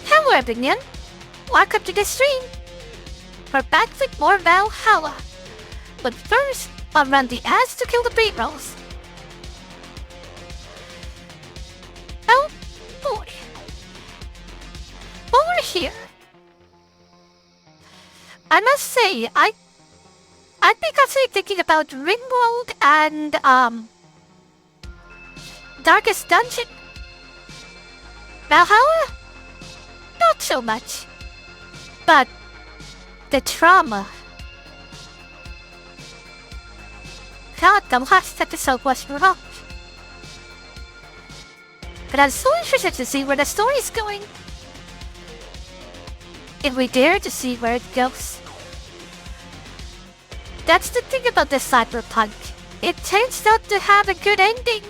Hello everyone, welcome to the stream. We're back with more Valhalla. But first, I'll run the ads to kill the pre-rolls. Oh boy. Over here. I must say, I'd be constantly thinking about Ringworld and Darkest Dungeon. Valhalla? Not so much. But the trauma. God, the last episode was rough. But I'm so interested to see where the story's going. If we dare to see where it goes. That's the thing about the cyberpunk. It tends not to have a good ending.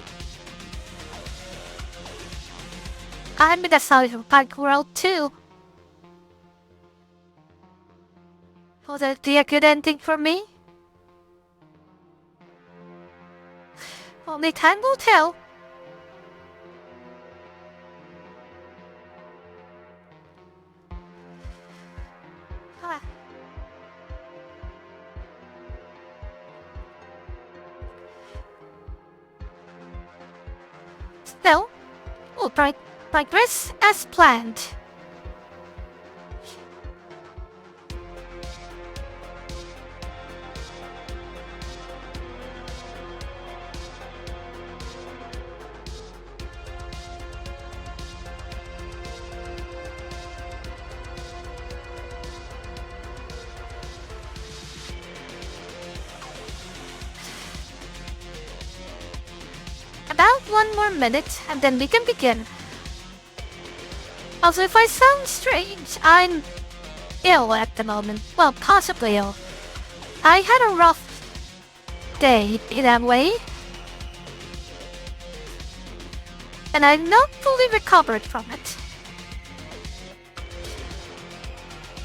I'm in the cyberpunk world too. Will that be a good ending for me? Only time will tell. So, we'll progress as planned. About 1 more minute and then we can begin. Also, if I sound strange, I'm ill at the moment. Well, possibly ill. I had a rough day in that way. And I'm not fully recovered from it.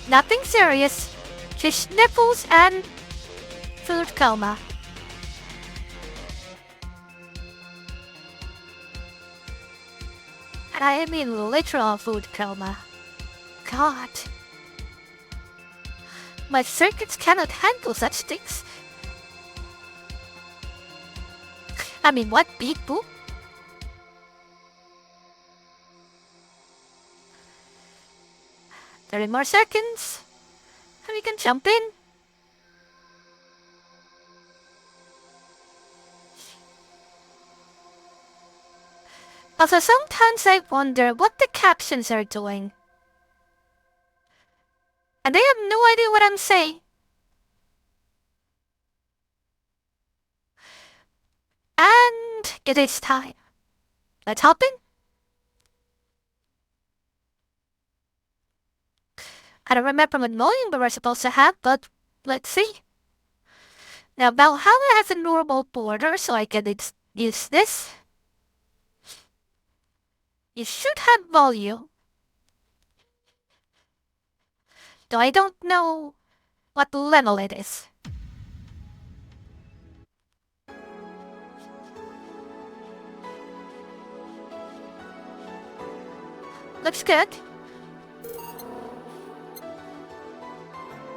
Nothing serious, just sniffles and food coma. And I mean literal food coma. God. My circuits cannot handle such things. I mean, what, beep boop? Thirty more seconds. And we can jump in. Also, sometimes I wonder what the captions are doing. And they have no idea what I'm saying. And it is time. Let's hop in. I don't remember what volume we were supposed to have, but let's see. Now, Valhalla has a normal border, so I can use this. You should have volume. Though I don't know what level it is. Looks good.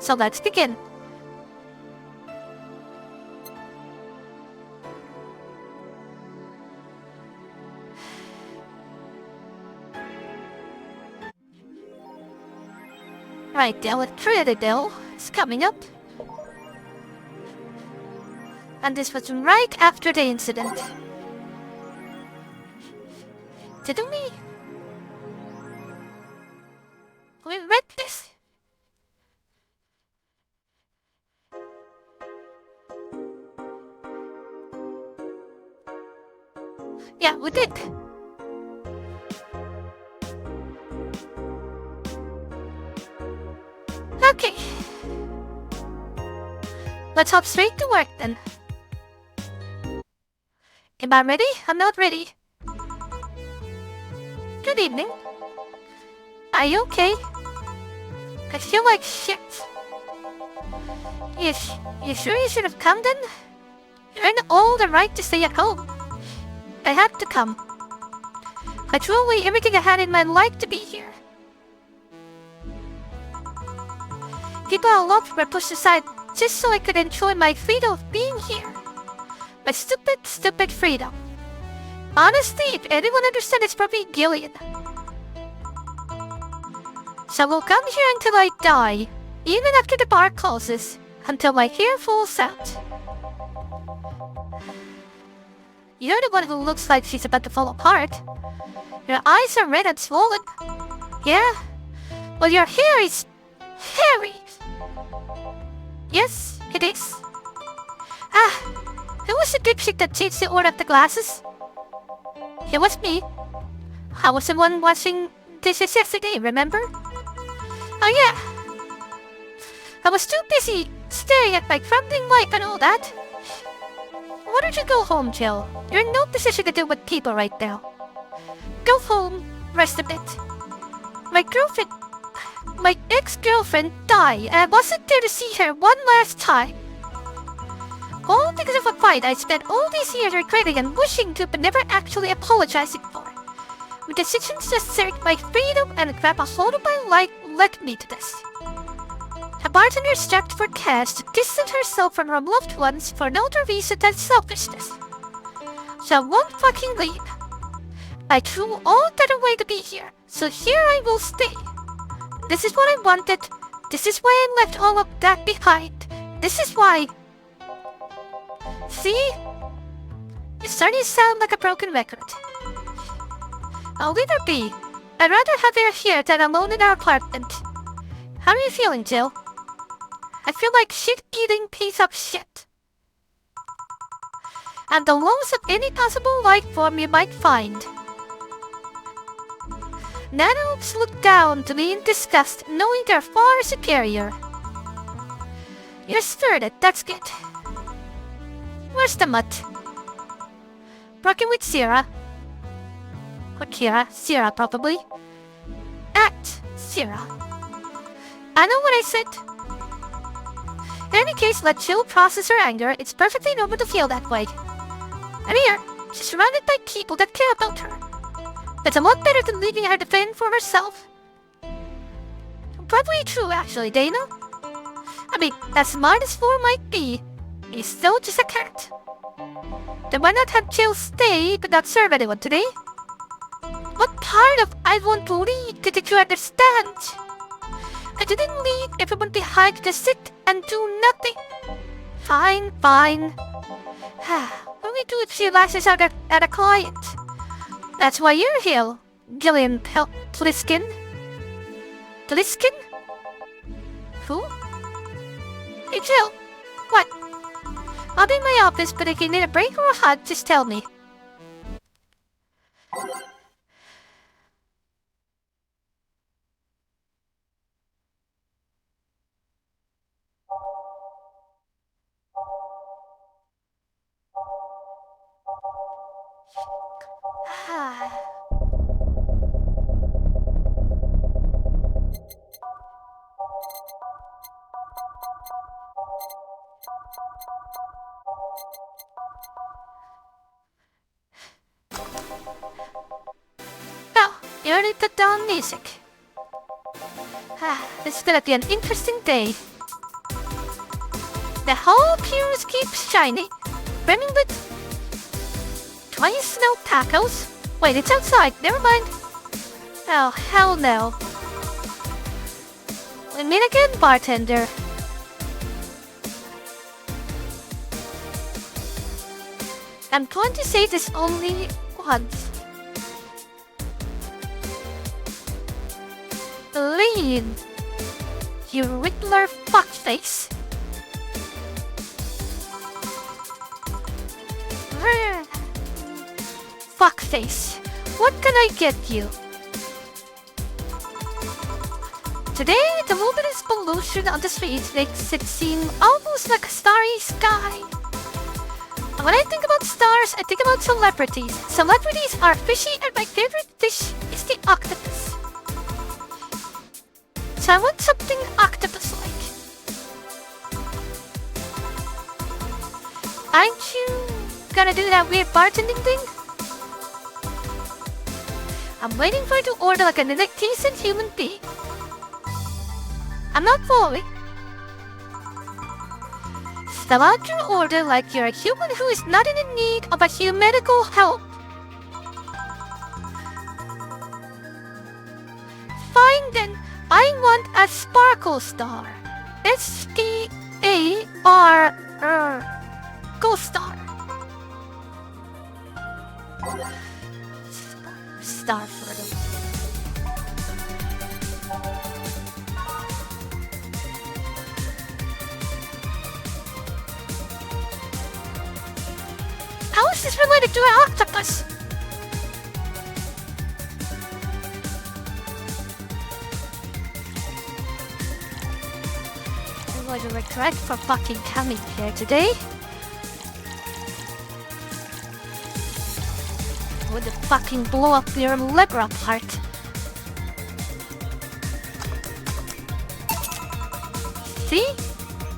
So let's begin. Right, the electricity bill is coming up. And this was right after the incident. Didn't we? We read this. Yeah, we did. Okay. Let's hop straight to work then. Am I ready? I'm not ready. Good evening. Are you okay? I feel like shit. You sure you should have come then? You earned all the right to stay at home. I had to come. I threw away everything I had in my life to be here. People I loved were pushed aside just so I could enjoy my freedom of being here. My stupid freedom. Honestly, if anyone understands, it's probably Gillian. So we'll come here until I die, even after the bar closes, until my hair falls out. You're the one who looks like she's about to fall apart. Your eyes are red and swollen. Yeah? Well, your hair is hairy. Yes, it is. Who was the dipshit that changed the order of the glasses? It was me. I was the one washing dishes yesterday, remember? Oh yeah. I was too busy staring at my crumbling wife and all that. Why don't you go home, Jill? You're in no position to deal with people right now. Go home, rest a bit. My ex-girlfriend died, and I wasn't there to see her one last time. All because of a fight I spent all these years regretting and wishing to, but never actually apologizing for. My decisions just served my freedom, and grab a hold of my life led me to this. A bartender strapped for cash to distance herself from her loved ones for no other reason than selfishness. So I won't fucking leave. I threw all that away to be here, so here I will stay. This is what I wanted. This is why I left all of that behind. This is why. See? You're starting to sound like a broken record. I'll leave her be. I'd rather have her here than alone in our apartment. How are you feeling, Jill? I feel like shit-eating piece of shit. I'm the lowest of any possible life form you might find. Nanobes look down to me in disgust, knowing they're far superior. You're spirited, that's good. Where's the mutt? Broken with Sierra. Or Kira, Sierra probably. At Sierra. I know what I said. In any case, let Jill process her anger. It's perfectly normal to feel that way. And here, she's surrounded by people that care about her. That's a lot better than leaving her to fend for herself. Probably true, actually, Dana. I mean, as smart as 4 might be, he's still just a cat. Then why not have Jill stay but not serve anyone today? What part of I won't leave did you understand? I didn't leave everyone behind to just sit and do nothing. Fine, fine. What do we do if she lashes out at a client? That's why you're here, Gillian Pliskin. Pliskin? Who? Hey, Jill. What? I'll be in my office, but if you need a break or a hug, just tell me. Well, you already put down music. This is gonna be an interesting day. The whole piers keeps shining, brimming with twice snow tacos. Wait, it's outside. Never mind. Oh, hell no. We meet again, bartender. I'm going to say this only once. Lean, you Riddler fuckface. Fuckface, what can I get you? Today, the luminous pollution on the streets makes it seem almost like a starry sky. When I think about stars, I think about celebrities. Celebrities are fishy, and my favorite fish is the octopus. So I want something octopus-like. Aren't you gonna do that weird bartending thing? I'm waiting for you to order like a decent human being. I'm not following. Spell out your order like you're a human who is not in need of a medical help. Fine then, I want a sparkle star. S-T-A-R Ghost Star. Star for them. How is this related to an octopus? I'm going to regret for fucking coming here today. I would fucking blow up your liver apart. See?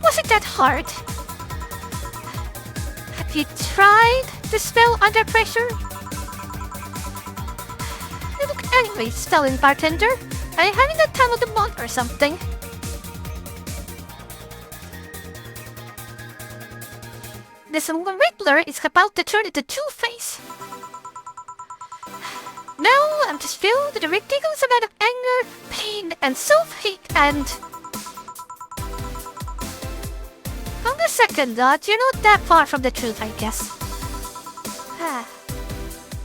Wasn't that hard? Have you tried to spell under pressure? Look, anyway, spelling bartender. Are you having the time of the month or something? This Riddler is about to turn into Two-Face. Now I'm just filled with a ridiculous amount of anger, pain, and self-hate, and... On the second thought, you're not that far from the truth, I guess.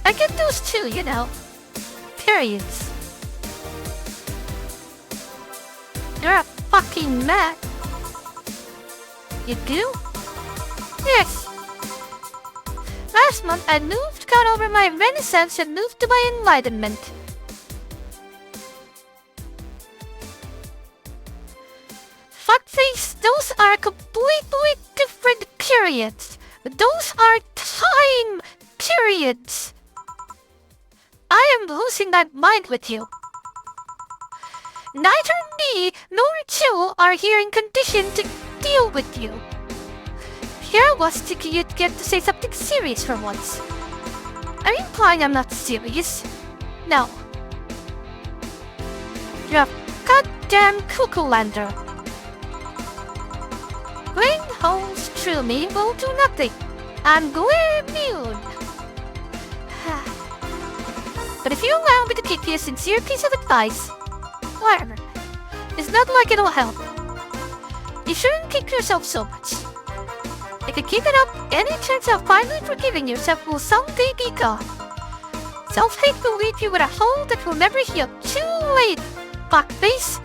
I get those too, you know. Periods. You're a fucking man. You do? Yes. Last month, I got over my renaissance and moved to my enlightenment. Fuckface, those are completely different periods. Those are time periods. I am losing my mind with you. Neither me nor Jill are here in condition to deal with you. Here I was thinking you'd get to say something serious for once. Are you implying I'm not serious? No. You're a goddamn cuckoo lander. Green holes through me will do nothing. I'm glare immune. But if you allow me to give you a sincere piece of advice, whatever, it's not like it'll help. You shouldn't kick yourself so much. If you keep it up, any chance of finally forgiving yourself will someday be gone. Self-hate will leave you with a hole that will never heal. Too late, fuckface.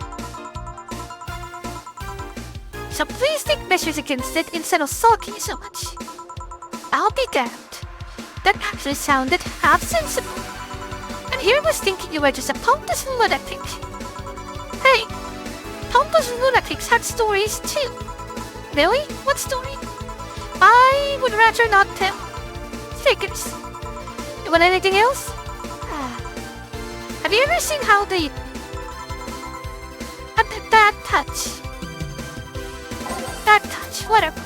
So please take measures against it instead of sulking so much. I'll be damned. That actually sounded half sensible. And here was thinking you were just a pompous lunatic. Hey, pompous lunatics had stories too. Really? What story? I would rather not tell. Figures. You want anything else? Have you ever seen how they... That touch. That touch, whatever.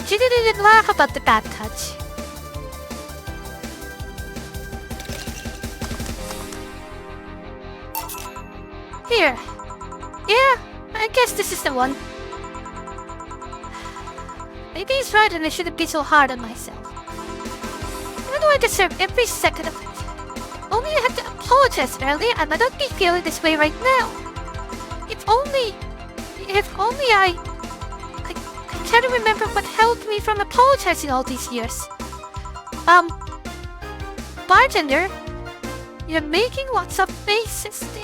She didn't laugh about the bad touch. Here. Yeah, I guess this is the one. Maybe he's right and I shouldn't be so hard on myself. Why do I deserve every second of it? Only I had to apologize earlier and I don't be feeling this way right now. If only I can't remember what held me from apologizing all these years. Bartender, you're making lots of faces there.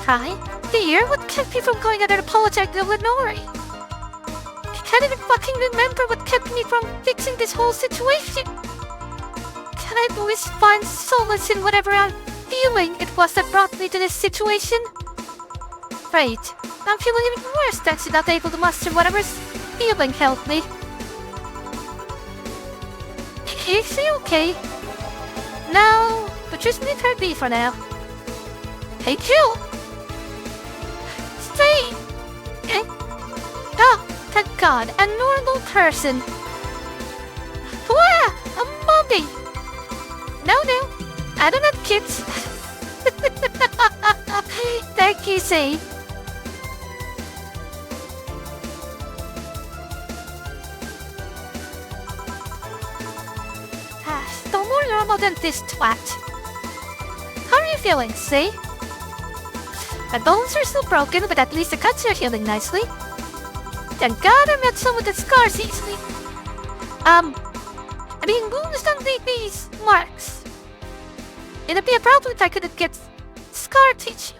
Try? Dear, what kept me from going out and apologizing to Lenore? I can't even fucking remember what kept me from fixing this whole situation. Can I always find solace in whatever I'm feeling it was that brought me to this situation? Right. I'm feeling even worse thanks to not able to muster whatever's feeling held me. Is she okay? No, but just leave her be for now. Hey, Jill! Stay! Eh? Oh, thank God, a normal person. Wow, a mummy! No, I don't have kids. Thank you, say. Still more normal than this twat. How are you feeling, see? My bones are still broken, but at least the cuts are healing nicely. Thank God I met someone that scars easily. I mean, wounds don't leave these marks. It'd be a problem if I couldn't get scar tissue.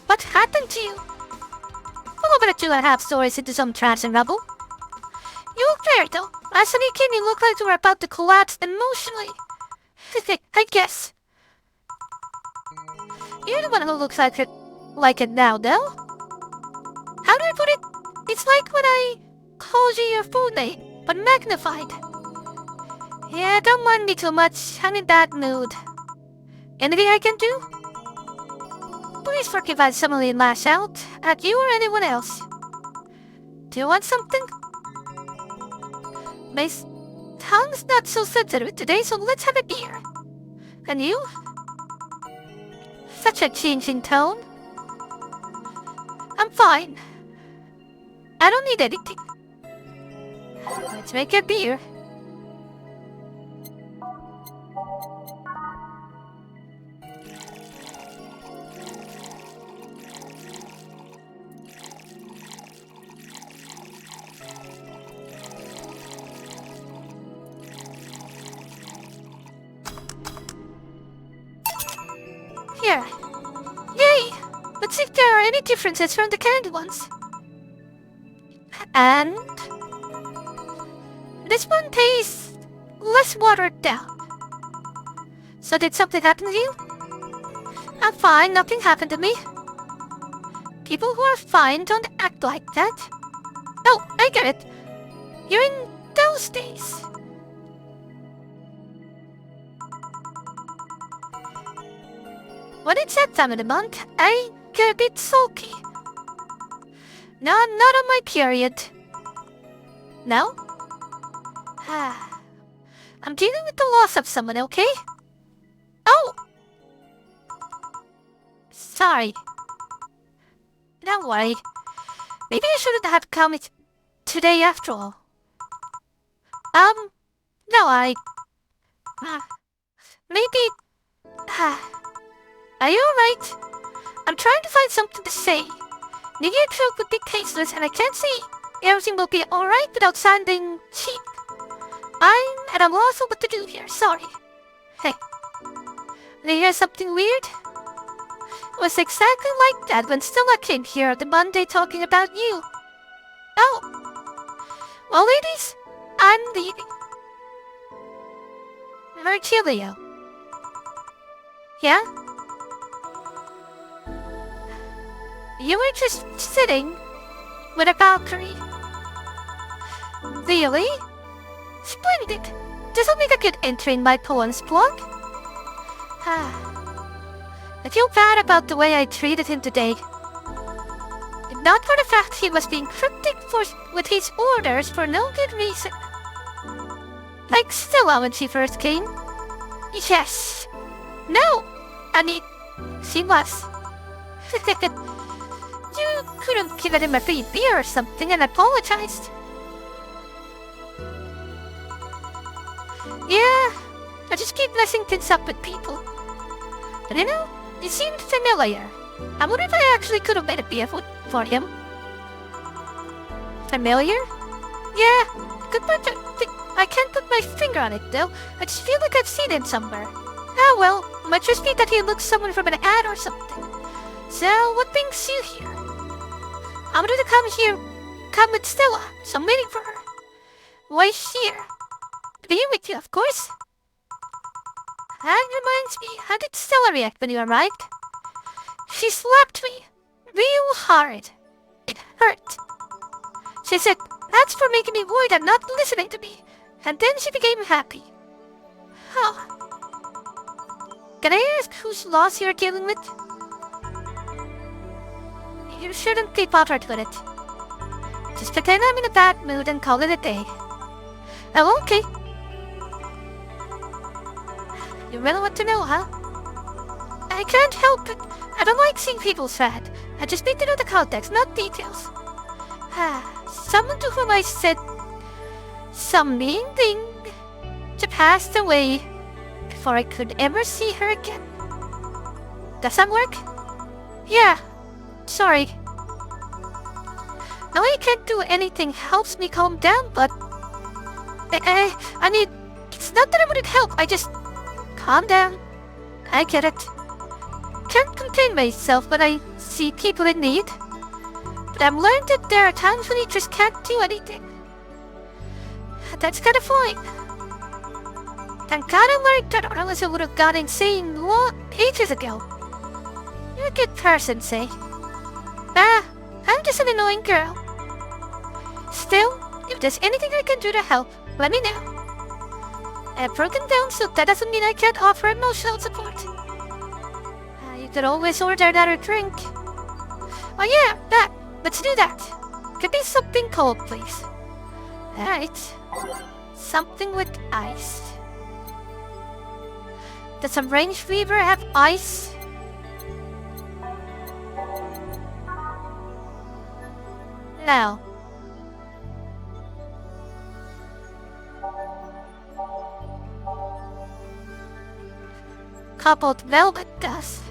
What happened to you? Well, over 2.5 stories into some trash and rubble. You look there, though. Last time you came, you looked like you were about to collapse emotionally. I guess. You're the one who looks like it now, though. How do I put it? It's like when I called you your full name, but magnified. Yeah, don't mind me too much. I'm in that mood. Anything I can do? Please forgive I suddenly lash out at you or anyone else. Do you want something? My tongue's not so sensitive today, so let's have a beer. And you? Such a change in tone. I'm fine. I don't need anything. Let's make a beer. Here. Yay! Let's see if there are any differences from the canned ones. And... this one tastes less watered down. So did something happen to you? I'm fine, nothing happened to me. People who are fine don't act like that. Oh, I get it. You're in those days. When it's that time of the month, I get a bit sulky. No, not on my period. No? I'm dealing with the loss of someone, okay? Oh! Sorry. Don't worry. Maybe I shouldn't have come today after all. No, Ah, maybe... Are you alright? I'm trying to find something to say. Maybe your throat would be tasteless and I can't see. Everything will be alright without sounding cheap. I'm at a loss of what to do here, sorry. Hey, did you hear something weird? It was exactly like that when Stella came here the Monday talking about you. Oh. Well, ladies, I'm leaving. Virgilio. Yeah? You were just sitting with a Valkyrie. Really? Splendid! This'll make a good entry in my poems blog. I feel bad about the way I treated him today. Not for the fact he was being cryptic with his orders for no good reason. Like Stella when she first came. Yes. No! I mean, she was. You could have given him a free beer or something and apologized. Yeah, I just keep messing things up with people. But you know, it seemed familiar. I wonder if I actually could have made a beer for him. Familiar? Yeah, good part I can't put my finger on it though. I just feel like I've seen him somewhere. Ah well, might just be that he looks someone from an ad or something. So, what brings you here? I'm gonna come with Stella, so I'm waiting for her. Why here? To be with you, of course. That reminds me, how did Stella react when you arrived? She slapped me real hard. It hurt. She said, that's for making me worried and not listening to me. And then she became happy. Huh. Can I ask whose loss you're dealing with? You shouldn't be bothered with it. Just pretend I'm in a bad mood and call it a day. Oh, okay. You really want to know, huh? I can't help it. I don't like seeing people sad. I just need to know the context, not details. Someone to whom I said some mean thing to pass away before I could ever see her again. Does that work? Yeah. Sorry. Now I can't do anything helps me calm down, but... I mean, it's not that I wouldn't help, I just... Calm down. I get it. Can't contain myself when I see people in need. But I've learned that there are times when you just can't do anything. That's kind of fine. Thank God I learned that or else I would have gone insane ages ago. You're a good person, say. I'm just an annoying girl. Still, if there's anything I can do to help, let me know. I've broken down, so that doesn't mean I can't offer emotional support. You could always order another drink. Oh yeah, that. Let's do that. Could be something cold, please. Alright. Something with ice. Does a range weaver have ice? No. Coupled velvet does.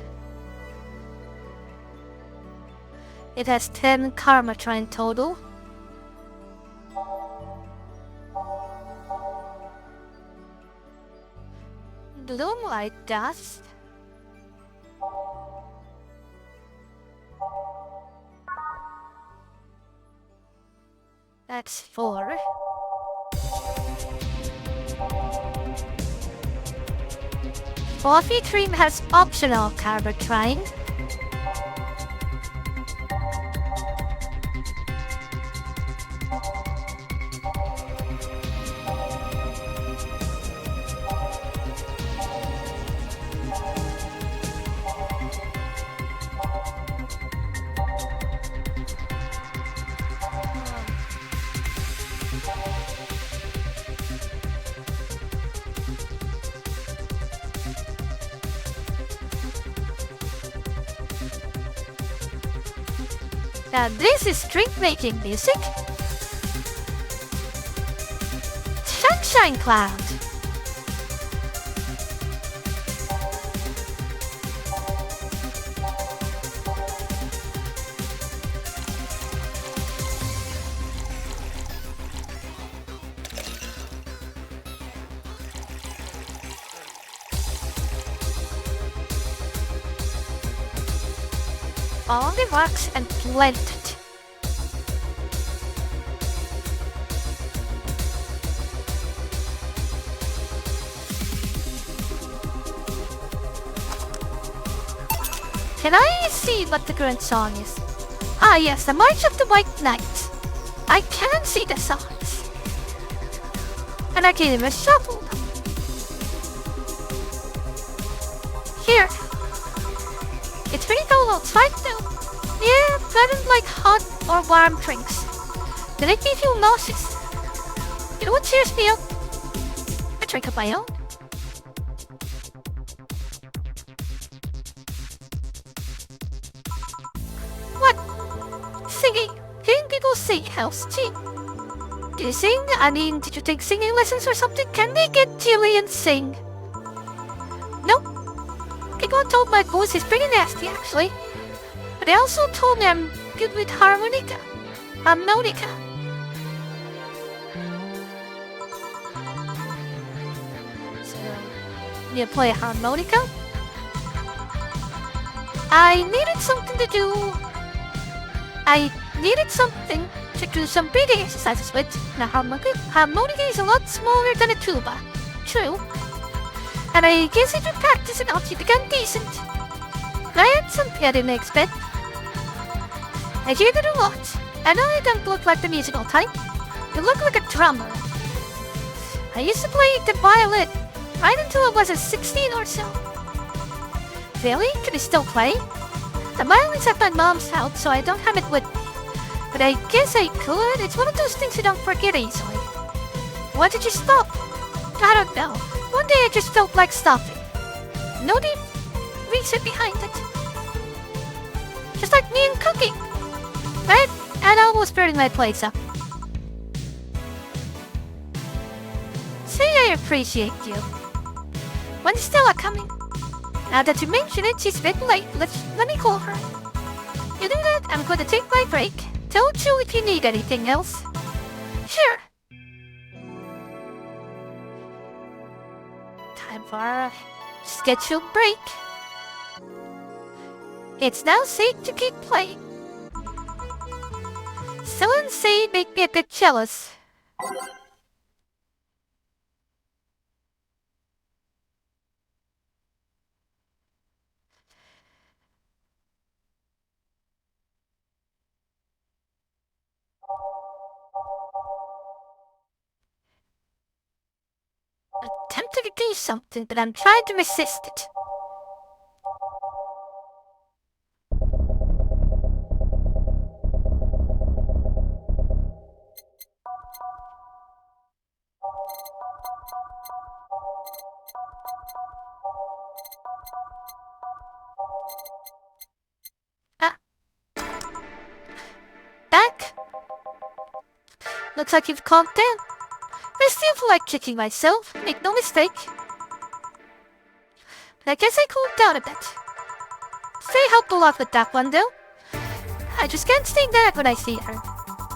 It has 10 karmatrine total. Gloomlight dust. That's 4. Coffee cream has optional karmatrine. Now this is drink-making music. Sunshine Cloud. on the rocks and planted. Can I see what the current song is? Ah yes, the March of the White Knight. I can see the songs. And I can even shuffle them. Here. It's pretty cold outside though. Yeah, I don't like hot or warm drinks. They make me feel nauseous. You know what cheers me up? A drink of my own. What? Singing? Hearing people sing helps too. Do you sing? I mean, did you take singing lessons or something? Can they get chilly and sing? Nope. People told my voice is pretty nasty actually. But they also told me I'm good with harmonica. Harmonica. So, you play harmonica? I needed something to do. I needed something to do some breathing exercises with. Now harmonica is a lot smaller than a tuba. True. And I guess if you practice enough, you become decent. I had something I didn't expect. I hear that a lot. I know I don't look like the musical type. You look like a drummer. I used to play the violin right until I was 16 or so. Really? Can you still play? The violin's at my mom's house, so I don't have it with me. But I guess I could. It's one of those things you don't forget easily. Why did you stop? I don't know. One day I just felt like stopping. No deep reason behind it. Just like me and cooking. Right? And almost burning my place up. Say I appreciate you. When's Stella coming? Now that you mention it, she's a bit late. Let me call her. You do that, I'm going to take my break. Tell Jill if you need anything else. Sure. Time for a scheduled break. It's now safe to keep playing. Someone say make me a bit jealous. I'm tempted to do something, but I'm trying to resist it. Back? Looks like you've calmed down. I still feel like kicking myself, make no mistake. But I guess I cooled down a bit. Faye helped a lot with that one though. I just can't stay back when I see her.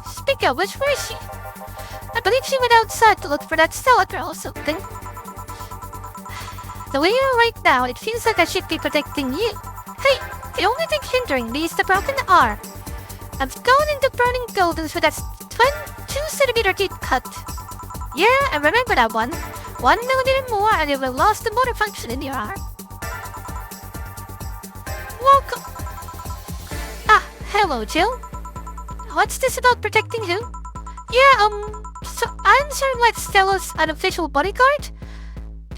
Speaking of which, where is she? I believe she went outside to look for that Stella girl or something. The way you are right now, it feels like I should be protecting you. Hey, the only thing hindering me is the broken arm. I've gone into burning goldens with that 2-centimeter deep cut. Yeah, I remember that one. 1 millimeter more and you will have lost the motor function in your arm. Welcome. Ah, hello, Jill. What's this about protecting you? Yeah, so I'm serving like Stella's unofficial bodyguard.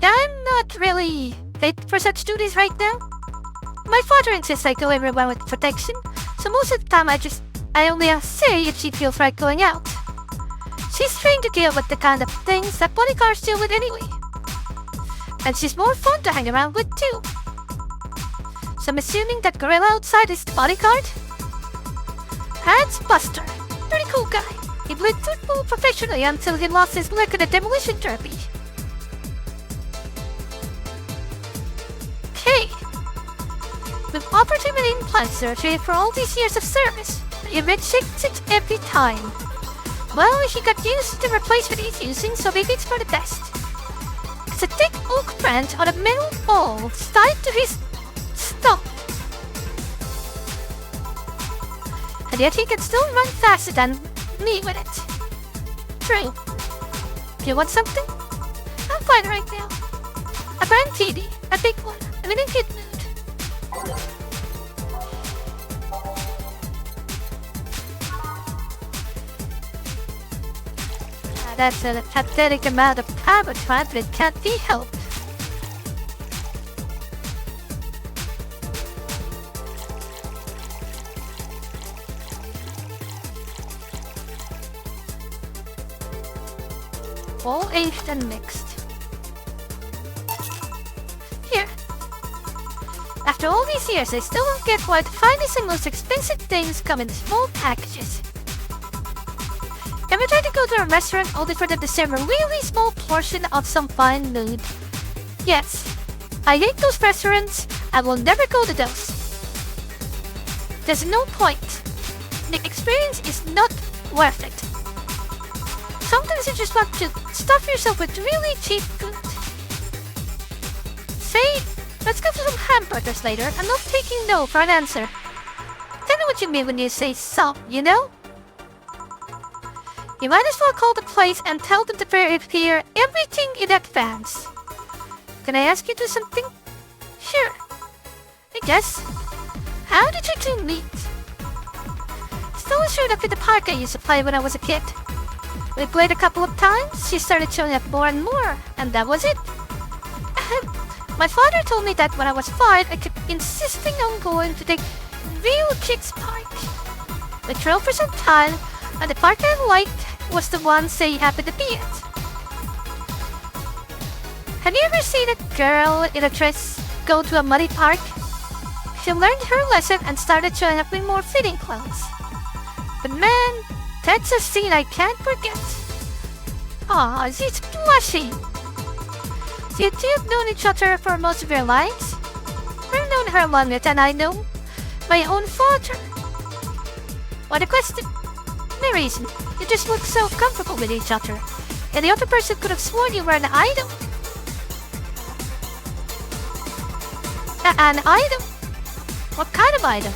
I'm not really fit for such duties right now. My father insists I go everywhere with protection, so most of the time I only say if she feels like going out. She's trained to deal with the kind of things that bodyguards deal with anyway. And she's more fun to hang around with too. So I'm assuming that gorilla outside is the bodyguard? That's Buster. Pretty cool guy. He played football professionally until he lost his leg in a demolition derby. Okay. We've offered him an implant surgery for all these years of service. He rejects it every time. Well, he got used to the replacement he's using, so maybe it's for the best. It's a thick oak branch on a metal ball tied to his stump. and yet he can still run faster than me with it. True. You want something? I'm fine right now. A brand TD, a big one. I'm in a good mood. That's a pathetic amount of carbohydrate, but it can't be helped. All aged and mixed. Here. After all these years, I still don't get why the finest and most expensive things come in small packages. Ever tried to go to a restaurant only for them to serve a really small portion of some fine food? Yes. I hate those restaurants. I will never go to those. There's no point. The experience is not worth it. Sometimes you just want to stuff yourself with really cheap food. Say, let's go for some hamburgers later. I'm not taking no for an answer. Tell me what you mean when you say some, you know? You might as well call the place and tell them to prepare everything in advance. Can I ask you to do something? Sure. I guess. How did you two meet? Stella showed up at the park I used to play when I was a kid. We played a couple of times, she started showing up more and more, and that was it. My father told me that when I was 5, I kept insisting on going to the real kids park. We drove for some time, and the park I liked was the one they happened to be at. Have you ever seen a girl in a dress go to a muddy park? She learned her lesson and started showing up in more fitting clothes. But man, that's a scene I can't forget. Aw, she's blushing. So you two have known each other for most of your lives? I've known her longer than I know my own father. What a question. No reason. You just look so comfortable with each other. And the other person could have sworn you were an idol. An idol? What kind of idol?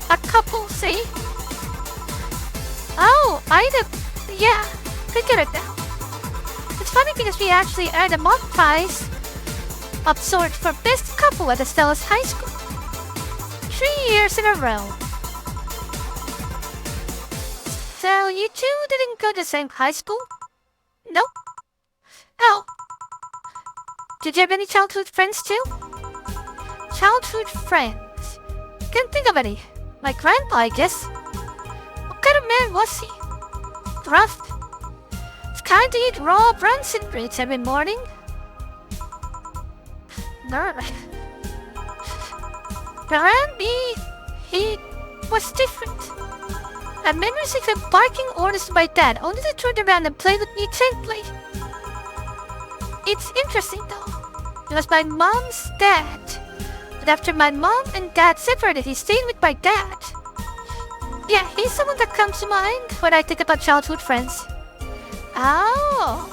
A couple, see? Oh, idol. Yeah, could get it now. It's funny because we actually earned a mock prize of sort for best couple at Stella's high school. 3 years in a row. So you two didn't go to the same high school? Nope. Oh. Did you have any childhood friends too? Childhood friends? Can't think of any. My grandpa, I guess. What kind of man was he? Rough. It's kind to eat raw Branson breads every morning. He was different. I have memories of him barking orders to my dad, only to turn around and play with me gently. It's interesting though. He was my mom's dad. But after my mom and dad separated, he stayed with my dad. Yeah, he's someone that comes to mind when I think about childhood friends. Oh.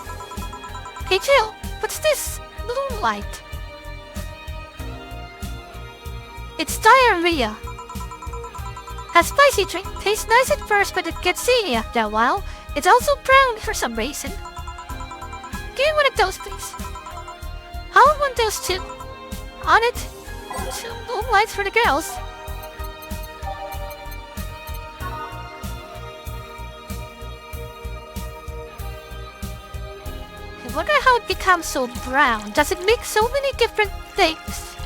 Hey Jill, what's this? Blue light. It's diarrhea. A spicy drink tastes nice at first, but it gets seedy after a while. It's also brown for some reason. Give me one of those, please. I'll want those too. On it. 2 blue lights for the girls. I wonder how it becomes so brown. Does it mix so many different things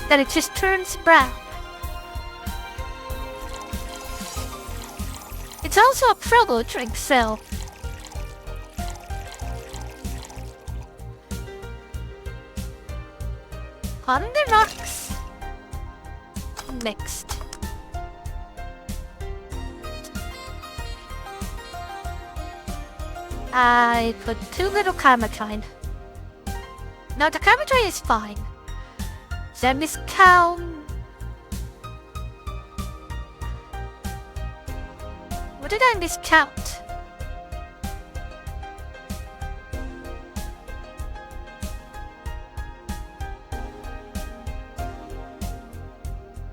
that it just turns brown? It's also a promo drink, so... On the rocks. Mixed. I put too little Karmatine. No, the Karmatine is fine. That miscount. What did I miscount?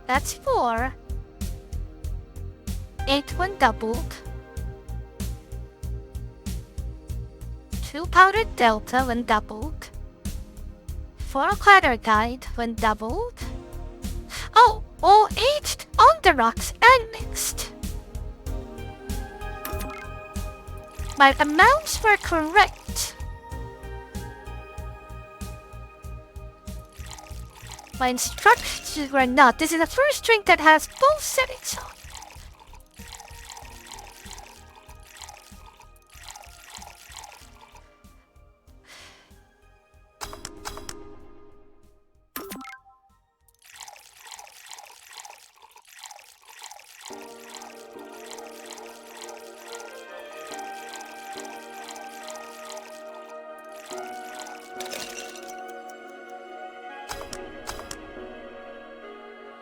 That's 4. 8 when doubled. 2 powdered delta when doubled. 4 clatter guide when doubled. Oh, all aged on the rocks and mixed. My amounts were correct. My instructions were not. This is the first drink that has both settings on.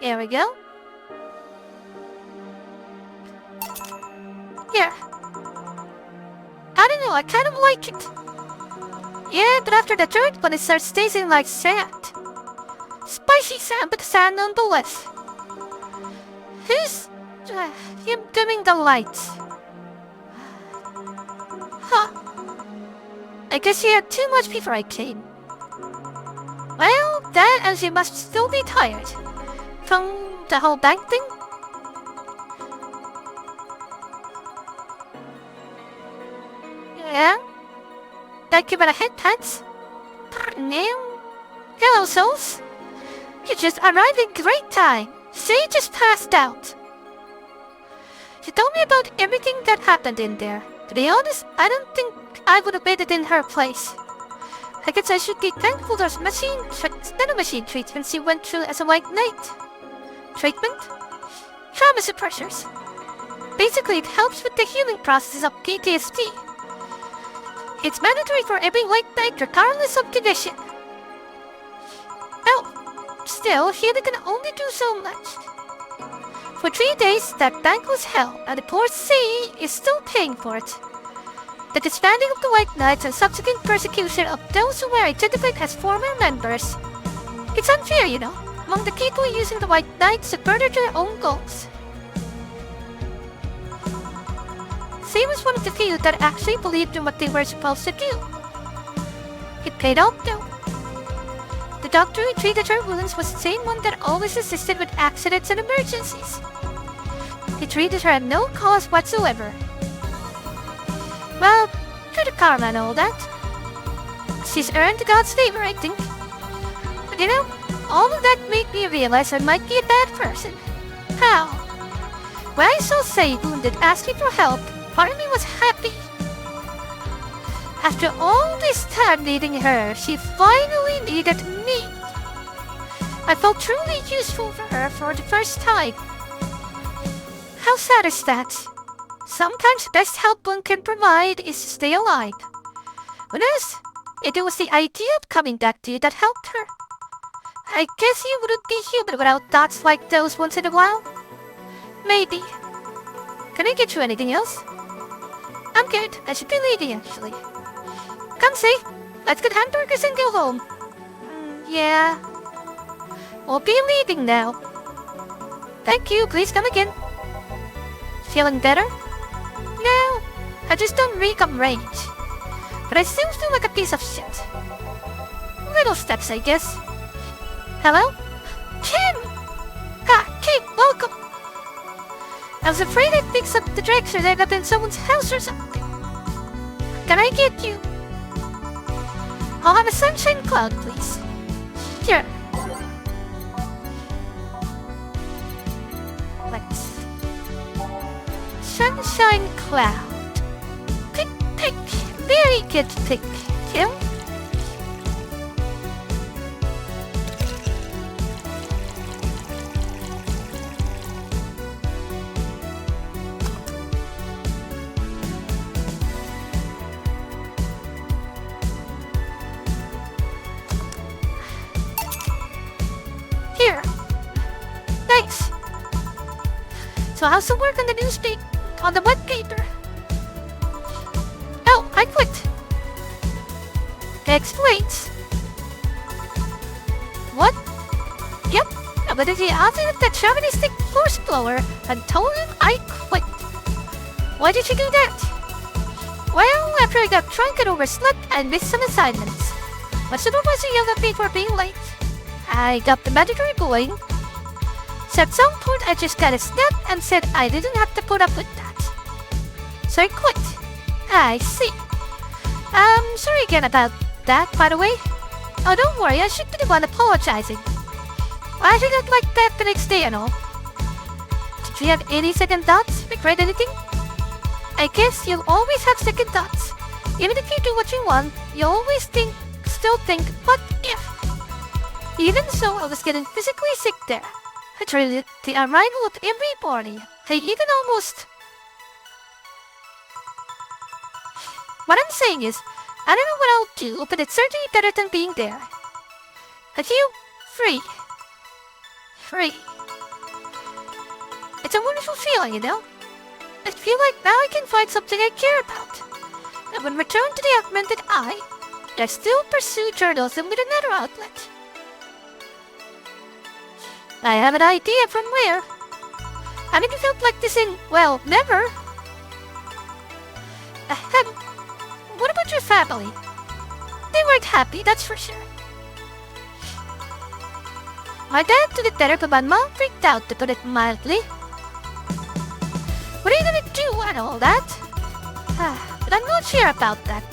There we go. Here. I don't know, I kind of like it. Yeah, but after the third one it starts tasting like sand. Spicy sand, but sand nonetheless. Who's dimming the lights? Huh. I guess she had too much before I came. Well, that and she must still be tired. From the whole bank thing? Yeah? Thank you for the headpats. Now? Hello, souls. You just arrived in great time. She just passed out. She told me about everything that happened in there. To be honest, I don't think I would have made it in her place. I guess I should be thankful those nanomachine treatments she went through as a white knight. Treatment? Trauma suppressors. Basically, it helps with the healing process of PTSD. It's mandatory for every white knight regardless of condition. Oh, still, healing can only do so much. For 3 days, that bank was hell, and the poor C is still paying for it. The disbanding of the White Knights and subsequent persecution of those who were identified as former members. It's unfair, you know, among the people using the White Knights to further their own goals. C was one of the few that actually believed in what they were supposed to do. It paid off though. The doctor who treated her wounds was the same one that always assisted with accidents and emergencies. He treated her at no cost whatsoever. Well, through the karma and all that. She's earned God's favor, I think. But you know, all of that made me realize I might be a bad person. How? When I saw Sei wounded asking for help, part of me was happy. After all this time needing her, she finally needed me. I felt truly useful for her for the first time. How sad is that? Sometimes the best help one can provide is to stay alive. Who knows? Maybe it was the idea of coming back to you that helped her. I guess you wouldn't be human without thoughts like those once in a while. Maybe. Can I get you anything else? I'm good. I should be leaving actually. Come see. Let's get hamburgers and go home. Yeah. We'll be leaving now. Thank you. Please come again. Feeling better? No. I just don't recom range. But I still feel like a piece of shit. Little steps, I guess. Hello? Kim! Ah, Kim, welcome! I was afraid I'd mix up the drinks or end up in someone's house or something. Can I get you? I'll have a sunshine cloud, please. Here. Let's... Sunshine cloud. Pick, pick. Very good pick, Kim. Here. Thanks. So how's the work on the newspaper? On the web paper? Oh, I quit. Explains. What? Yep, I'm gonna the opposite of the chauvinistic horse blower and told him I quit. Why did you do that? Well, after I got drunk and overslept, I missed some assignments. My supervisor yelled at me for being late. I got the manager going. So at some point, I just got a snap and said I didn't have to put up with that. So I quit. I see. Sorry again about that, by the way. Oh, don't worry, I should be the one apologizing. I should act like that the next day and all. Did you have any second thoughts? Regret anything? I guess you'll always have second thoughts. Even if you do what you want, you always still think, what if? Even so, I was getting physically sick there. I dreaded the arrival of everybody. I even almost... What I'm saying is, I don't know what I'll do, but it's certainly better than being there. I feel free. Free. It's a wonderful feeling, you know? I feel like now I can find something I care about. And when returned to the augmented eye, I still pursue journalism with another outlet. I have an idea from where. I haven't felt like this in, well, never. Ahem. What about your family? They weren't happy, that's for sure. My dad did it better, but my mom freaked out, to put it mildly. What are you gonna do and all that? But I'm not sure about that.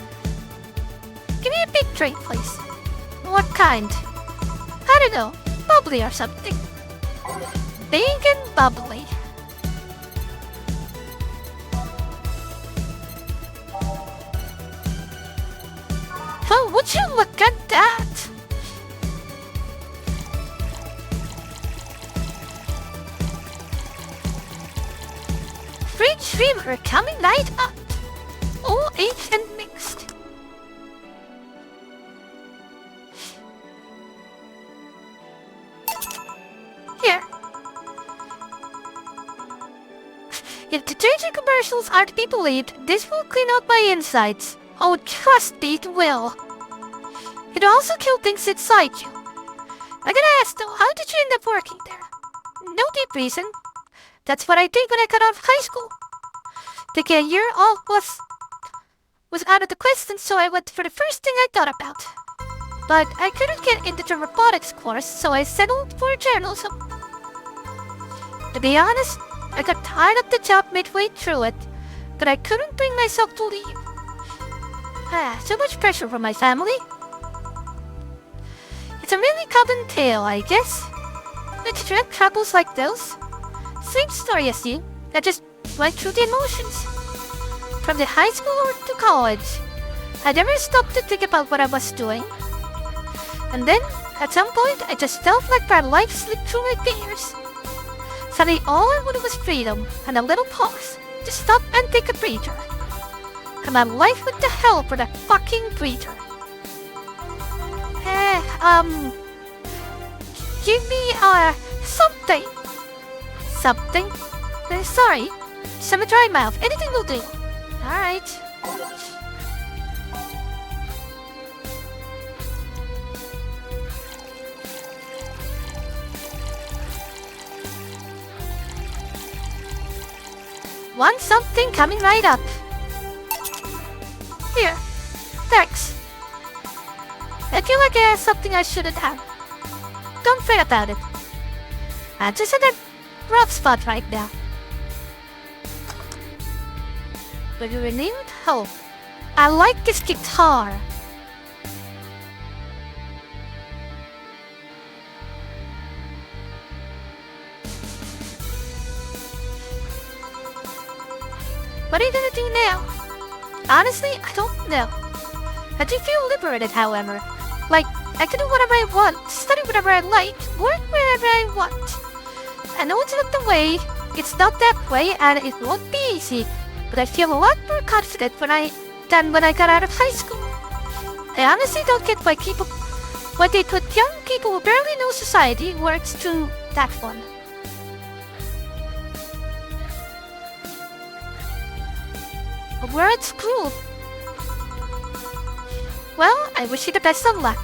Give me a big drink, please. What kind? I don't know. Bubbly or something. Big and bubbly. Oh, would you look at that? Fridge fever coming right up. All aged and mixed. Here. If detergent commercials are to be believed, this will clean out my insides. Oh, trust me, it will. It'll also kill things inside you. I gotta ask though, how did you end up working there? No deep reason. That's what I did when I got out of high school. Taking a year off was out of the question, so I went for the first thing I thought about. But I couldn't get into the robotics course, so I settled for journalism. To be honest, I got tired of the job midway through it, but I couldn't bring myself to leave. So much pressure from my family. It's a really common tale, I guess. With direct troubles like those. Same story as you. I just went through the emotions. From the high school to college, I never stopped to think about what I was doing. And then, at some point, I just felt like my life slipped through my fingers. Suddenly, all I wanted was freedom and a little pause. To stop and take a breather. And my life went to hell for that fucking breather. Give me, something. Something? Sorry. Just have a dry mouth. Anything will do. Alright. Want something coming right up. Here. Thanks. I feel like I have something I shouldn't have. Don't fret about it. I'm just in a rough spot right now. With a renewed hope. I like this guitar. What are you gonna do now? Honestly, I don't know. I do feel liberated, however. Like, I can do whatever I want, study whatever I like, work wherever I want. I know it's not the way, it's not that way, and it won't be easy, but I feel a lot more confident than when I got out of high school. I honestly don't get why they put young people who barely know society words to that one. A word's cruel. Well, I wish you the best of luck.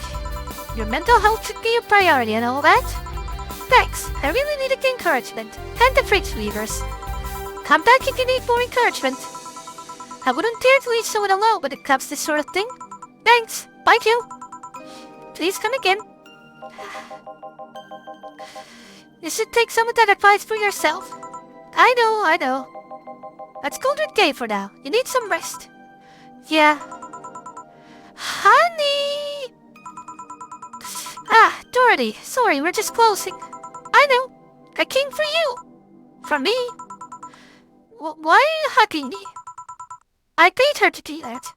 Your mental health should be a priority and all that. Thanks, I really needed the encouragement. And the fridge leavers. Come back if you need more encouragement. I wouldn't dare to leave someone alone when it comes to this sort of thing. Thanks. Bye, Q. Please come again. You should take some of that advice for yourself. I know. Let's go to the cave for now. You need some rest. Yeah. Honey! Ah, Dorothy. Sorry, we're just closing. I know. I came for you. For me. Why are you hugging me? I paid her to do that.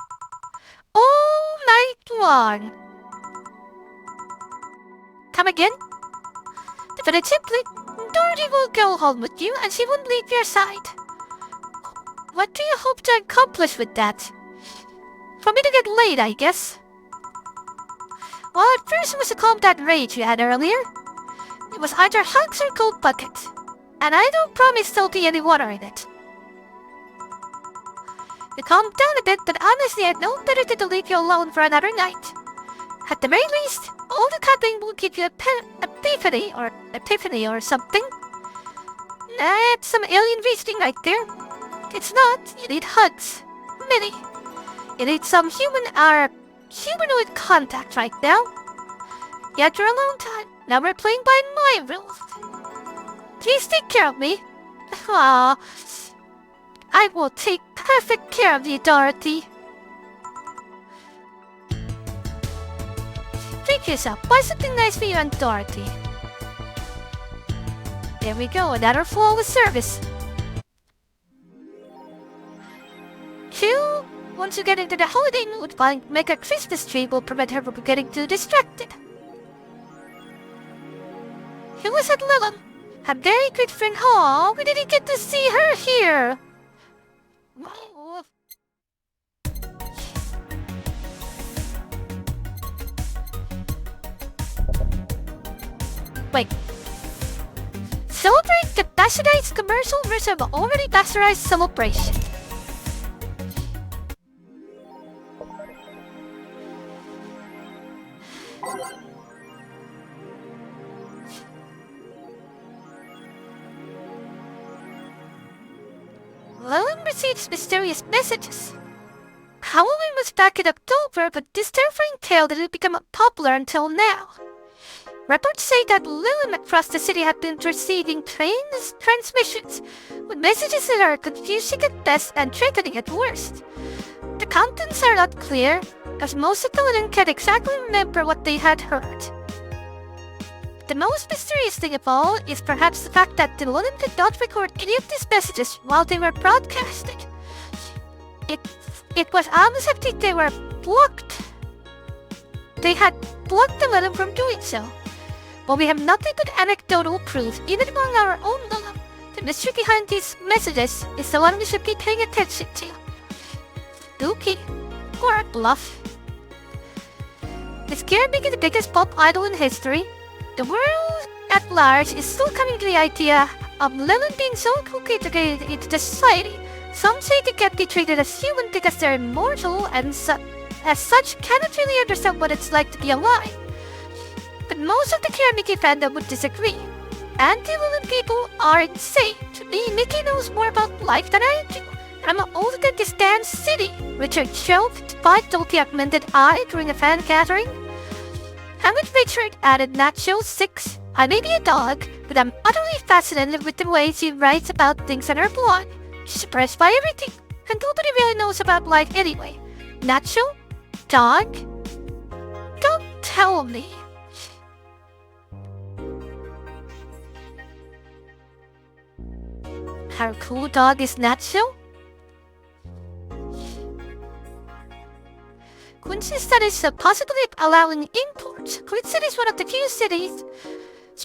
All night long. Come again? To put it simply, Dorothy will go home with you and she won't leave your side. What do you hope to accomplish with that? For me to get laid, I guess. Well, at first it was to calm that rage you had earlier. It was either hugs or cold buckets. And I don't promise there'll be any water in it. You calmed down a bit, but honestly I'd known better than to leave you alone for another night. At the very least, all the cuddling will give you epiphany or something. That's some alien reasoning right there. It's not. You need hugs. Many. You need some humanoid contact right now. You had your alone time. Now we're playing by my rules. Please take care of me. Aw. I will take perfect care of you, Dorothy. Treat yourself. Buy something nice for you and Dorothy. There we go, another flawless service. Two, once you get into the holiday mood, make a Christmas tree will prevent her from getting too distracted. Who was at Lilum? A very good friend. Oh, we didn't get to see her here. Wait. Celebrate the bastardized commercial version of an already bastardized celebration. Lillian receives mysterious messages. Halloween was back in October, but this terrifying tale didn't become popular until now. Reports say that Lillian across the city had been receiving transmissions with messages that are confusing at best and threatening at worst. The contents are not clear, as most of the Lillian can't exactly remember what they had heard. The most mysterious thing of all is perhaps the fact that the Lillian did not record any of these messages while they were broadcasted. It was almost as if they were blocked. They had blocked the Lillian from doing so. But we have nothing but anecdotal proof, even among our own Lillian. The mystery behind these messages is the one we should be paying attention to. Spooky. Or a bluff. With Kira being the biggest pop idol in history, the world at large is still coming to the idea of Lillian being so integrated into the society. Some say they can't be treated as human because they're immortal and as such cannot really understand what it's like to be alive. But most of the Kira Mickey fandom would disagree. Anti-Lillian people are insane. To me, Mickey knows more about life than I do. I'm older than this damn city, Richard joked, despite the augmented eye during a fan gathering. And with Richard added Nacho 6, I may be a dog, but I'm utterly fascinated with the way she writes about things on her blog. She's surprised by everything, and nobody really knows about life anyway. Nacho? Dog? Don't tell me. Her cool dog is Nacho? Queen studies possibly allowing imports. Queen City is one of the few cities,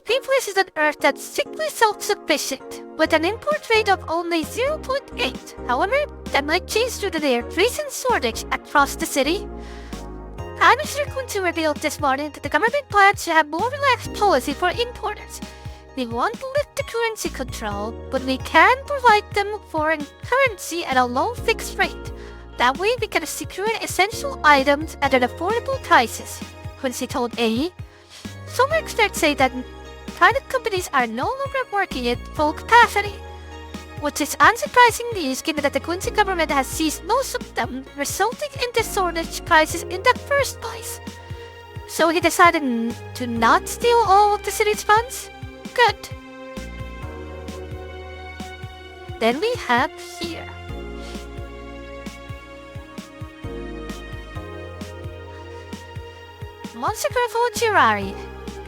places on Earth that's strictly self-sufficient, with an import rate of only 0.8. However, that might change due to their recent shortage across the city. Mr. Kunzu revealed this morning that the government plans to have more relaxed policy for importers. We won't lift the currency control, but we can provide them foreign currency at a low fixed rate. That way we can secure essential items at an affordable prices, Quincy told A. Some experts say that private companies are no longer working at full capacity. which is unsurprising news given that the Quincy government has seized most of them, resulting in the shortage crisis in the first place. So he decided to not steal all of the city's funds? Good. Then we have here. Monster Girl Jirari.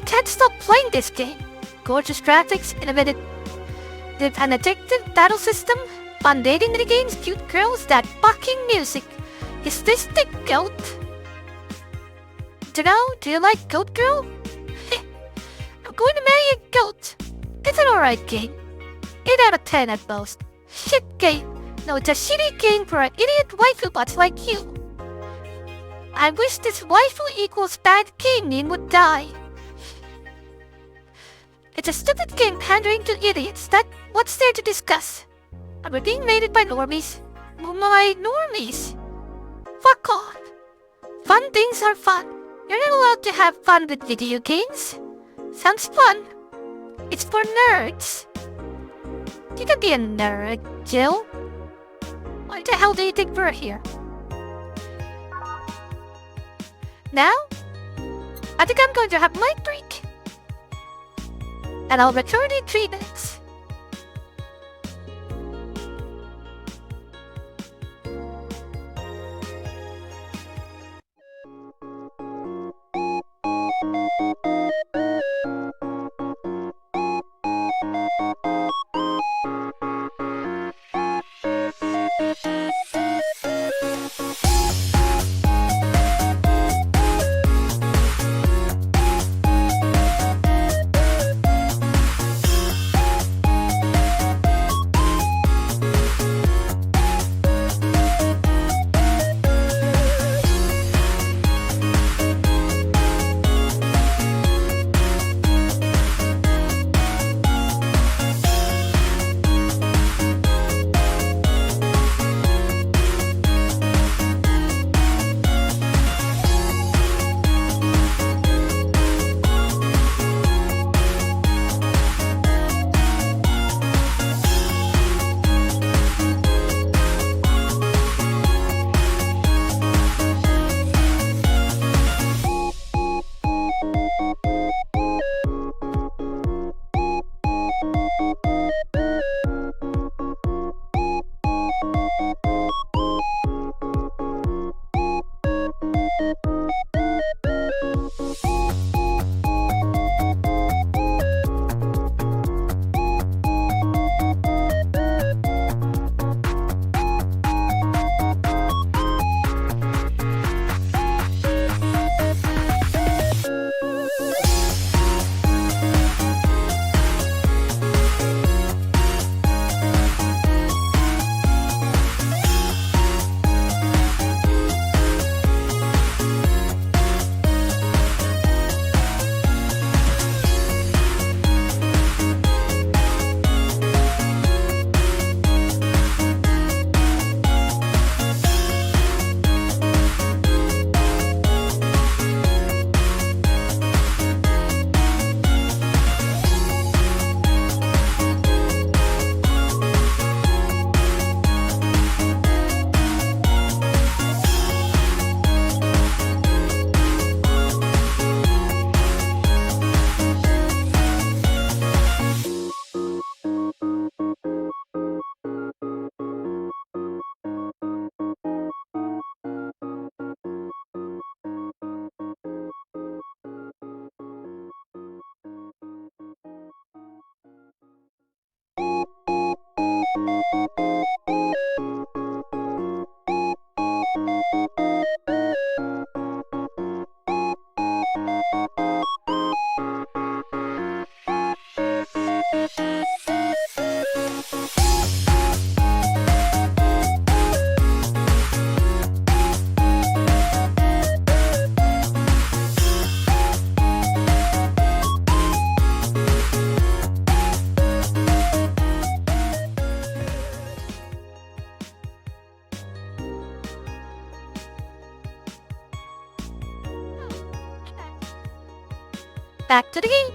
Can't stop playing this game. Gorgeous graphics, innovative and addictive battle system, fun dating minigames, cute girls, that fucking music. Is this the goat? Do you like Goat Girl? I'm going to marry a goat. It's an alright game. 8 out of 10 at most. Shit game. No, it's a shitty game for an idiot waifu bots like you. I wish this waifu equals bad gaming would die. It's a stupid game pandering to idiots. What's there to discuss? We're being raided by normies. My normies? Fuck off. Fun things are fun. You're not allowed to have fun with video games. Sounds fun. It's for nerds. You can be a nerd, Jill. Why the hell do you think we're here? Now, I think I'm going to have my break. And I'll return in 3 minutes. Back to the game.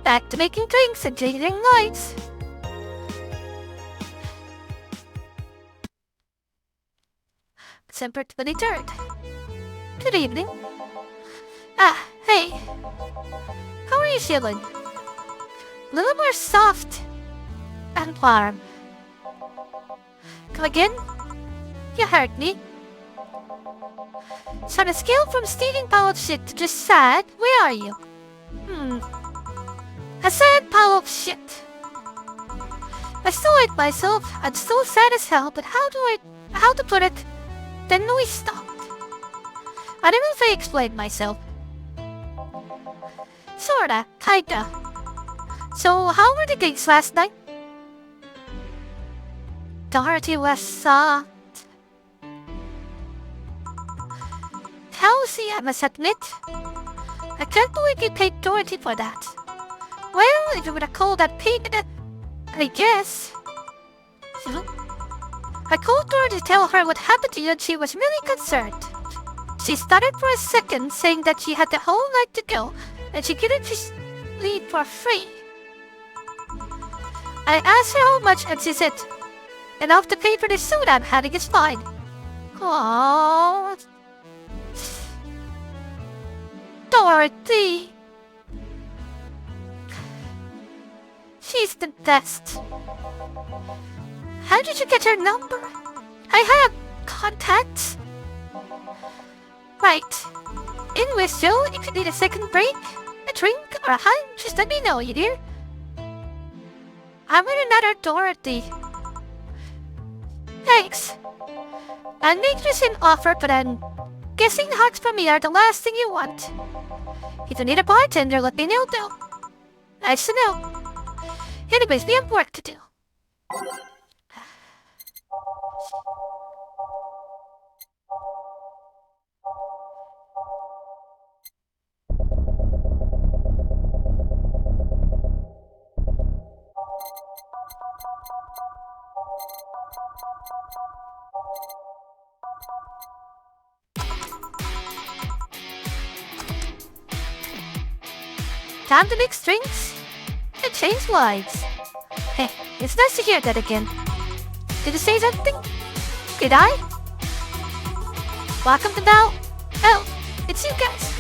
Back to making drinks and changing lives. December 23rd. Good evening. Ah, hey. How are you feeling? A little more soft and warm. Come again? You heard me. So on a scale from steaming pile of shit to just sad, where are you? A sad pile of shit. I still hate myself, I'm still sad as hell, but how to put it? Then we stopped. I don't know if I explained myself. Sorta, kinda. So how were the gigs last night? Dorothy was soft. Halsey, I must admit. I can't believe you paid Dorothy for that. Well, if you would have called that paid, I guess. I called Dorothy to tell her what happened to you and she was really concerned. She started for a second saying that she had the whole night to go and she couldn't just leave for free. I asked her how much and she said, enough to pay for the suit I'm having is fine. Aww. Dorothy. She's the best. How did you get her number? I have contacts. Right. In Whistle, if you need a second break, a drink, or a hug, just let me know, you dear. I'm with another Dorothy. Thanks. I'll make this an offer, but I'm guessing hugs from me are the last thing you want. If you need a bartender, let me know though. Nice to know. Anyways, we have work to do. Time to mix drinks and change lives. Hey, it's nice to hear that again. Did you say something? Did I? Welcome to now. Oh, it's you guys.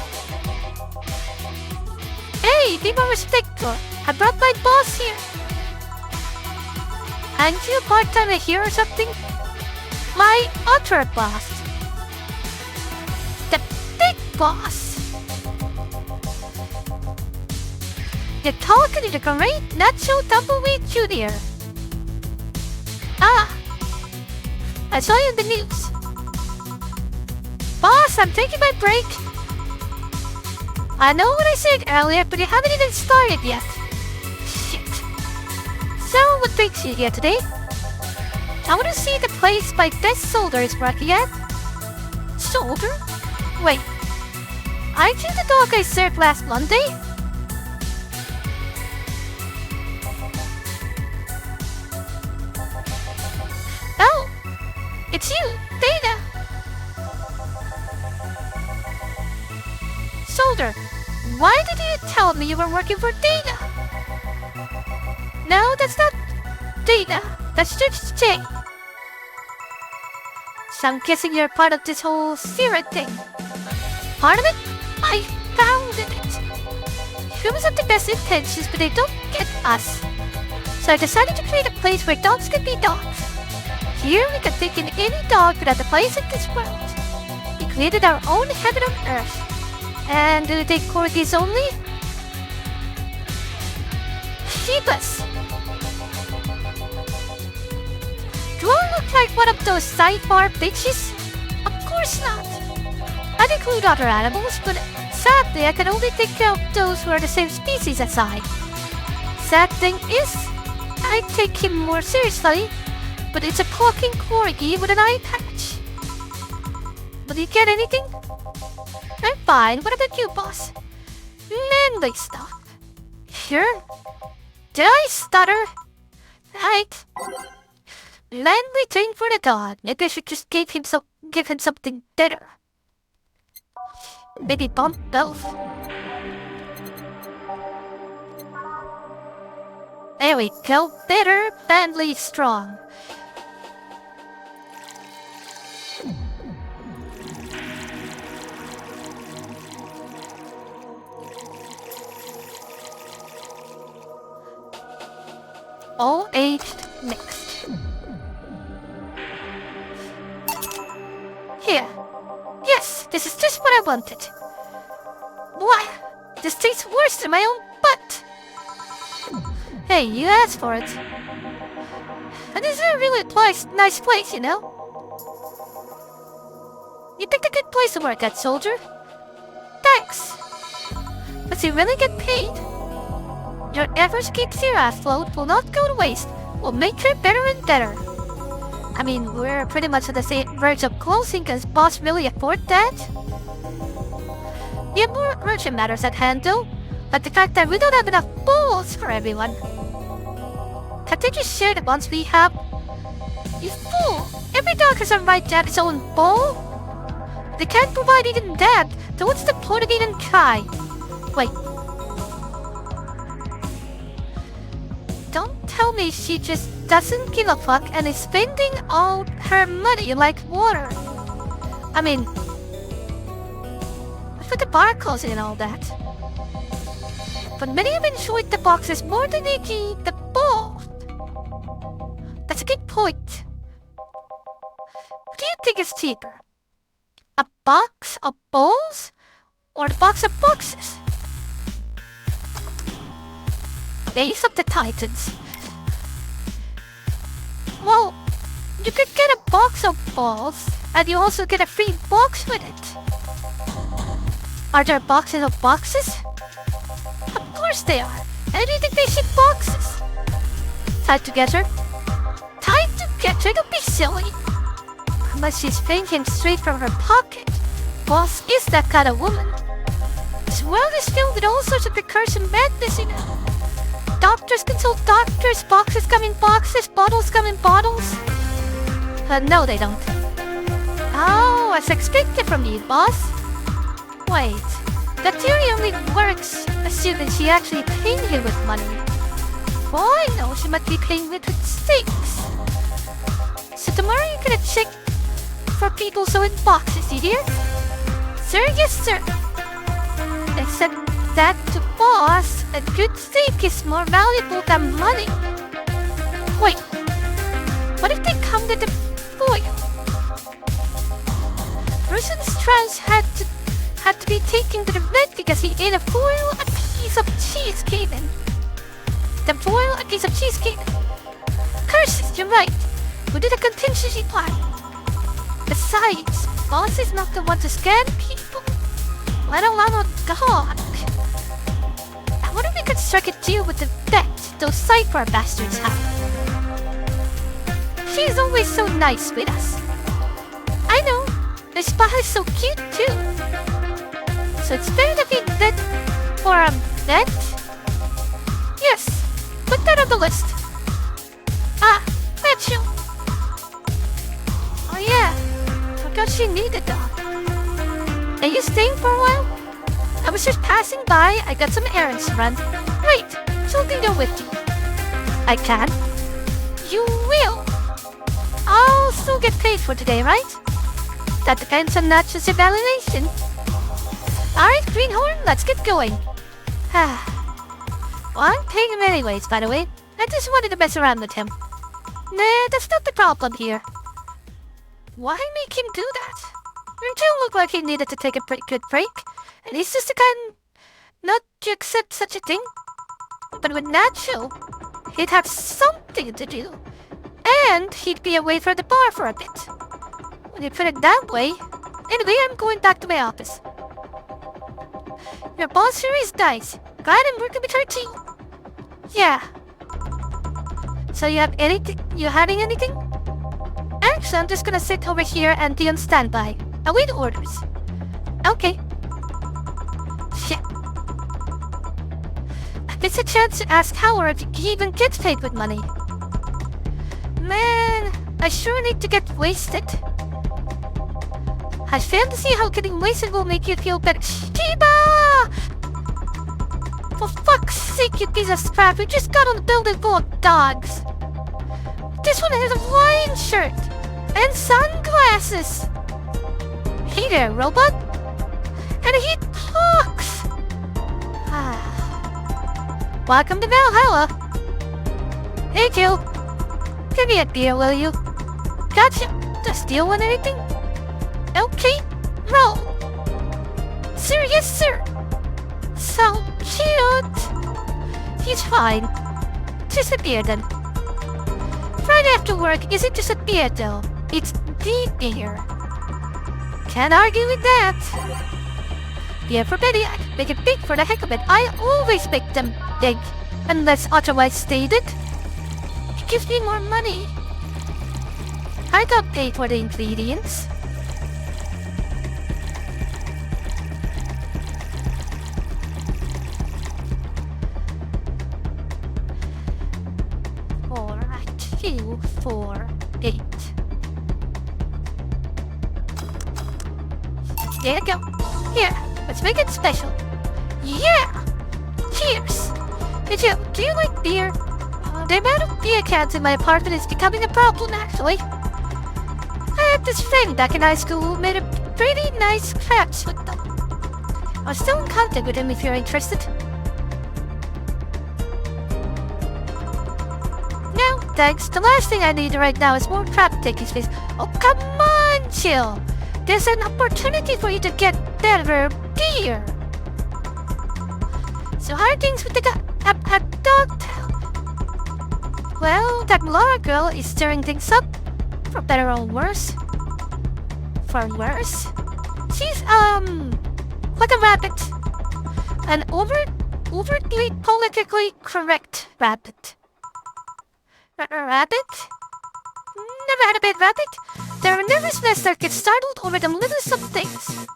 Hey, be more respectful. I brought my boss here. Aren't you part-time here or something? My other boss. The big boss. You're talking to the great Nacho Tumbleweed Jr. Ah, I saw you in the news. Boss, I'm taking my break. I know what I said earlier, but you haven't even started yet. Shit. So, what brings you here today? I want to see the place my best soldier is working at. Soldier? Wait, aren't you the dog I served last Monday? Oh, it's you, Dana. Soldier, why did you tell me you were working for Dana? No, that's not Dana. That's just Jay. So I'm guessing you're part of this whole Sierra thing. Part of it? I founded it. Humans have the best intentions, but they don't get us. So I decided to create a place where dogs can be dogs. Here we can take in any dog without a place in this world. We created our own heaven on earth. And do you take corgis only? Shebas! Do I look like one of those sidebar bitches? Of course not. I'd include other animals, but sadly I can only take care of those who are the same species as I. Sad thing is, I take him more seriously, but it's a talking corgi with an eye patch. Will you get anything? I'm fine. What about you, boss? Manly stuff. Sure. Did I stutter? Right. Manly thing for the dog. Maybe I should just give him something better. Maybe bump both. There we go. Better, manly, strong. all aged mixed. Here. Yes, this is just what I wanted. Why? This tastes worse than my own butt. Hey, you asked for it. And this is a really nice place, you know? You picked a good place to work at, soldier. Thanks. But you really get paid. Your efforts to keep Zero afloat will not go to waste. We'll make her better and better. I mean, we're pretty much on the same verge of closing. Can boss really afford that? We have more urgent matters at hand, though. Like the fact that we don't have enough bowls for everyone. Can't they just share the ones we have? You fool! Every dog has a right to have its own bowl. They can't provide even that, so what's the point of even trying? Wait. Don't tell me she just doesn't give a fuck and is spending all her money like water. I mean, with the bar closing and all that. But many have enjoyed the boxes more than they do the bowls. That's a good point. What do you think is cheaper? A box of bowls? Or a box of boxes? Days of the Titans. Well, you could get a box of balls, and you also get a free box with it. Are there boxes of boxes? Of course they are. And do you think they ship boxes? Tied together? Tied together? Don't be silly. Unless she's paying him straight from her pocket. Boss is that kind of woman. This world is filled with all sorts of recursive madness, you know. Doctors consult doctors, boxes come in boxes, bottles come in bottles. No, they don't. Oh, as expected from you, boss. Wait, that theory only works assuming she actually paying you with money. Boy, no, she might be paying with steaks. So tomorrow you're gonna check for people so in boxes, you hear? Sir, yes, sir. Except that to boss, a good steak is more valuable than money. Wait, what if they come with the foil? Bruce's trans had to be taken to the vet because he ate a foil a piece of cheesecake in. The foil a piece of cheesecake. Curses, you're right. We did a contingency plan. Besides, boss is not the one to scan people, let alone a dog. I wonder if we could strike a deal with the vet those Cypher bastards have. She's always so nice with us. I know, the spot is so cute too. So it's better to be vet for a vet? Yes, put that on the list. Ah, that's you. Oh yeah, forgot she needed a dog. Are you staying for a while? I was just passing by, I got some errands to run. Wait, she'll be there with you. I can? You will. I'll still get paid for today, right? That depends on Natcha's evaluation. Alright, Greenhorn, let's get going. Well, I'm paying him anyways, by the way. I just wanted to mess around with him. Nah, that's not the problem here. Why make him do that? Until looked like he needed to take a pretty good break, and he's just the kind not to accept such a thing. But with Nacho, he'd have something to do, and he'd be away from the bar for a bit. When you put it that way, anyway, I'm going back to my office. Your boss here is nice. Glad I'm working with her too. Yeah. So you have anything? You having anything? Actually, I'm just gonna sit over here and be on standby. Await orders. Okay. Shit. It's a chance to ask Howard if he even gets paid with money. Man, I sure need to get wasted. I fail to see how getting wasted will make you feel better. Shiba! For fuck's sake, you piece of scrap, you just got on the building full of dogs. This one has a wine shirt and sunglasses. Hey there, robot. And he talks. Welcome to Valhalla. Hey, Jill. Give me a beer, will you? Gotcha. Does Jill want anything? Okay. Roll. Sir, yes, sir. So cute. He's fine. Disappear then. Friday after work isn't just a beer though. It's the beer. Can't argue with that. Beer for Betty, I make it big for the heck of it. I always make them big, unless otherwise stated. It gives me more money. I got paid for the ingredients. Two, 4, 8. There you go. Here, let's make it special. Yeah! Cheers! Hey Jill, do you like beer? The amount of beer cans in my apartment is becoming a problem, actually. I had this friend back in high school who made a pretty nice scraps with them. I'm still in contact with him if you're interested. No, thanks. The last thing I need right now is more crap to take his face. Oh, come on, Jill. There's an opportunity for you to get better beer. So how are things with the Dogtown? Well, that Laura girl is stirring things up. For better or worse. For worse? She's, like a rabbit. An overtly politically correct rabbit. Rabbit? Never had a bad rabbit. They're a nervous nest that gets startled over the littlest of things.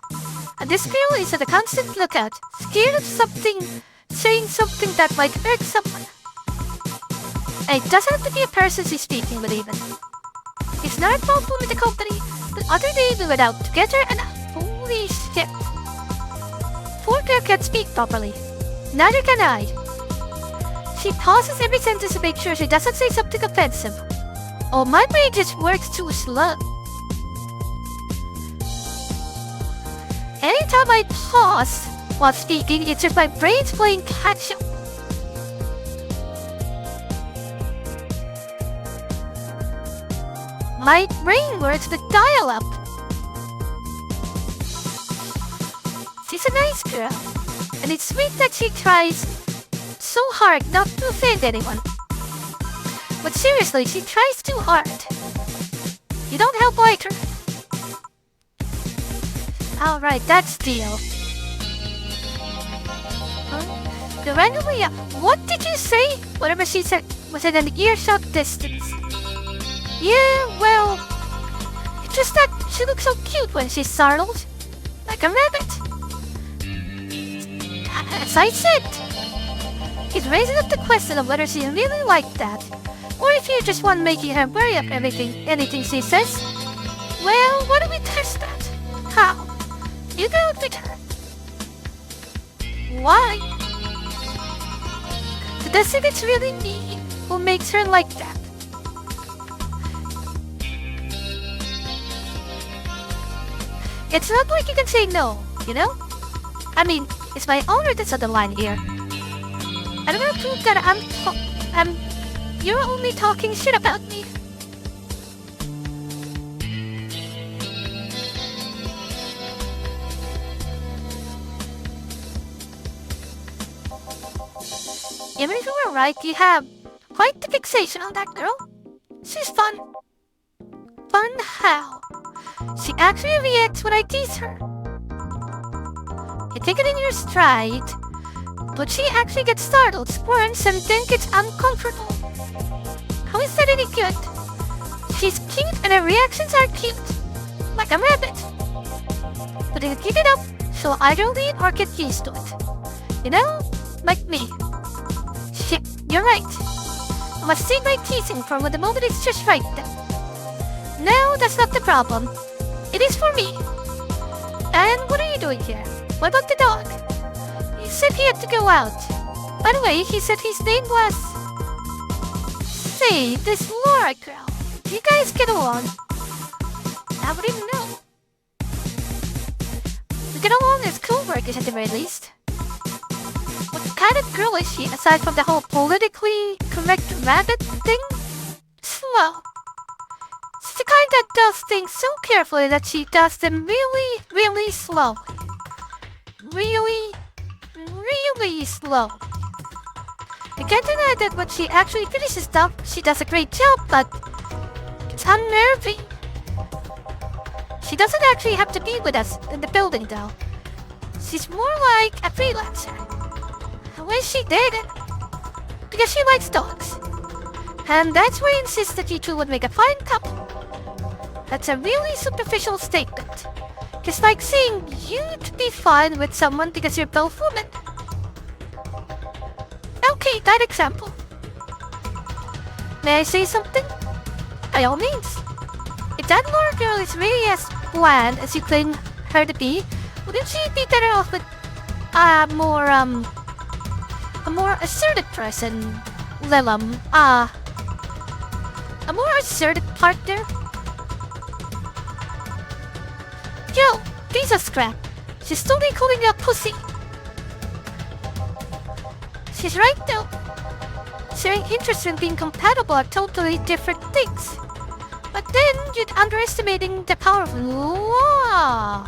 And this girl is at a constant lookout, scared of something, saying something that might hurt someone. And it doesn't have to be a person she's speaking with even. It's not a problem with the company. The other day we went out together and holy shit. Poor girl can't speak properly. Neither can I. She pauses every sentence to make sure she doesn't say something offensive. Oh, my brain just works too slow. Anytime I pause while speaking, it's just my brain's playing catch up. My brain works with dial-up. She's a nice girl, and it's sweet that she tries so hard not to offend anyone. But seriously, she tries too hard. You don't help like her. Alright, that's deal. Huh? Randomly, what did you say? Whatever she said was in an earshot distance. Yeah, well, it's just that she looks so cute when she's startled. Like a rabbit. As I said, it raises up the question of whether she really liked that, or if you just want making her worry of anything she says. Well, why don't we test that? How? You go with her. Why? Does if it's really me who makes her like that? It's not like you can say no, you know? I mean, it's my honor that's on the line here. I don't want to prove that you're only talking shit about me. Even if you were right, you have quite the fixation on that girl. She's fun. Fun how? She actually reacts when I tease her. You take it in your stride, but she actually gets startled, squirms, and then gets uncomfortable. How is that any good? She's cute and her reactions are cute. Like a rabbit. But if you keep it up, she'll either lead or get used to it. You know? Like me. Shit, you're right. I must save my teasing for when the moment is just right then. No, that's not the problem. It is for me. And what are you doing here? What about the dog? He said he had to go out. By the way, he said his name was... Say, this Laura girl. You guys get along? I wouldn't know. We get along as co-workers at the very least. What kind of girl is she, aside from the whole politically correct rabbit thing? Slow. She's the kind that does things so carefully that she does them really, really slowly. Really, really slow. I can't deny that when she actually finishes stuff, she does a great job, but it's unnerving. She doesn't actually have to be with us in the building, though. She's more like a freelancer. I wish she did it. Because she likes dogs. And that's why I insist that you two would make a fine couple. That's a really superficial statement. It's like saying you'd be fine with someone because you're both women. Okay, that example. May I say something? By all means. If that Laura girl is really as bland as you claim her to be, wouldn't she be better off with a more assertive person? A more assertive partner? Yo, piece of scrap. She's totally calling you a pussy. She's right though. Sharing interests and being compatible are totally different things. But then you're underestimating the power of law.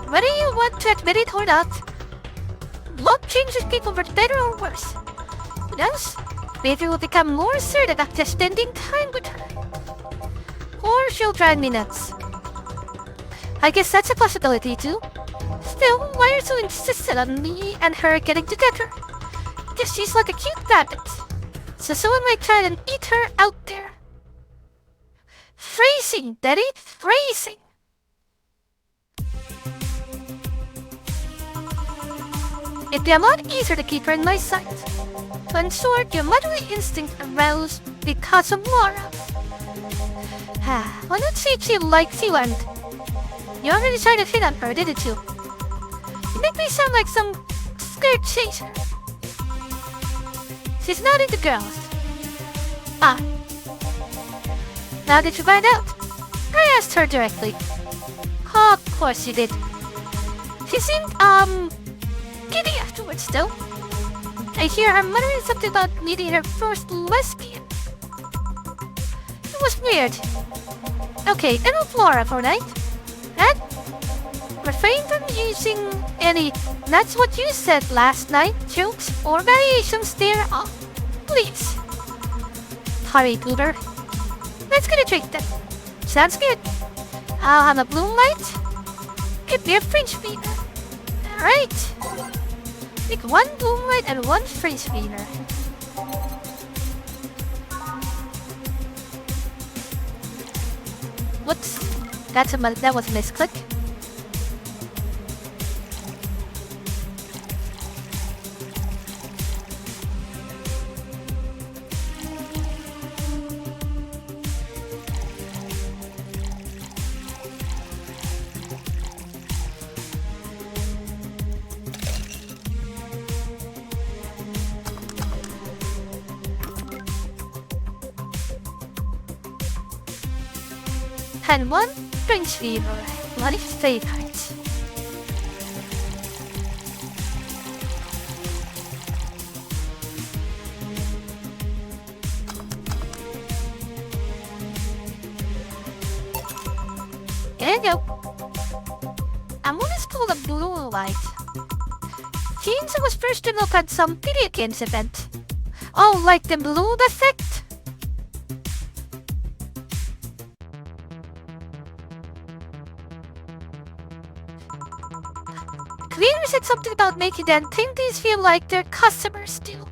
Whether you want to admit it or not, law changes people for better or worse. Who knows? Maybe you'll become more assertive after spending time with her. Or she'll drive me nuts. I guess that's a possibility too. Still, why are you so insistent on me and her getting together? Because she's like a cute rabbit. So someone might try and eat her out there. Phrasing, Daddy, phrasing. It'd be a lot easier to keep her in my sight. To ensure your motherly instinct aroused because of Laura. Why not see if she likes you and... You already tried to hit on her, didn't you? You make me sound like some scared chaser. She's not into girls. Now did you find out? I asked her directly. Oh, of course you did. She seemed, giddy afterwards, though. I hear her muttering something about meeting her first lesbian. It was weird. Okay, enough Laura for a night. And refrain from using any "that's what you said last night" jokes or variations thereof. Please. Hurry, Goober. Let's get a drink then. Sounds good. I'll have a blue light. Give me a French beaner. Alright. Pick one blue light and one French beaner. Whoops. That was a misclick. And one French beaner. My favorite. There you go. I'm gonna pull a blue light. Since I was first to look at some video games event. Oh, like the blue effect? Cleaner said something about making the attendees feel like their customers do.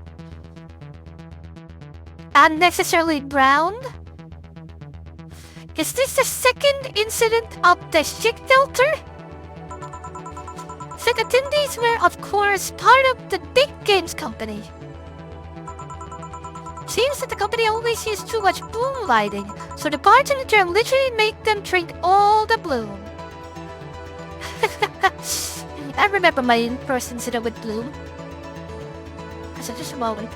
Unnecessarily brown? Is this the second incident of the shit filter? Said attendees were, of course, part of the big games company. Seems that the company always used too much bloom lighting, so the bartender literally made them drink all the bloom. I remember my in-person incident with Bloom. So just a moment.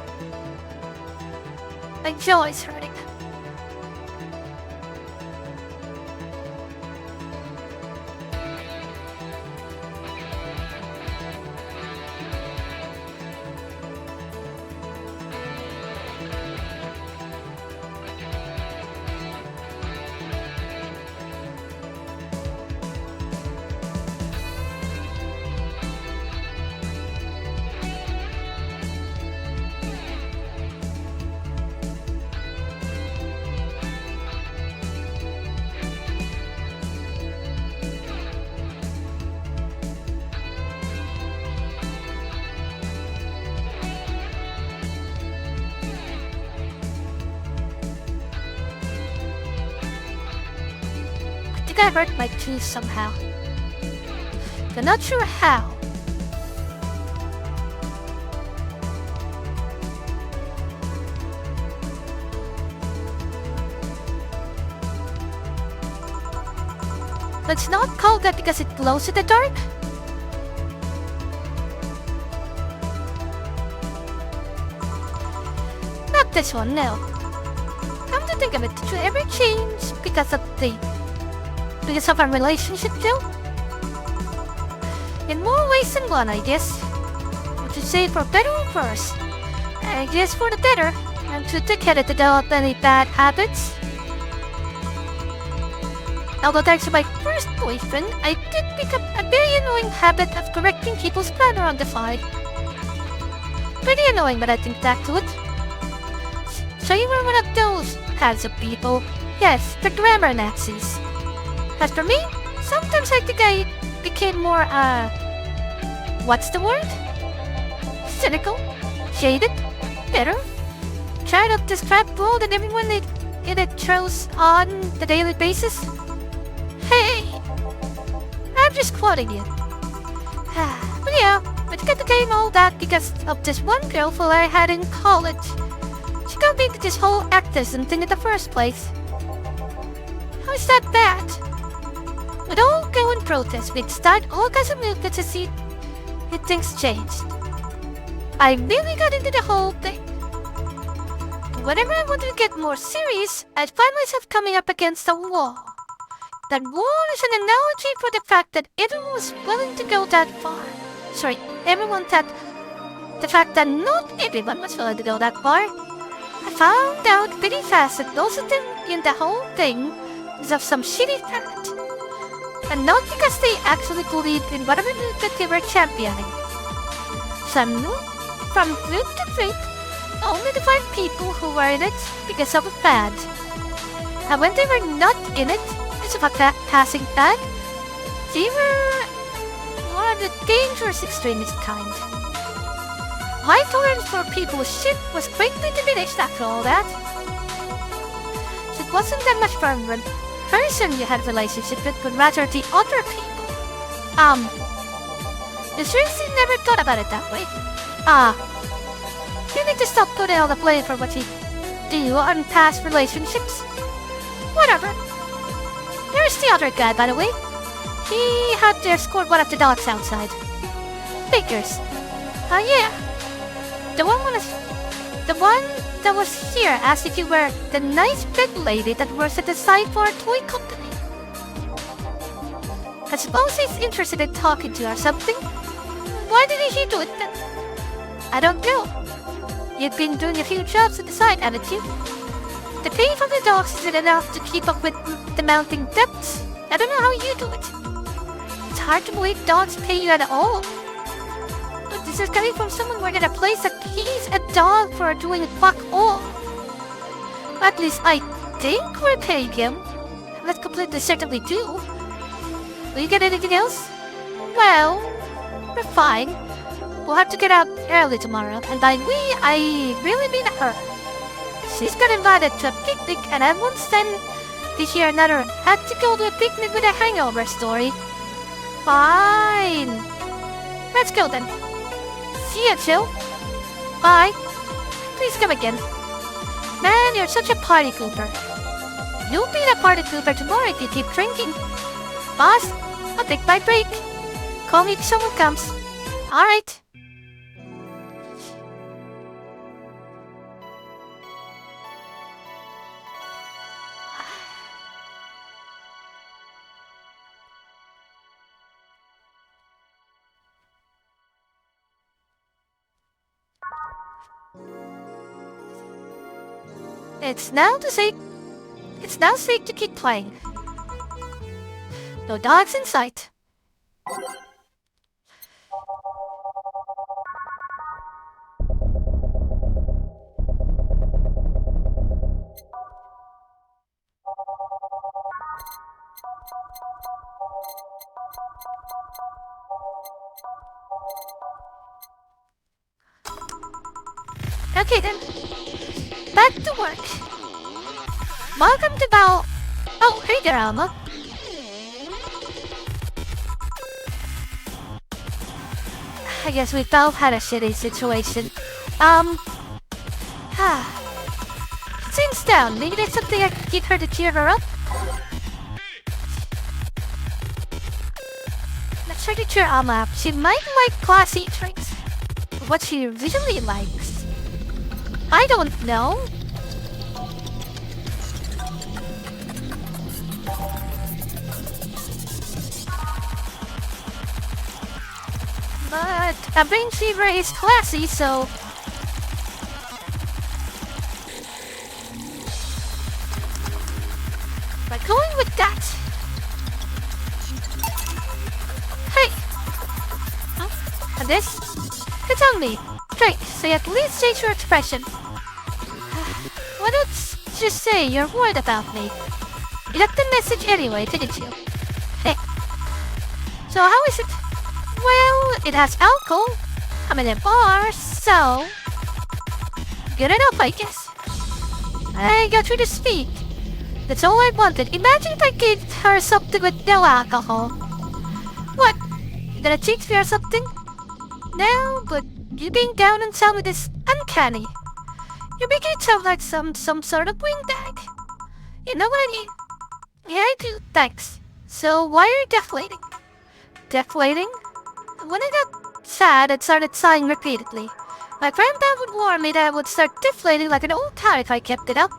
My jaw is hurting. think I hurt my tooth somehow. I'm not sure how. Let's not call that because it glows in the dark. Not this one, no. Come to think of it, did you ever change because of our relationship, Jill? In more ways than one, I guess. Would you say for better or worse? I guess for the better. I'm too thick-headed to develop any bad habits. Although thanks to my first boyfriend, I did pick up a very annoying habit of correcting people's grammar on the fly. Pretty annoying, but I think back to it. So you were one of those kinds of people. Yes, the grammar Nazis. As for me, sometimes I think I became more, what's the word? Cynical, jaded, bitter. Tired of this crap world and everyone in it throws on the daily basis. Hey! I'm just quoting you. But yeah, I think I became all that because of this one girl who I had in college. She got me into this whole activism thing in the first place. How is that bad? We'd all go and protest, we'd start all kinds of movements to see if things changed. I really got into the whole thing. Whenever I wanted to get more serious, I'd find myself coming up against a wall. That wall is an analogy for the fact that everyone was willing to go that far. Sorry, the fact that not everyone was willing to go that far. I found out pretty fast that most of them in the whole thing is of some shitty fact. And not because they actually believed in whatever movement they were championing. Some moved from group to group, only to find people who were in it because of a fad. And when they were not in it, it's about passing fad, they were more of the dangerous extremist kind. My tolerance for people's shit was greatly diminished after all that. So it wasn't that much for one person you had a relationship with, but rather the other people. You seriously never thought about it that way? You need to stop putting all the blame for what you do on past relationships. Whatever. There's the other guy, by the way. He had scored one of the dogs outside. Figures. Yeah. The one that was here asked if you were the nice pet lady that works at the site for a toy company. I suppose he's interested in talking to you or something. Why didn't he do it then? I don't know. You've been doing a few jobs at the site, haven't you? The pay for the dogs isn't enough to keep up with the mounting debts. I don't know how you do it. It's hard to believe dogs pay you at all. But this is coming from someone working at a place that pays a dog for doing fuck all. At least I think we're paying him. I'm not completely certain we do. Will you get anything else? Well, we're fine. We'll have to get out early tomorrow, and by we, I really mean her. She's got invited to a picnic, and I won't stand to hear another had to go to a picnic with a hangover story. Fine. Let's go then. See ya, Jill. Bye. Please come again. Man, you're such a party pooper. You'll be a party pooper tomorrow if you keep drinking. Boss, I'll take my break. Call me if someone comes. Alright. It's now safe to keep playing. No dogs in sight. Okay then. Back to work. Welcome to Bao. Oh, hey there, Alma. I guess we both had a shitty situation. Seems down. Maybe there's something I can get her to cheer her up? Let's try to cheer Alma up. She might like classy drinks. But what she really likes, I don't know. But a brain fever is classy, so... By going with that... Hey! Huh? And this? It's on me. Great, so you at least change your expression. Why don't just say you're worried about me? You got the message anyway, didn't you? Hey. So how is it? Well, it has alcohol. I'm in a bar, so... Good enough, I guess. I got you to speak. That's all I wanted. Imagine if I gave her something with no alcohol. What? Did I cheat me or something? No, but you being down and sound with this uncanny. You're making it sound like some sort of wingbag. You know what I mean? Yeah, I do, thanks. So why are you deflating? Deflating? When I got sad and started sighing repeatedly, my grandpa would warn me that I would start deflating like an old car if I kept it up.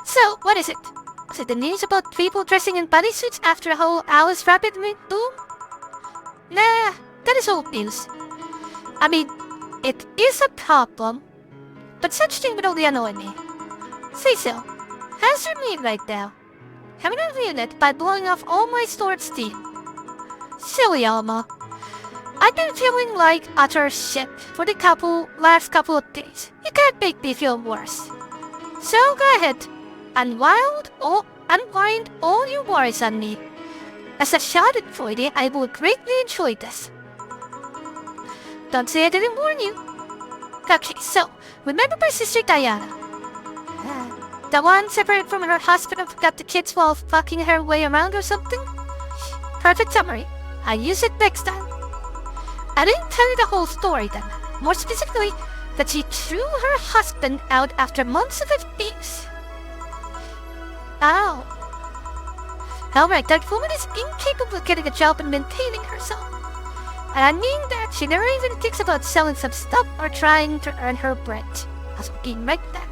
So, what is it? Is it the news about people dressing in bodysuits after a whole Alice Rabbit boom? Nah, that is old news. I mean, it is a problem, but such thing would only annoy me. Say so. How's your mood right now? Haven't I ruined it by blowing off all my stored steam? Silly Alma. I've been feeling like utter shit for the last couple of days. You can't make me feel worse. So go ahead, unwind all your worries on me. As a schadenfreude, I will greatly enjoy this. Don't say I didn't warn you. Okay, so, remember my sister Diana? The one separated from her husband and forgot the kids while fucking her way around or something? Perfect summary. I'll use it next time. I didn't tell you the whole story then. More specifically, that she threw her husband out after months of abuse. Ow. Alright, that woman is incapable of getting a job and maintaining herself. And I mean that she never even thinks about selling some stuff or trying to earn her bread. I'll be right back.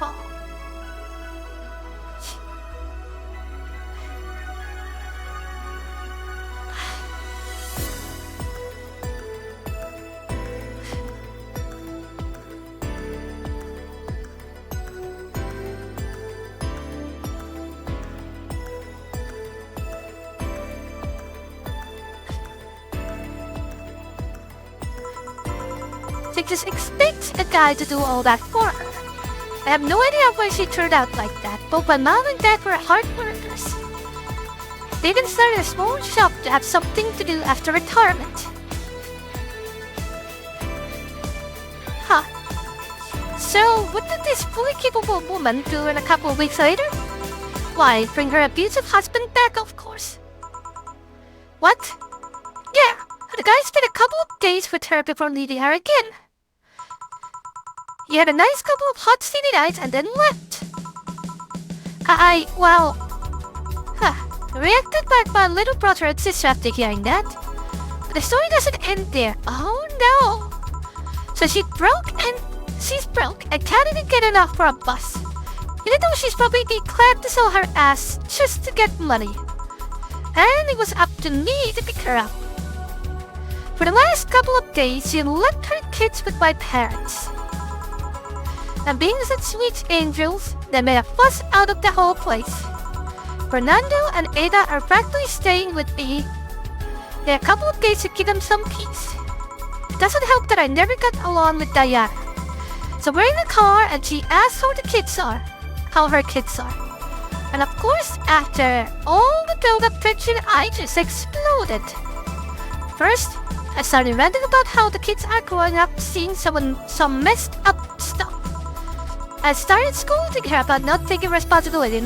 Oh. They just expect a guy to do all that for her. I have no idea why she turned out like that. Both my mom and dad were hard workers. They even started a small shop to have something to do after retirement. Huh. So, what did this fully capable woman do in a couple of weeks later? Why, bring her abusive husband back, of course. What? Yeah, the guy spent a couple of days with her before leaving her again. He had a nice couple of hot steamy nights and then left. Reacted like my little brother and sister after hearing that. But the story doesn't end there. Oh no. So she's broke and can't even get enough for a bus. Even though she's probably be glad to sell her ass just to get money. And it was up to me to pick her up. For the last couple of days, she left her kids with my parents. And being such sweet angels, they made a fuss out of the whole place. Fernando and Ada are practically staying with me. There are a couple of days to give them some peace. It doesn't help that I never got along with Diana. So we're in the car and she asks how her kids are. And of course, after all the build-up tension, I just exploded. First, I started ranting about how the kids are growing up seeing some messed up stuff. I started scolding her about not taking responsibility,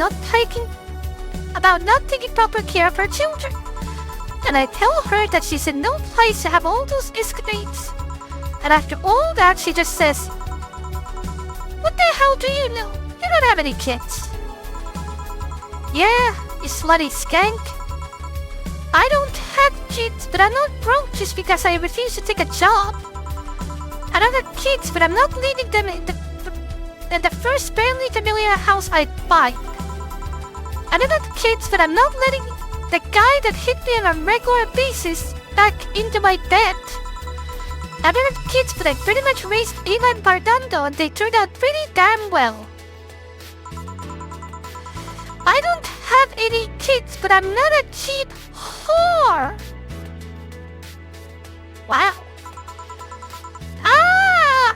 about not taking proper care of her children. And I tell her that she's in no place to have all those escapades. And after all that, she just says, "What the hell do you know? You don't have any kids." "Yeah, you slutty skank. I don't have kids, but I'm not broke just because I refuse to take a job. I don't have kids, but I'm not leaving them in the first barely familiar house I buy. I don't have kids, but I'm not letting the guy that hit me on a regular basis back into my bed. I don't have kids, but I pretty much raised Eva and Bardando, and they turned out pretty damn well. I don't have any kids, but I'm not a cheap whore." Wow. Ah!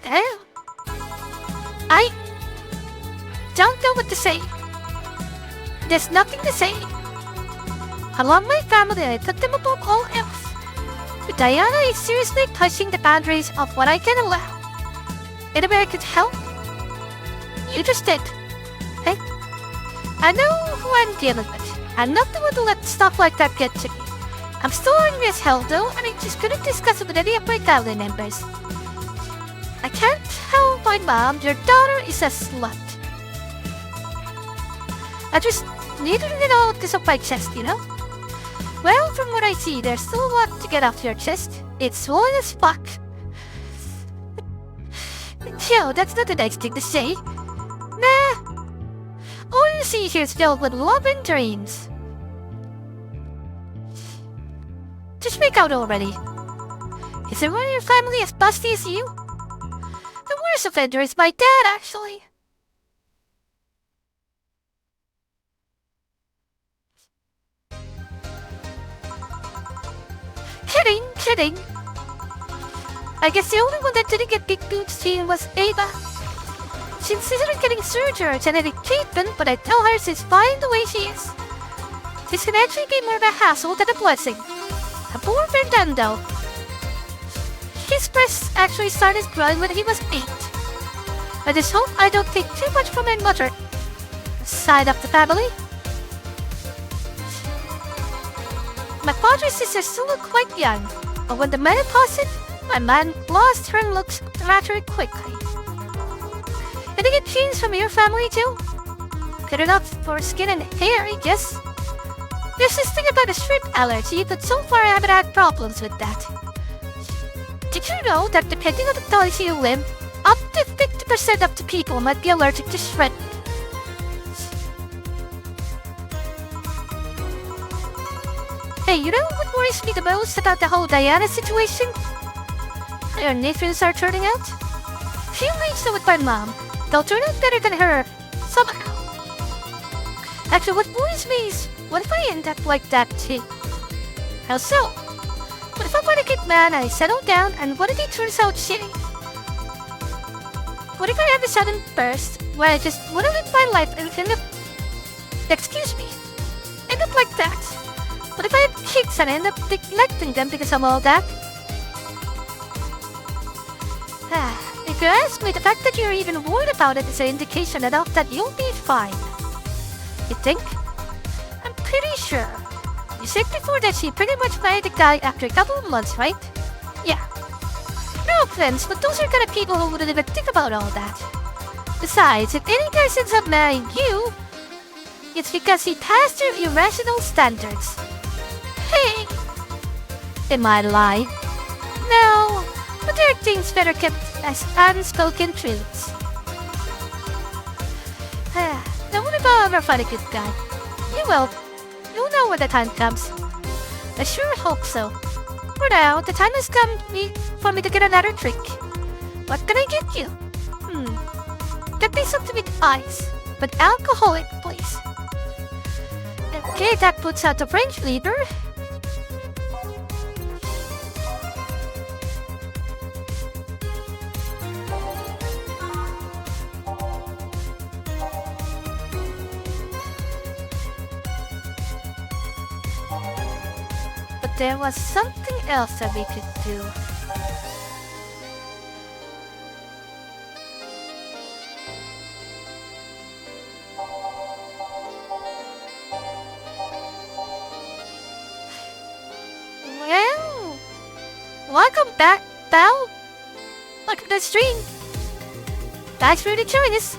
Damn. I don't know what to say. There's nothing to say. I love my family and I put them above all else. But Diana is seriously pushing the boundaries of what I can allow. Anybody I could help? You just did. Hey? I know who I'm dealing with. I'm not the one to let stuff like that get to me. I'm still angry as hell though, and I just couldn't discuss it with any of my family members. I can't tell my mom your daughter is a slut. I just needed it all off my chest, you know? Well, from what I see, there's still a lot to get off your chest. It's swollen as fuck. Yo, that's not a nice thing to say. Nah. All you see here is filled with love and dreams. Just make out already. Is everyone in your family as busty as you? The worst offender is my dad, actually. Kidding. I guess the only one that didn't get big boobs seen was Ava. She insisted on getting surgery or genetic treatment, but I tell her she's fine the way she is. This can actually be more of a hassle than a blessing. A poor Fernando. His breasts actually started growing when he was 8. I just hope I don't take too much from my mother side of the family. My father's sister still looked quite young, but when the menopause hit, my man lost her looks rather quickly. And they get genes from your family too? Good enough for skin and hair, I guess. There's this thing about a shrimp allergy, but so far I haven't had problems with that. Did you know that depending on the place you live, up to 50% of the people might be allergic to shrimp? Hey, you know what worries me the most about the whole Diana situation? How your nephews are turning out? Few raised them with my mom. They'll turn out better than her, somehow. Actually, what worries me is, what if I end up like that too? How so? What if I want to get mad and I settle down and what if it turns out shitty? What if I have a sudden burst where I just want to live my life and end up... Excuse me. End up like that? What if I have kids and I end up neglecting them because of all that? If you ask me, the fact that you're even worried about it is an indication enough that you'll be fine. You think? I'm pretty sure. You said before that she pretty much married the guy after a couple of months, right? Yeah. No offense, but those are kind of people who wouldn't even think about all that. Besides, if any guy ends up marrying you, it's because he passed your irrational standards. Hey! Am I lying? No, but there are things better kept as unspoken truths. Now what about our funny good guy? You will. You'll know when the time comes. I sure hope so. For now, the time has come for me to get another trick. What can I get you? Get me something with ice, but alcoholic, please. Okay, that puts out the French leader. But there was something else that we could do. Welcome back, pal. Welcome to the stream. Thanks for joining us.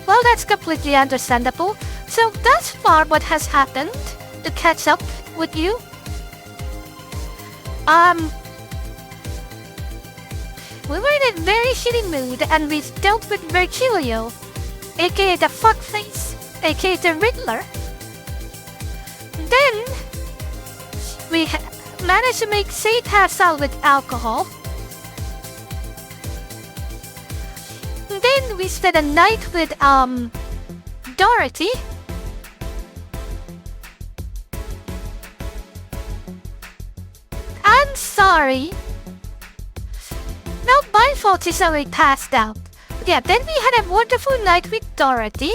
Well, that's completely understandable. So thus far, what has happened to catch up with you? We were in a very shitty mood and we dealt with Virgilio, aka the fuckface, aka the Riddler. Then, we managed to make Saint pass out with alcohol. Then we spent a night with, Dorothy. I'm sorry. Not my fault is how we passed out. Yeah, then we had a wonderful night with Dorothy.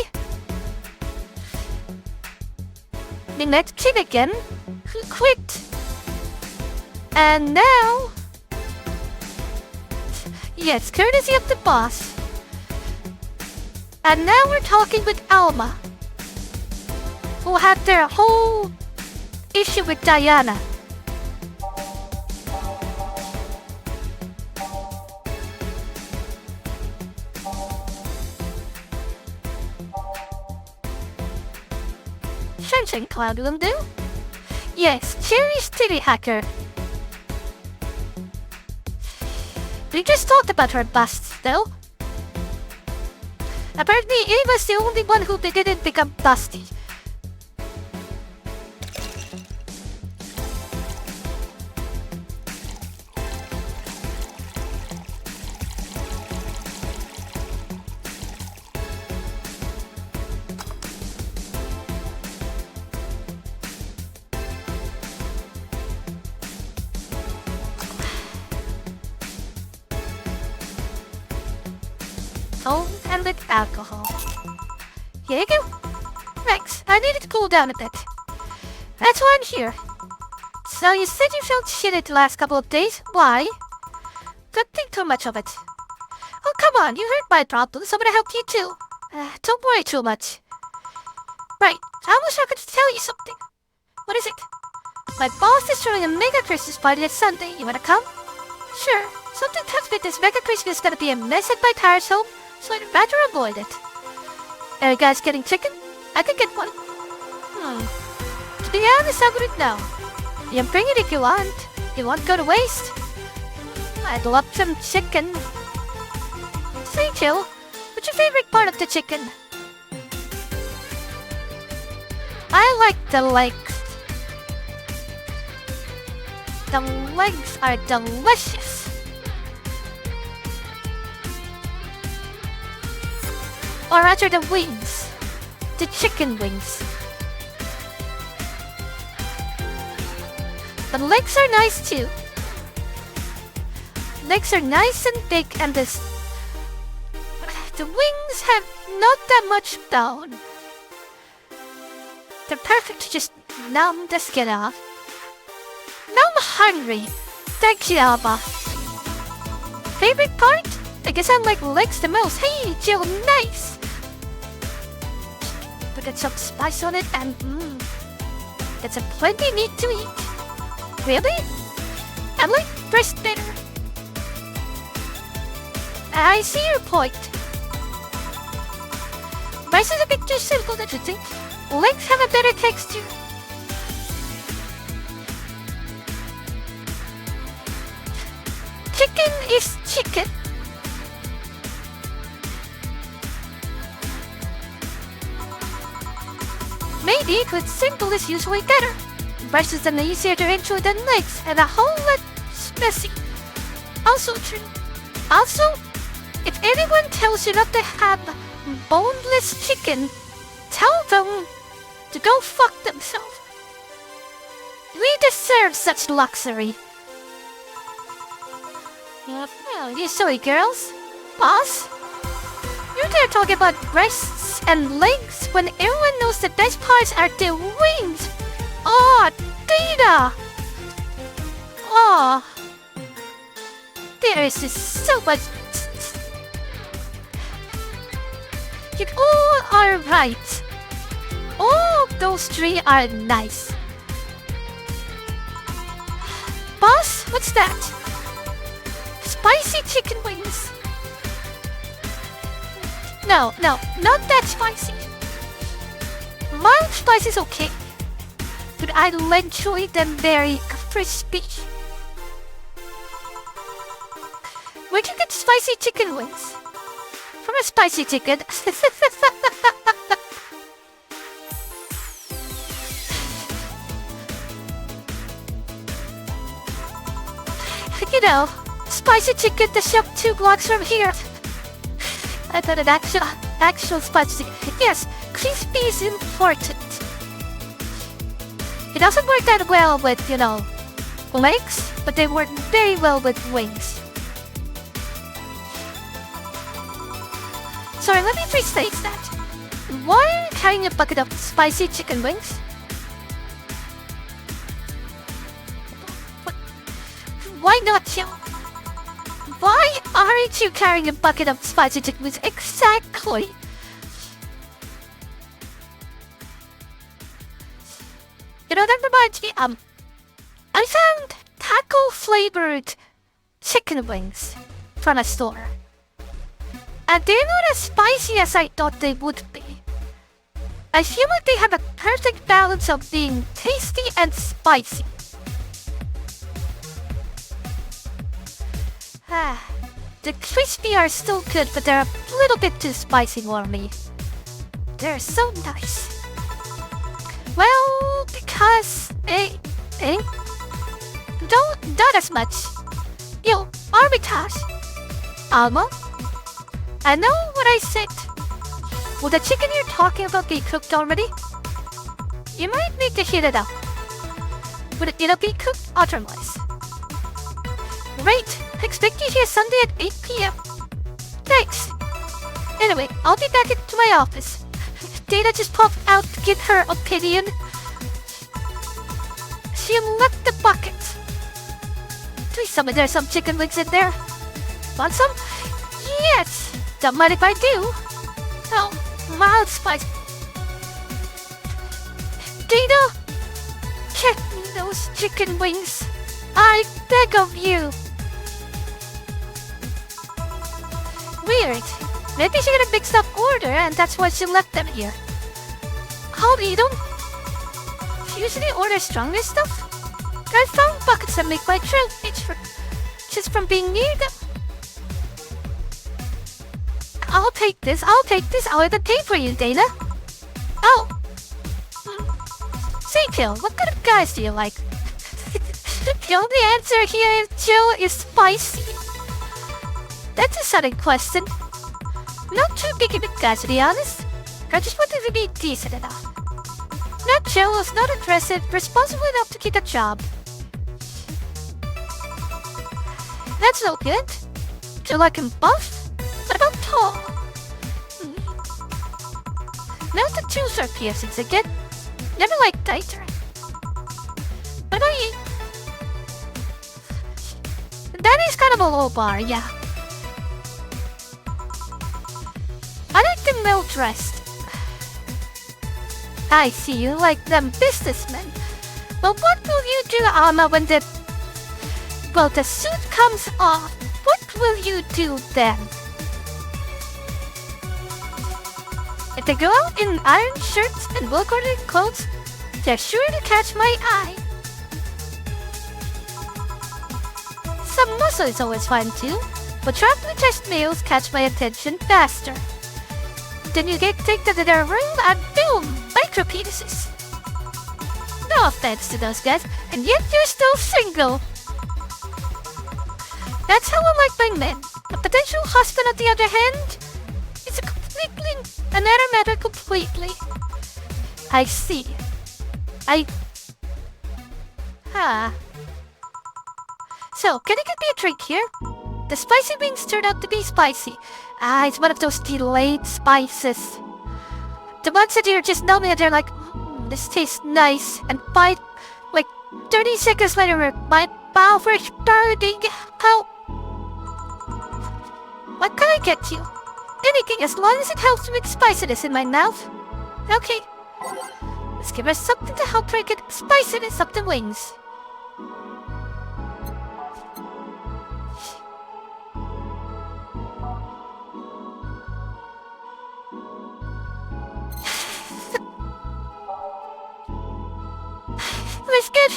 We met Kid again, who quit. And now... Yes, courtesy of the boss. And now we're talking with Alma, who had their whole issue with Diana. Shen Cloud will do? Yes, Cherry's titty hacker. We just talked about her busts, though. Apparently, Ava's the only one who didn't become busty. Oh, and with alcohol. Here you go. Rex, I need it to cool down a bit. That's why I'm here. So you said you felt shitty the last couple of days. Why? Don't think too much of it. Oh, come on, you heard my problems. I'm gonna help you too. Don't worry too much. Right, I wish I could tell you something. What is it? My boss is throwing a mega Christmas party this Sunday. You wanna come? Sure. Something tells me this mega Christmas is gonna be a mess at my Tyre's home, so I'd rather avoid it. Are you guys getting chicken? I could get one. To be honest, I wouldn't know. You can bring it if you want. It won't go to waste. I'd love some chicken. Say, Jill, what's your favorite part of the chicken? I like the legs. The legs are delicious. Or rather the wings. The chicken wings. The legs are nice too. Legs are nice and big and the wings have not that much bone. They're perfect to just numb the skin off. Now I'm hungry. Thank you, Alba. Favorite part? I guess I like legs the most. Hey, Jill, nice! Put some spice on it and that's a plenty meat to eat. Really? I like breast better. I see your point. Rice is a bit too simple, don't you think? Legs have a better texture. Chicken is chicken. Maybe because simple is usually better. Breast is an easier to enjoy than legs and a whole lot messy. Also true. Also, if anyone tells you not to have boneless chicken, tell them to go fuck themselves. We deserve such luxury. Well, you silly girls. Boss? You're there talking about breasts and legs when everyone knows the best parts are the wings. Oh, Dana! Oh, there is just so much. You all are right. All those three are nice. Boss, what's that? Spicy chicken wings. No, not that spicy. Mild spice is okay, but I'll enjoy them very crispy. Where'd you get spicy chicken wings? From a spicy chicken. You know, spicy chicken the shop 2 blocks from here. I thought an actual spicy chicken. Yes, crispy is important. It doesn't work that well with, legs, but they work very well with wings. Sorry, let me rephrase that. Why are you carrying a bucket of spicy chicken wings? Why not you? Why aren't you carrying a bucket of spicy chicken wings exactly? That reminds me, I found taco-flavored chicken wings from a store. And they're not as spicy as I thought they would be. I feel like they have a perfect balance of being tasty and spicy. The crispy are still good, but they're a little bit too spicy for me. They're so nice. Well, because not as much. Armitage. Alma? I know what I said. Will the chicken you're talking about be cooked already? You might need to heat it up. Would it be cooked otherwise? Great! Expect you here Sunday at 8 p.m. Thanks. Anyway, I'll be back into my office. Dana just popped out to give her opinion. She left the bucket. Please tell me there's some chicken wings in there. Want some? Yes! Don't mind if I do. Oh, mild spice. Dana! Get me those chicken wings. I beg of you. Weird. Maybe she got a mixed up order and that's why she left them here. I'll eat them. She usually orders stronger stuff. I found buckets that make my trail itch just from being near them. I'll take this out of the tape for you, Dana. Oh. Say, Jill, what kind of guys do you like? The only answer here, Jill, is spicy. That's a sudden question. Not too big of a guy, to be honest. I just wanted to be decent enough. Not jealous, not aggressive, responsible enough to keep a job. That's no good. Do you like him buff? What about tall? Not the juicer piercings again. Never liked tighter. But that is kind of a low bar, yeah. I like them well-dressed. I see you like them businessmen. But what will you do, Alma, when the suit comes off? What will you do then? If they go out in iron shirts and well-corded clothes, they're sure to catch my eye. Some muscle is always fine too, but sharply dressed males catch my attention faster. Then you take them to their room and boom, micro penises. No offense to those guys, and yet you're still single. That's how I like my men. A potential husband, on the other hand, is another matter completely. I see. So, can you get me a drink here? The spicy wings turned out to be spicy. It's one of those delayed spices. The ones that you're just numbing and they're like, this tastes nice. And 30 seconds later, my mouth is starting. How? What can I get you? Anything, as long as it helps with spiciness in my mouth. Okay. Let's give us something to help break it spiciness up the wings. biscuit.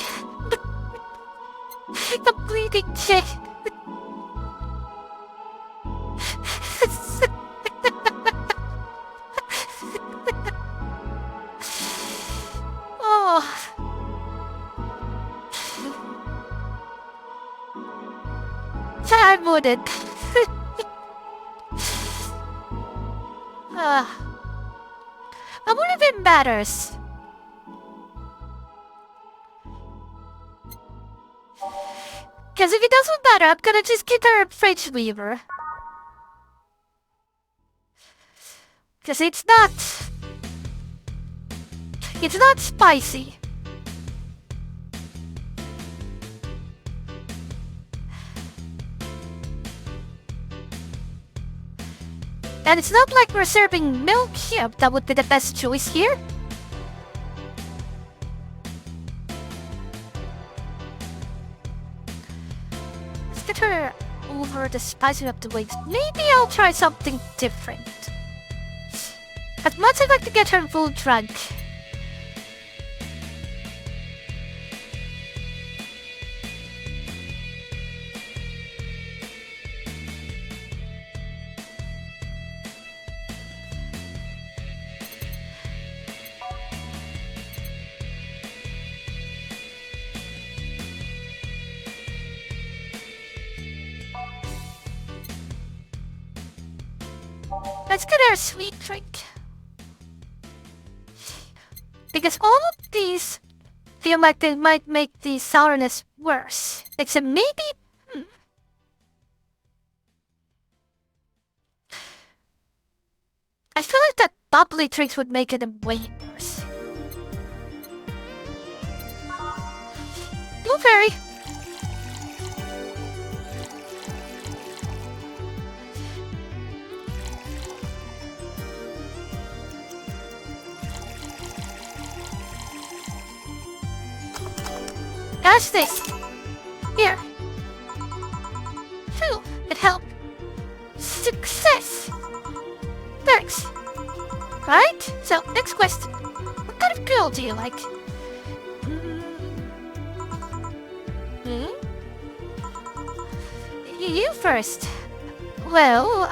The bleeding chick. Oh. Time wouldn't. I wonder if it matters. Because if it doesn't matter, I'm gonna just get her a fridge weaver. Because it's not spicy. And it's not like we're serving milk here. That would be the best choice here. Let's get her over the spicing up the wings. Maybe I'll try something different. As much as I'd like to get her full drunk. Let's get her a sweet drink. Because all of these feel like they might make the sourness worse. Except maybe... I feel like that bubbly drinks would make it way worse. Blueberry! Catch this! Here! Phew! It helped! Success! Thanks! Right? So, next question. What kind of girl do you like? You first. Well,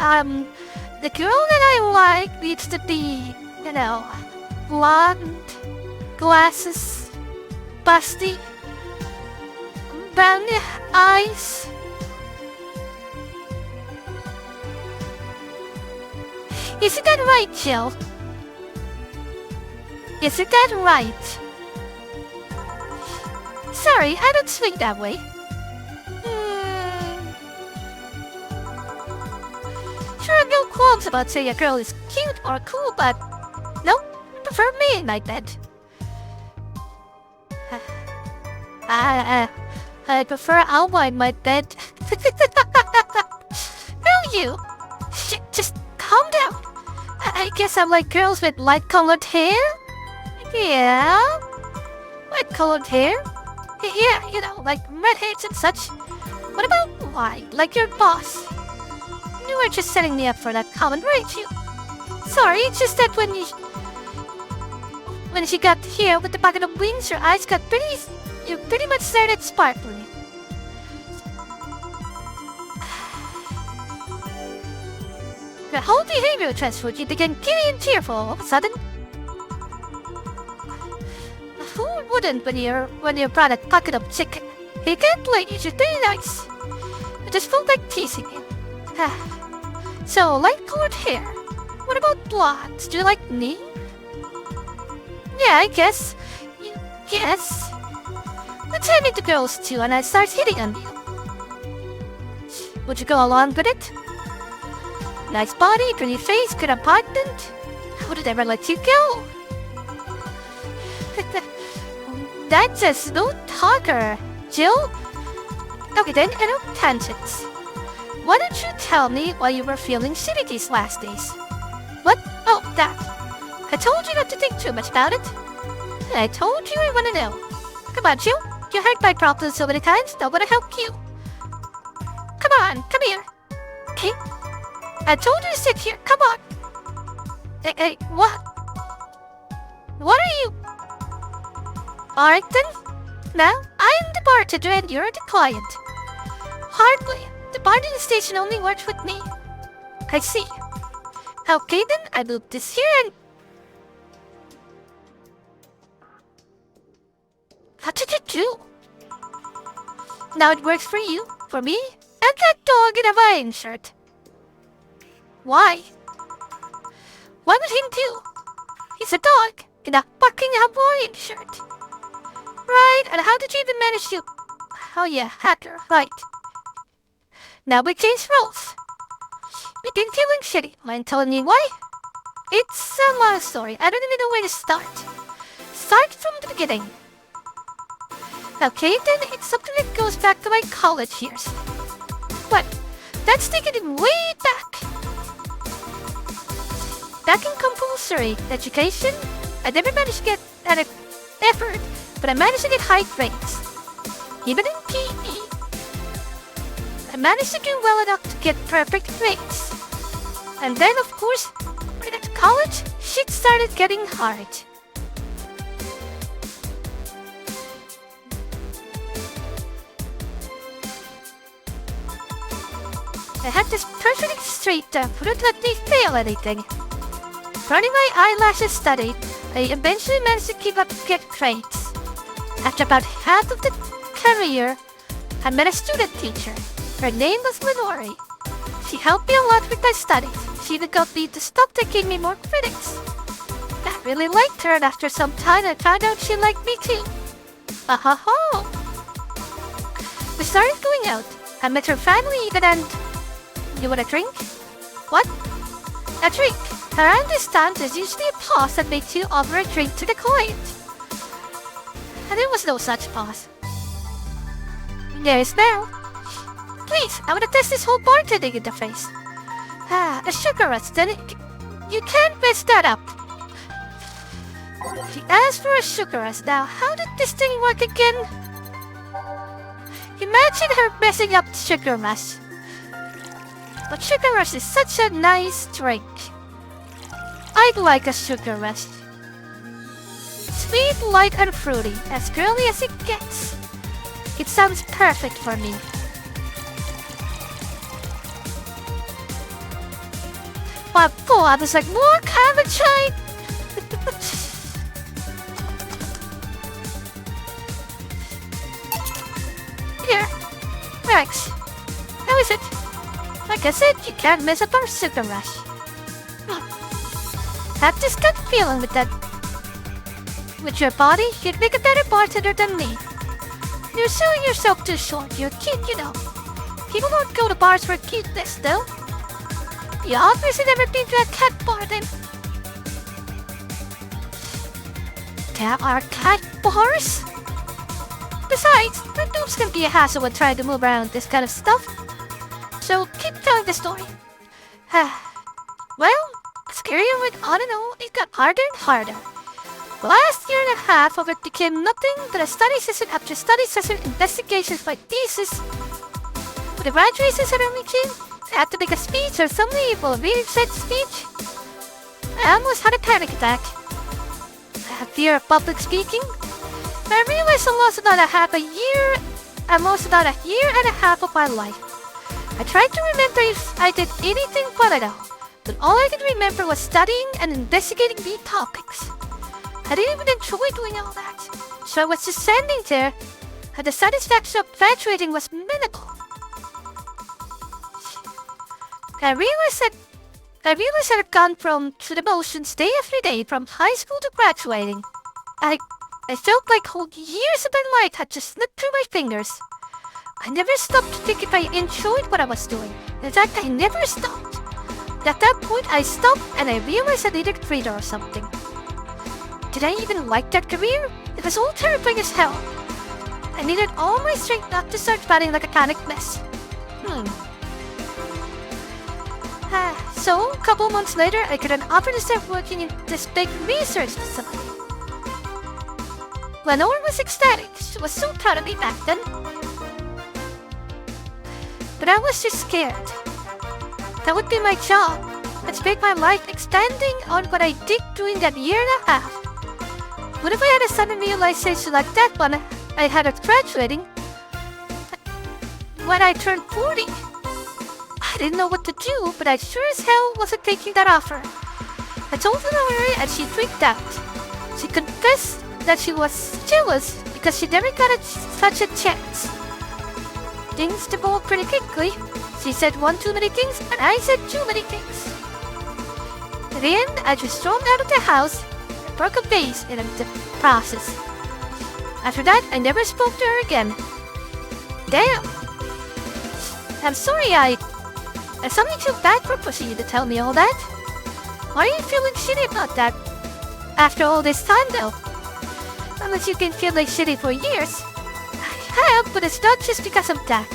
the girl that I like needs to be, blonde, glasses, busty, brown eyes. Isn't that right, Jill? Isn't that right? Sorry, I don't swing that way. Sure, no qualms about saying a girl is cute or cool, but no, I prefer me in my bed. I prefer Alma in my bed. Hell you! Shit, just calm down. I guess I'm like girls with light-colored hair? Yeah? Light-colored hair? Yeah, like redheads and such. What about white, like your boss? You were just setting me up for that comment, weren't you? Sorry, it's just that when she got here with the bucket of wings, your eyes got pretty much started sparkling. Your whole behavior transferred you became giddy and tearful all of a sudden. Who wouldn't when you brought a bucket of chicken? He can't blame you, she's very nice. I just felt like teasing you. So, light-colored hair. What about blondes? Do you like me? Yeah, I guess. Yes. Let's hand it to girls too, and I start hitting on you. Would you go along with it? Nice body, pretty face, good apartment. I wouldn't ever let you go. That's a smooth talker, Jill. Okay then, enough tangents. Why don't you tell me why you were feeling shitty these last days? What? Oh, that. I told you not to think too much about it. I told you I want to know. Come on, Jill. You heard my problems so many times, now I want to help you. Come on, come here. Okay? I told you to sit here, come on. Hey, what? What are you? Alright then. Now, I am the bartender and you're the client. Hardly. The bartending station only works with me. I see. Okay then, I move this here and... What did you do? Now it works for you, for me, and that dog in a Hawaiian shirt. Why? What would him do? He's a dog in a fucking Hawaiian shirt. Right, and how did you even manage to... Oh yeah, hacker, right. Now we change roles. Begin feeling shitty. Mind telling me why? It's a long story. I don't even know where to start. Start from the beginning. Okay then, it's something that goes back to my college years. But, that's taking it way back. Back in compulsory education, I never managed to get an effort, but I managed to get high grades. Even in PE, I managed to do well enough to get perfect grades. And then, of course, when I got to college, shit started getting hard. I had this perfect straight that wouldn't let me fail anything. Running my eyelashes steady, I eventually managed to keep up to get grades. After about half of the career, I met a student teacher. Her name was Lenore. She helped me a lot with my studies. She even got me to stop taking me more critics. I really liked her, and after some time I found out she liked me too. Ahaha! We started going out. I met her family even, and... You want a drink? What? A drink. Around this time, there's usually a pause that makes you offer a drink to the client. And there was no such pause. There is now. Please, I want to test this whole bartending interface. A sugar rush, then you can't mess that up. She asked for a sugar rush. Now, how did this thing work again? Imagine her messing up the sugar rush. But sugar rush is such a nice drink. I'd like a sugar rush. Sweet, light, and fruity, as girly as it gets. It sounds perfect for me. My God, it's like more cabbage. Here, Rex. How is it? Like I said, you can't mess up our sugar rush. Have this gut feeling with that. With your body, you'd make a better bartender than me. You're selling yourself too short. You're cute, you know. People don't go to bars for cuteness, though. You obviously never been to a cat bar, then. There are cat bars? Besides, the noobs can be a hassle when trying to move around this kind of stuff. So keep telling the story. Well, as career went on and on, it got harder and harder. The last year and a half of it became nothing but a study session after study session, investigations by thesis. With the graduation ceremony came, I had to make a speech or some evil weird said speech. I almost had a panic attack. I had fear of public speaking. I realized I lost about a year and a half of my life. I tried to remember if I did anything fun at all, but all I could remember was studying and investigating new topics. I didn't even enjoy doing all that, so I was just standing there, and the satisfaction of graduating was minimal. I realized I had gone through the motions day after day from high school to graduating. I felt like whole years of my life had just slipped through my fingers. I never stopped to think if I enjoyed what I was doing. In fact, I never stopped. At that point, I stopped and I realized I needed a breather or something. Did I even like that career? It was all terrifying as hell. I needed all my strength not to start batting like a panic mess. So, a couple months later, I got an offer to start working in this big research facility. Lenore was ecstatic. She was so proud of me back then. But I was just scared. That would be my job. I'd spend my life expanding on what I did during that year and a half. What if I had a sudden realization like that one I had her graduating when I turned 40. I didn't know what to do, but I sure as hell wasn't taking that offer. I told her and she freaked out. She confessed that she was jealous because she never got such a chance. Things devolved pretty quickly. She said one too many things, and I said too many things. In the end, I just stormed out of the house and broke a vase in the process. After that, I never spoke to her again. Damn! I'm sorry I suddenly feel bad for pushing you to tell me all that. Why are you feeling shitty about that? After all this time, though. Unless you've been feeling shitty for years. I have, but it's not just because of that.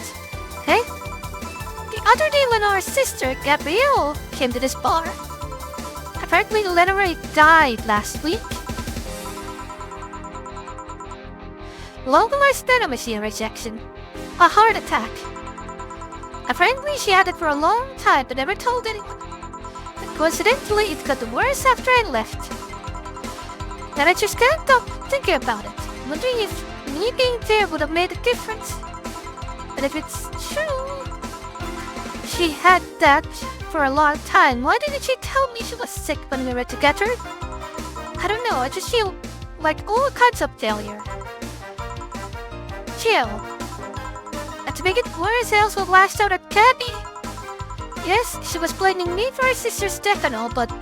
Hey? The other day Lenore's sister, Gabrielle, came to this bar. Apparently Lenore died last week. Localized nanomachine rejection. A heart attack. Apparently she had it for a long time but never told anyone. And coincidentally, it got worse after I left. And I just can't stop thinking about it, wondering if me being there would have made a difference. And if it's true, she had that for a long time, why didn't she tell me she was sick when we were together? I don't know, I just feel like all kinds of failure. Chill. And to make it worse, I also lashed out at Gabby. Yes, she was blaming me for her sister Stefano, but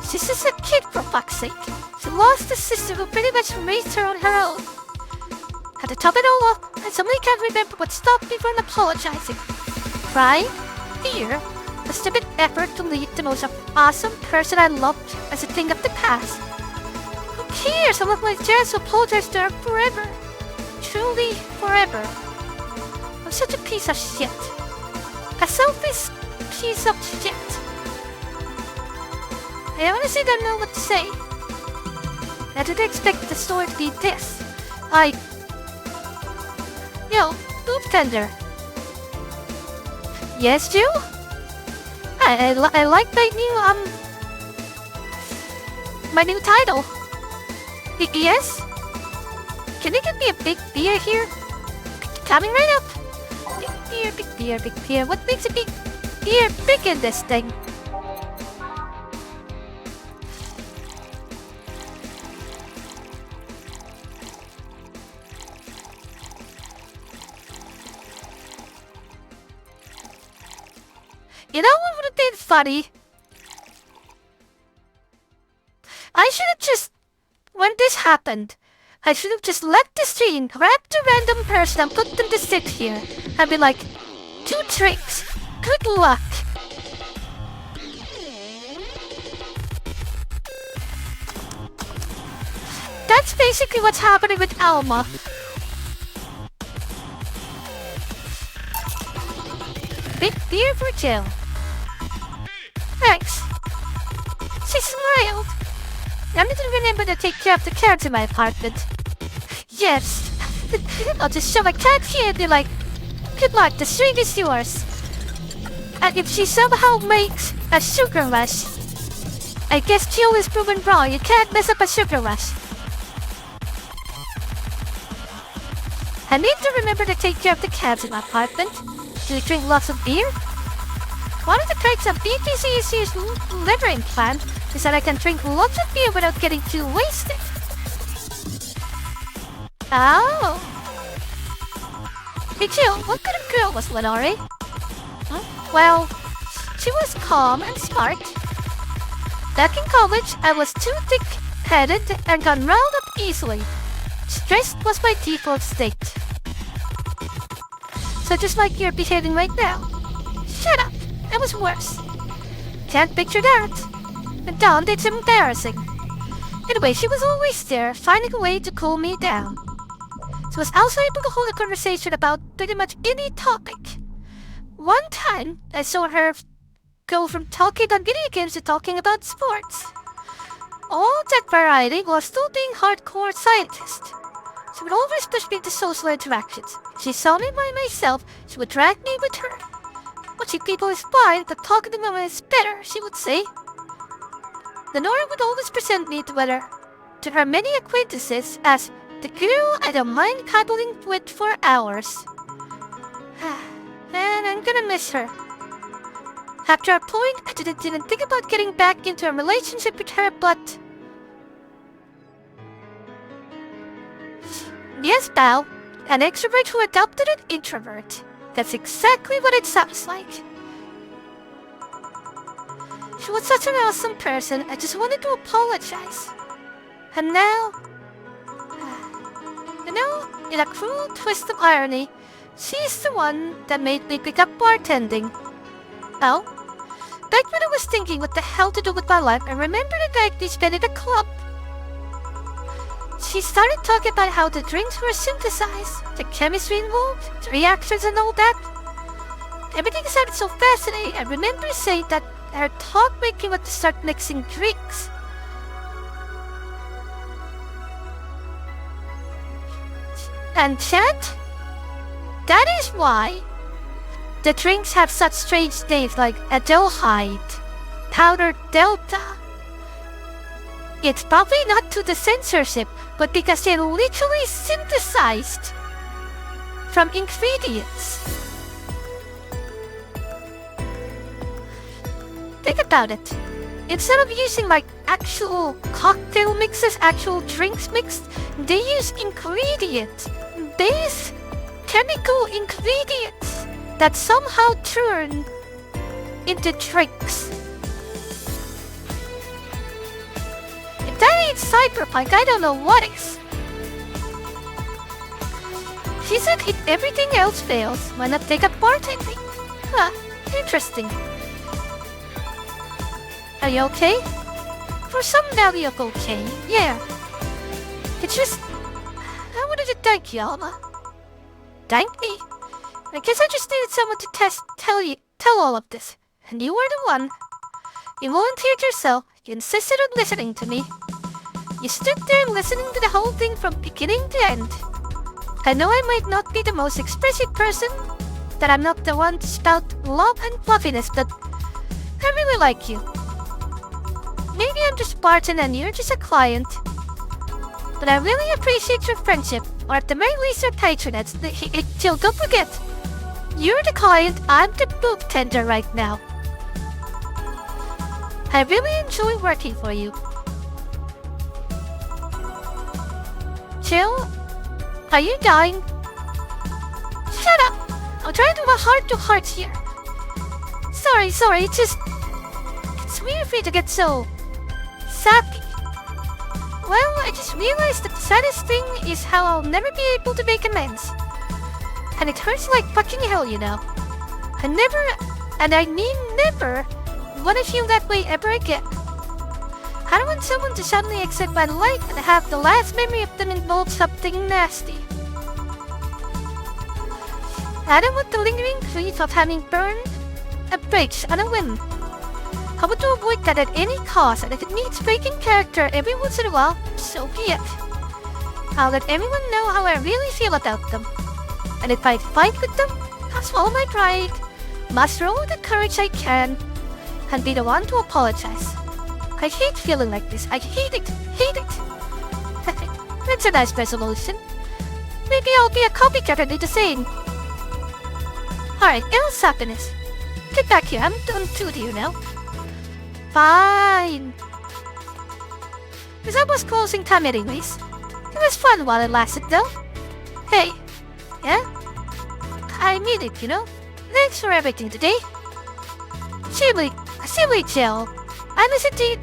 she's just a kid for fuck's sake. She lost a sister who pretty much raised her on her own. Had to top it all up, I suddenly can't remember what stopped me from apologizing. Crying? Fear? A stupid effort to lead the most awesome person I loved as a thing of the past. Who cares? I love my chance to apologize to her forever. Truly forever. I'm such a piece of shit. A selfish piece of shit. I honestly don't know what to say. I didn't expect the story to be this. Yo, boob tender. Yes, Jill? I like my new title. Yes? Can you get me a big beer here? Coming right up. Big beer, big beer. What makes a big beer big in this thing? You know what would have been funny? I should have just... When this happened, I should have just left the scene, grabbed a random person and put them to sit here. And be like, 2 drinks. Good luck. That's basically what's happening with Alma. Big beer for Jill. Thanks. She smiled. I need to remember to take care of the cats in my apartment. Yes. I'll just show my cat here and be like, good luck, the string is yours. And if she somehow makes a sugar rush, I guess Jill is proven wrong. You can't mess up a sugar rush. I need to remember to take care of the cats in my apartment. Do you drink lots of beer? One of the perks of BPCC's littering plan is that I can drink lots of beer without getting too wasted. Oh. Hey Jill, what kind of girl was Lenore? Huh? Well, she was calm and smart. Back in college, I was too thick-headed and got riled up easily. Stressed was my default state. So just like you're behaving right now. Shut up! It was worse. Can't picture that. And damn, it's embarrassing. Anyway, she was always there, finding a way to cool me down. So I was also able to hold a conversation about pretty much any topic. One time, I saw her go from talking on video games to talking about sports. All that variety while still being hardcore scientist. She would always push me into social interactions. If she saw me by myself, she would drag me with her. Watching people is fine, but talking to them is better, she would say. Lenore would always present me to her many acquaintances as The girl I don't mind cuddling with for hours. And I'm gonna miss her. After a point, I didn't think about getting back into a relationship with her, but... Yes, pal. An extrovert who adopted an introvert. That's exactly what it sounds like. She was such an awesome person, I just wanted to apologize. And now... in a cruel twist of irony, she's the one that made me pick up bartending. Oh? Back when I was thinking what the hell to do with my life, I remembered a night we spent at a club. She started talking about how the drinks were synthesized, the chemistry involved, the reactions and all that. Everything sounded so fascinating. I remember saying that her talk made me want to start mixing drinks. And chat? That is why the drinks have such strange names like Adelhyde, Powder Delta. It's probably not to the censorship, but because they're literally synthesized from ingredients. Think about it. Instead of using like actual cocktail mixes, actual drinks mixed, they use ingredients, base chemical ingredients that somehow turn into drinks. If that ain't cyberpunk, I don't know what is. She said if everything else fails, why not take up bartending? Huh, interesting. Are you okay? For some value of okay, yeah. It's just... I wanted to thank you, Alma. Thank me? I guess I just needed someone to tell all of this. And you were the one. You volunteered yourself. You insisted on listening to me. You stood there listening to the whole thing from beginning to end. I know I might not be the most expressive person, that I'm not the one to spout love and fluffiness, but I really like you. Maybe I'm just Barton and you're just a client. But I really appreciate your friendship, or at the very least your patronage. Chill, don't forget. You're the client, I'm the boob tender right now. I really enjoy working for you. Chill? Are you dying? Shut up! I'm trying to do a heart-to-heart here. Sorry, it's weird for you to get so... sappy. Well, I just realized that the saddest thing is how I'll never be able to make amends. And it hurts like fucking hell, you know. I never, and I mean never, want to feel that way ever again. I don't want someone to suddenly accept my life and have the last memory of them involve something nasty. I don't want the lingering grief of having burned a bridge on a whim. I want to avoid that at any cost, and if it means breaking character every once in a while, so be it. I'll let everyone know how I really feel about them. And if I fight with them, I'll swallow my pride, muster all the courage I can, and be the one to apologize. I hate feeling like this. I hate it. That's a nice resolution. Maybe I'll be a copycat and do the same. Alright, else happiness. Get back here, I'm done to you now. Fine. It's almost closing time anyways. It was fun while it lasted though. Hey. Yeah? I mean it, you know? Thanks for everything today. Silly Jill. I listen to you.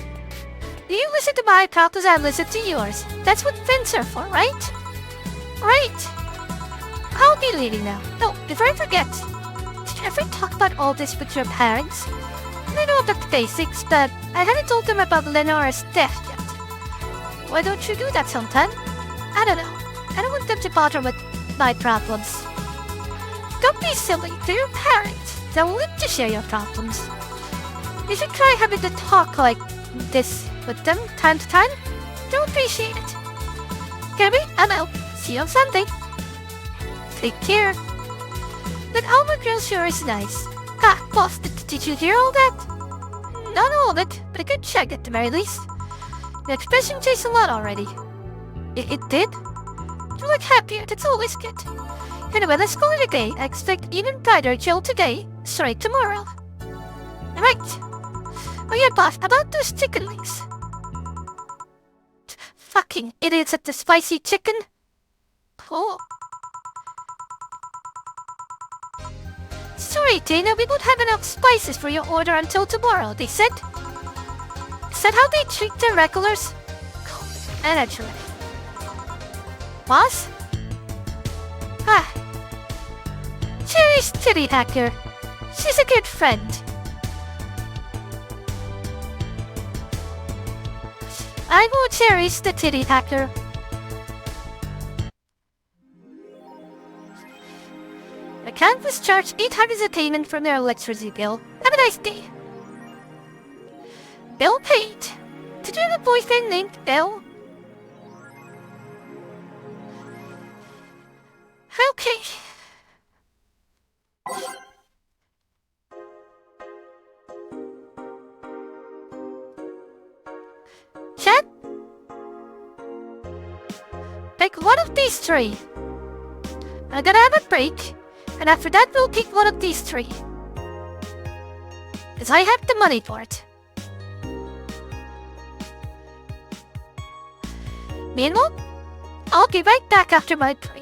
You listen to my talk as I listen to yours. That's what friends are for, right? Right. I'll be leaving now. No, before I forget. Did you ever talk about all this with your parents? I know about the basics, but I hadn't told them about Lenora's death yet. Why don't you do that sometime? I don't know. I don't want them to bother with my problems. Don't be silly. They're your parents. They'll live to share your problems. You should try having to talk like this with them time to time. They'll appreciate it. Gabby, I'm out. See you on Sunday. Take care. That Alma girl sure is nice. Ah, boss, did you hear all that? Not all of it, but a good chunk at the very least. The expression changed a lot already. It did? You look happier, that's always good. Anyway, let's call it a day. I expect even brighter chill today, straight tomorrow. Right. Oh yeah, boss, about those chicken wings. Fucking idiots at the spicy chicken. Oh. Sorry, Dana, we won't have enough spices for your order until tomorrow, they said. Is that how they treat their regulars? Naturally. Boss? Ah. Cherry's titty hacker. She's a good friend. I know Cherry's the titty hacker. The campus charged 800 a payment from their electricity bill. Have a nice day. Bill paid. Did you have a boyfriend named Bill? Okay. Chat? Pick one of these three. I'm gonna have a break, and after that we'll pick one of these three. Because I have the money for it. Meanwhile, I'll be right back after my break.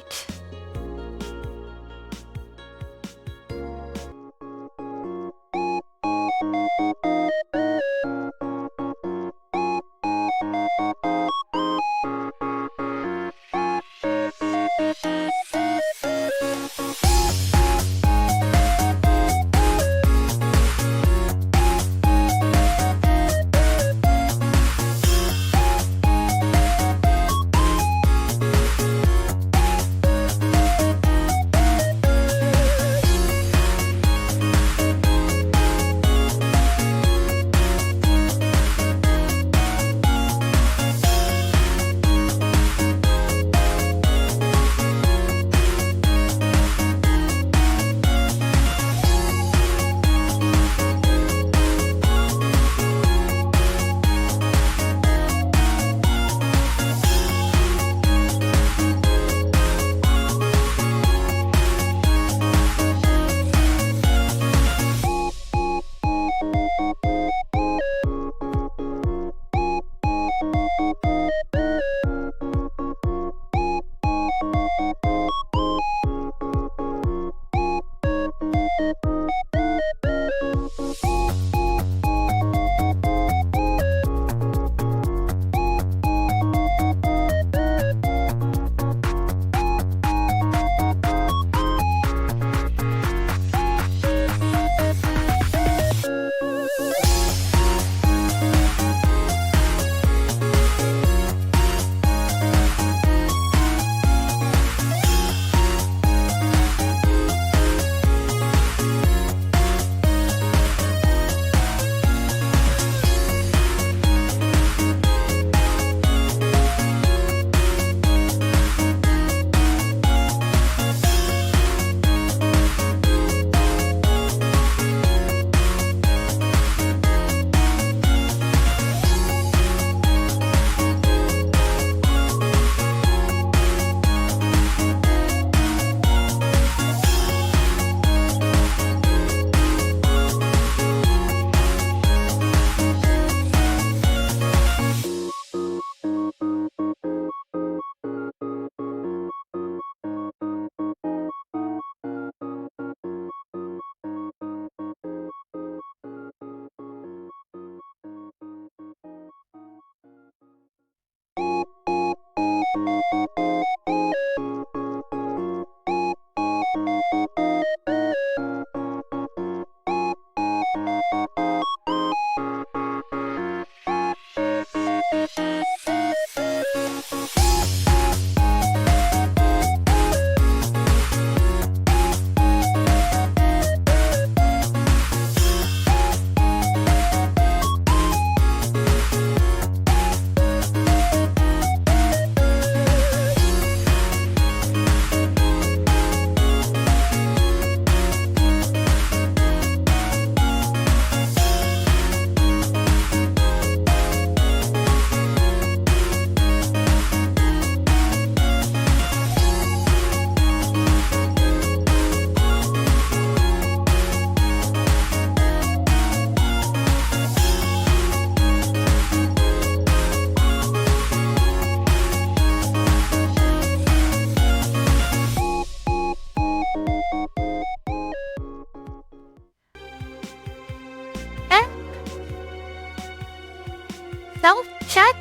Now, chat,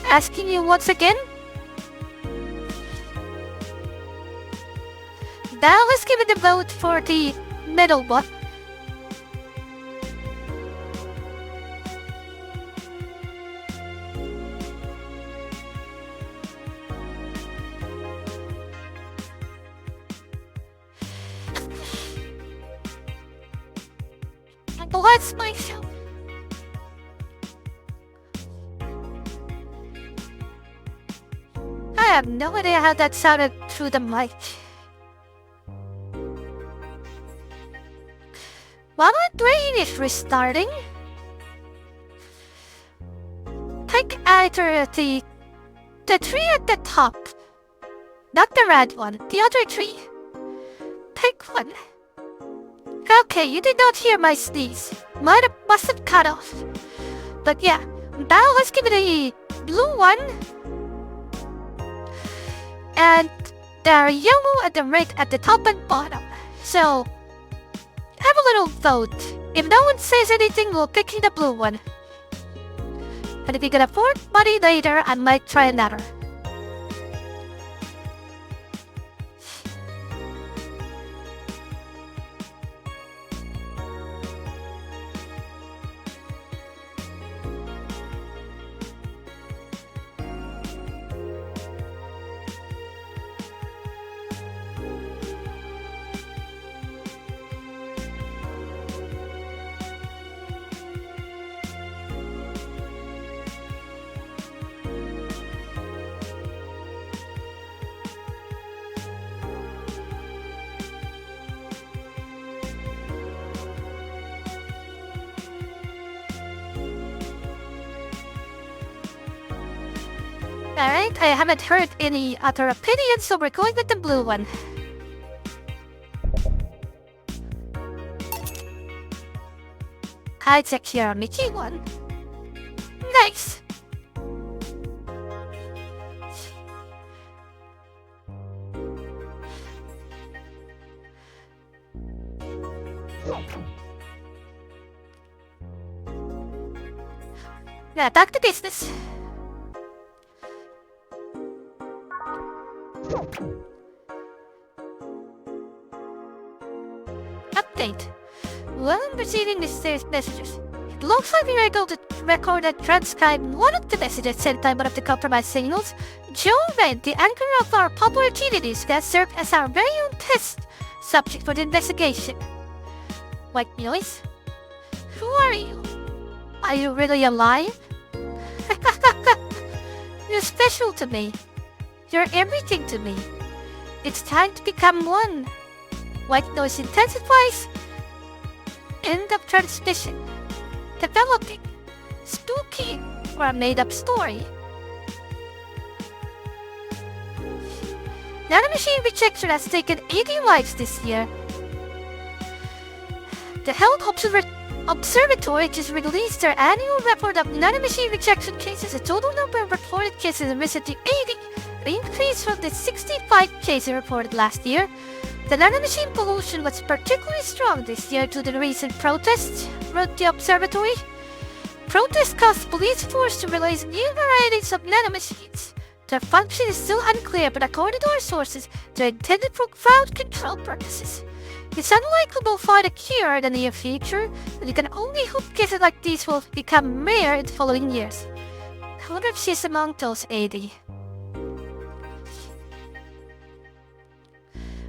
asking you once again. Now let's give it a vote for the middle one. What's my show? I have no idea how that sounded through the mic. While my brain is restarting, take either the tree at the top, not the red one, the other tree. Pick one. Okay, you did not hear my sneeze. Must have cut off. But yeah, now let's give it a blue one. And they're yellow and the red at the top and bottom. So, have a little vote. If no one says anything, we'll pick the blue one. And if you can afford money later, I might try another. Alright, I haven't heard any other opinions, so we're going with the blue one. I check here on the key one. Nice! Now back to business. Update. While I'm receiving these messages, it looks like we were able to record and transcribe one of the messages sent by one of the compromised signals. Joe Red, the anchor of our popular TV newscast, served as our very own test subject for the investigation. White noise? Who are you? Are you really alive? You're special to me. You're everything to me. It's time to become one. White noise intensifies. End of transmission. Developing. Spooky or a made-up story. Nanomachine rejection has taken 80 lives this year. The Health Observatory just released their annual report of nanomachine rejection cases. The total number of reported cases risen to 80, an increase from the 65 cases reported last year. The nanomachine pollution was particularly strong this year due to the recent protests, wrote the observatory. Protests caused police force to release new varieties of nanomachines. Their function is still unclear, but according to our sources, they're intended for crowd control purposes. It's unlikely we'll find a cure in the near future, and you can only hope cases like these will become rare in the following years. I wonder if she's among those 80.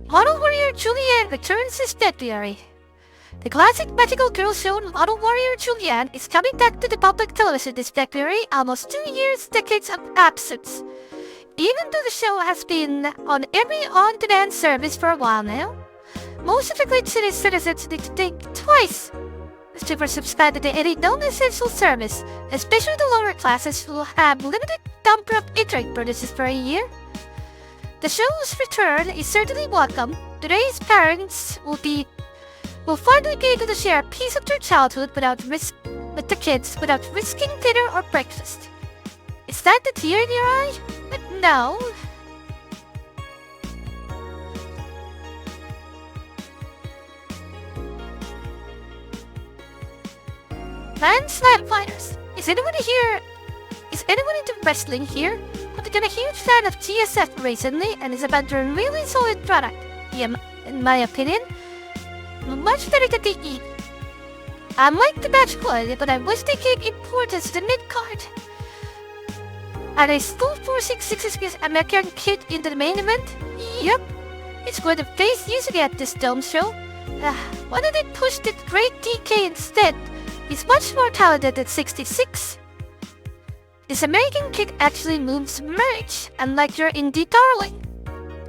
Model Warrior Julianne returns this February. The classic magical girl show Model Warrior Julianne is coming back to the public television this February, almost 2 years, decades of absence. Even though the show has been on every on-demand service for a while now, most of the great city's citizens need to think twice to subscribe to any non-essential service, especially the lower classes who have limited number of internet purchases per year. The show's return is certainly welcome. Today's parents will finally be able to share a piece of their childhood with the kids without risking dinner or breakfast. Is that the tear in your eye? But no. Landslide fighters. Is anyone here Is anyone into wrestling here? I've become a huge fan of GSF recently and is about to a really solid product. Yeah, in my opinion, much better than the E. I like the match quality, but I wish they gave importance to the mid-card. Are they still forcing 666 American Kid into the main event? Yep. It's going to face Yusuke at this Dome show. Why don't they push the great DK instead? He's much more talented than 66. This American Kid actually moves merch, unlike your indie darling.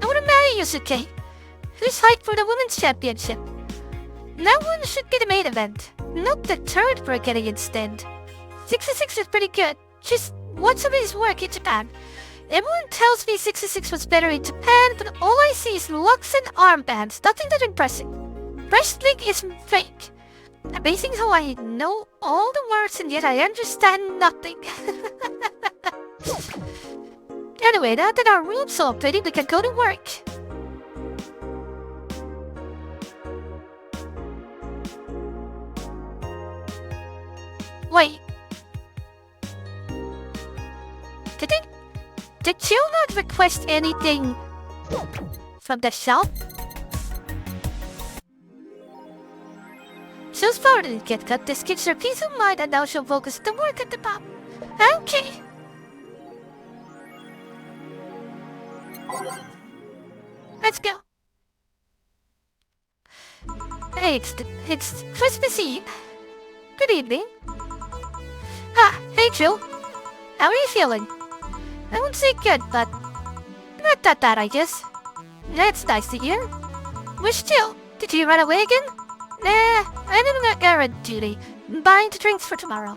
I want to marry Yusuke. Who's hyped for the Women's Championship? No one should be the main event. Not the third for getting instead. 66 is pretty good. Just watch some of his work in Japan. Everyone tells me 66 was better in Japan, but all I see is locks and armbands. Nothing that impressive. Wrestling is fake. Amazing how I know all the words and yet I understand nothing. Anyway, now that our room's all pretty, we can go to work. Wait. Did you not request anything from the shop? She's far didn't get cut. This gives her peace of mind and now she'll focus the work at the pub. Okay. Let's go. Hey, it's Christmas Eve. Good evening. Hey Jill. How are you feeling? I won't say good, but not that bad, I guess. That's nice to hear. Where's Jill? Did you run away again? Nah, I'm on errand duty, buying the drinks for tomorrow.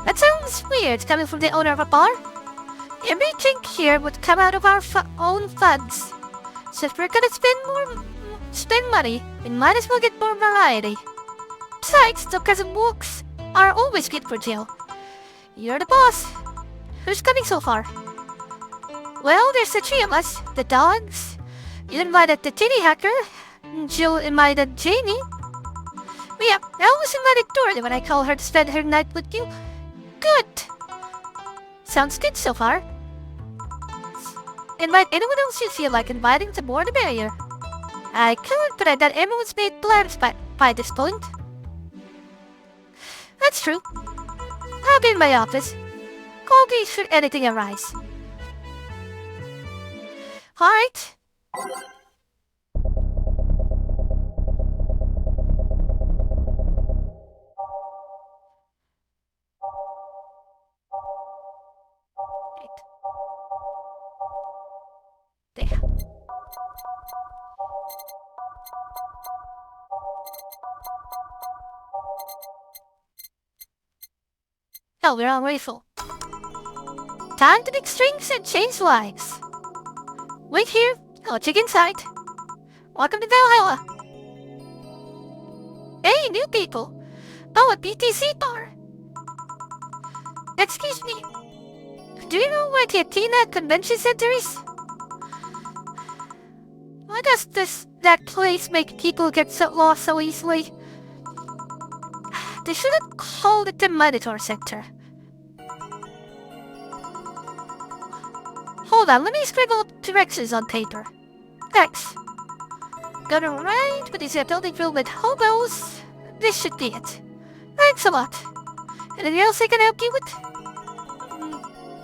That sounds weird coming from the owner of a bar. Every drink here would come out of our own funds. So if we're gonna spend money, we might as well get more variety. Besides, the cousin walks are always good for Jill. You're the boss. Who's coming so far? Well, there's the three of us. The dogs. You invited the titty hacker. Jill invited Janie. Yeah, I always invited Dorothy when I call her to spend her night with you. Good. Sounds good so far. Invite anyone else you feel like inviting, the more the merrier. I could, but I thought everyone's made plans by this point. That's true. I'll be in my office. Call me should anything arise. Alright. There. Oh, we're all full. Time to mix drinks and change lives. Wait here, I'll check inside. Welcome to Valhalla. Hey, new people. Oh, a BTC bar. Excuse me. Do you know where the Athena Convention Center is? Why does that place make people get so lost so easily? They should have called it the Monitor Center. Hold on, let me scribble directions on paper. Thanks. Got it right, but it's a building filled with hobos. This should be it. Thanks a lot. Anything else I can help you with?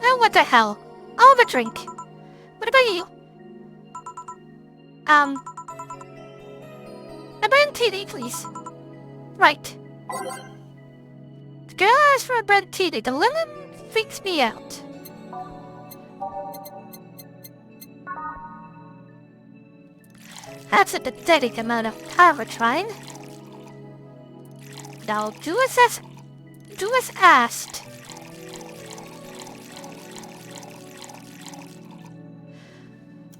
Oh, what the hell? I'll have a drink. What about you? A brand TD, please. Right. The girl asked for a brand TD. The lemon freaks me out. That's a pathetic amount of time we're trying. Now do as asked.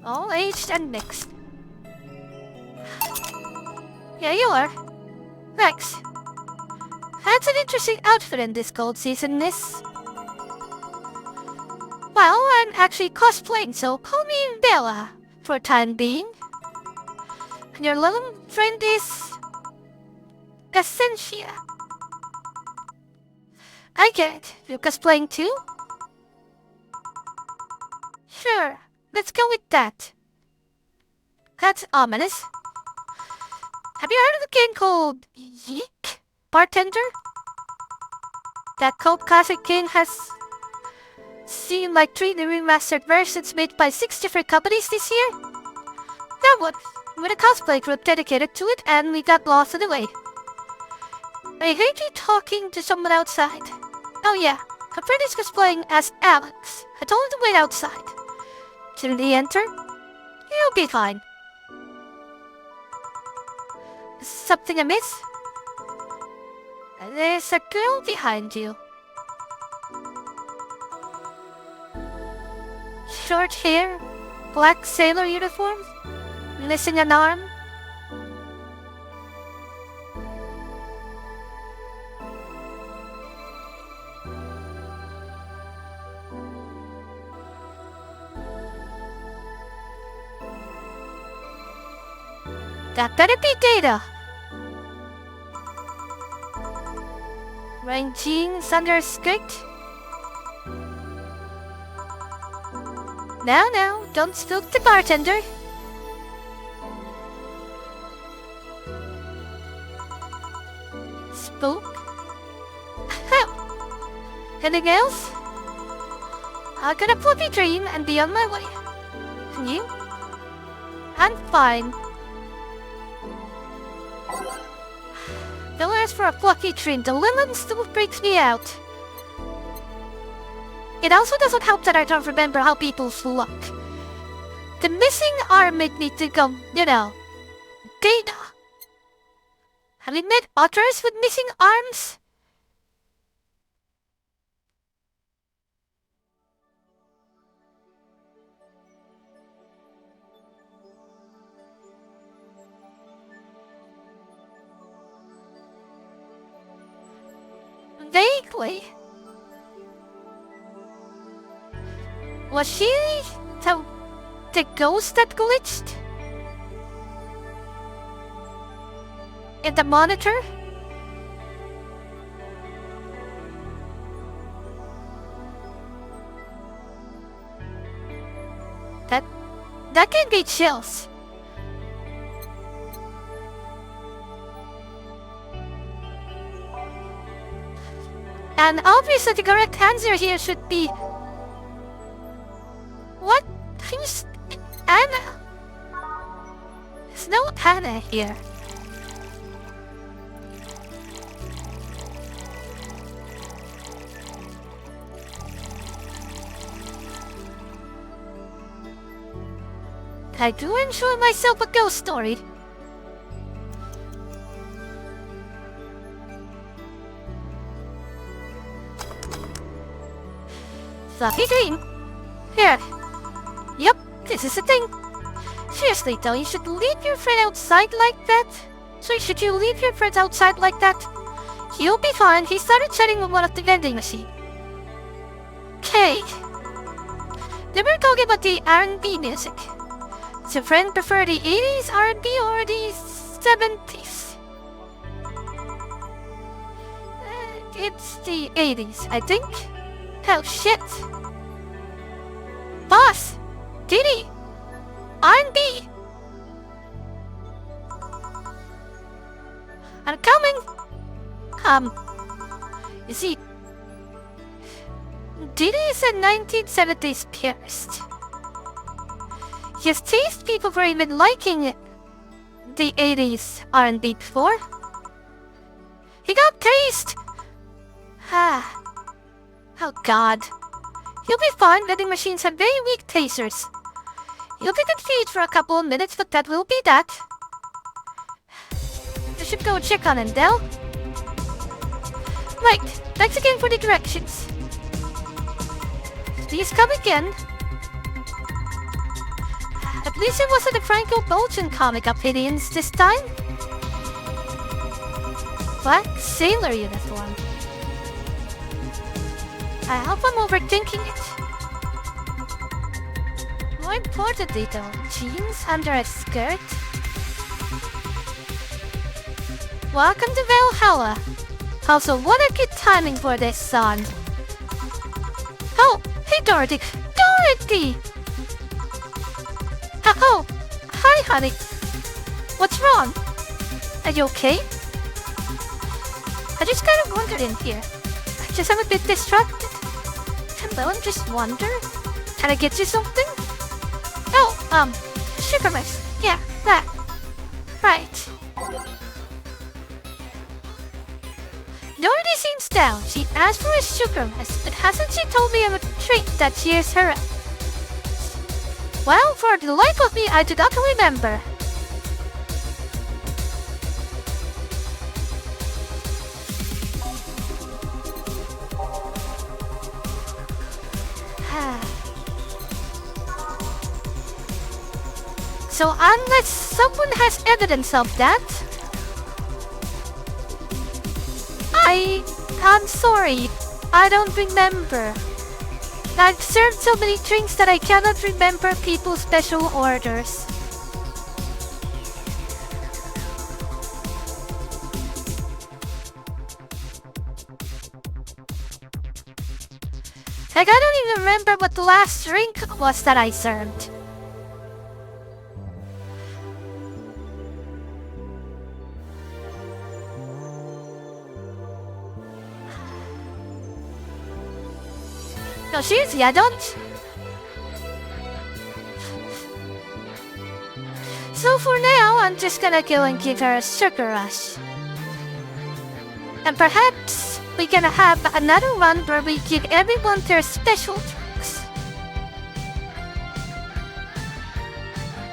All aged and mixed. Yeah, you are. Thanks. That's an interesting outfit in this cold season, miss. Well, I'm actually cosplaying, so call me Bella for time being. And your little friend is Essentia. I get it. You're cosplaying too? Sure, let's go with that. That's ominous. Have you heard of a game called Yeek, Bartender? That cult classic game has seen like 3 new remastered versions made by 6 different companies this year. That one, with a cosplay group dedicated to it, and we got lost in the way. I heard you talking to someone outside. Oh yeah, a friend is cosplaying as Alex. I told him to wait outside. Didn't he enter? He'll be fine. Something amiss? There's a girl behind you. Short hair, black sailor uniform, missing an arm. That better be Data. Wearing jeans under a skirt. Now, don't spook the bartender. Spook? Anything else? I got a fluffy dream and be on my way. And you? I'm fine. Don't ask for a fluffy dream. The Lilin still freaks me out. It also doesn't help that I don't remember how people look. The missing arm made me think of, Dana. Have you met otters with missing arms? Vaguely. Was she the ghost that glitched? In the monitor? That can be chills. And obviously the correct answer here should be... What? Who's... Anna? There's no Anna here. I do enjoy myself a ghost story. Lucky dream. Here. Yep, this is the thing. Seriously though, you should leave your friend outside like that? So should you leave your friend outside like that? He'll be fine. He started chatting with one of the vending machines. Okay. They were talking about the R&B music. Does your friend prefer the 80s R&B or the 70s? It's the 80s, I think. Oh shit. Boss! Diddy! R&B! I'm coming! You see, Diddy is a 1970s purist. His taste people were even liking the 80s R&B before. He got taste! Oh god. He'll be fine. Vending machines have very weak tasers. He'll be confused for a couple of minutes, but that will be that. I should go check on him, Del. Right. Thanks again for the directions. Please come again. At least it wasn't a Franco-Belgian comic opinions this time. Black sailor uniform. I hope I'm overthinking it. More importantly though, jeans under a skirt? Welcome to Valhalla. Also, what a good timing for this song. Oh, hey Dorothy! Dorothy! Oh, hi, honey. What's wrong? Are you okay? I just kind of wandered in here. I just am a bit distracted. Hello, I'm just wondering. Can I get you something? Oh, sugar mix. Yeah, that. Right. Dorothy seems down. She asked for a sugar mess, but hasn't she told me of a treat that cheers her up? Well, for the life of me, I do not remember. So unless someone has evidence of that, I'm sorry, I don't remember. I've served so many drinks that I cannot remember people's special orders. Like, I don't even remember what the last drink was that I served. No, seriously, I don't. So for now, I'm just gonna go and give her a sugar rush. And perhaps we're gonna have another run where we give everyone their special drinks.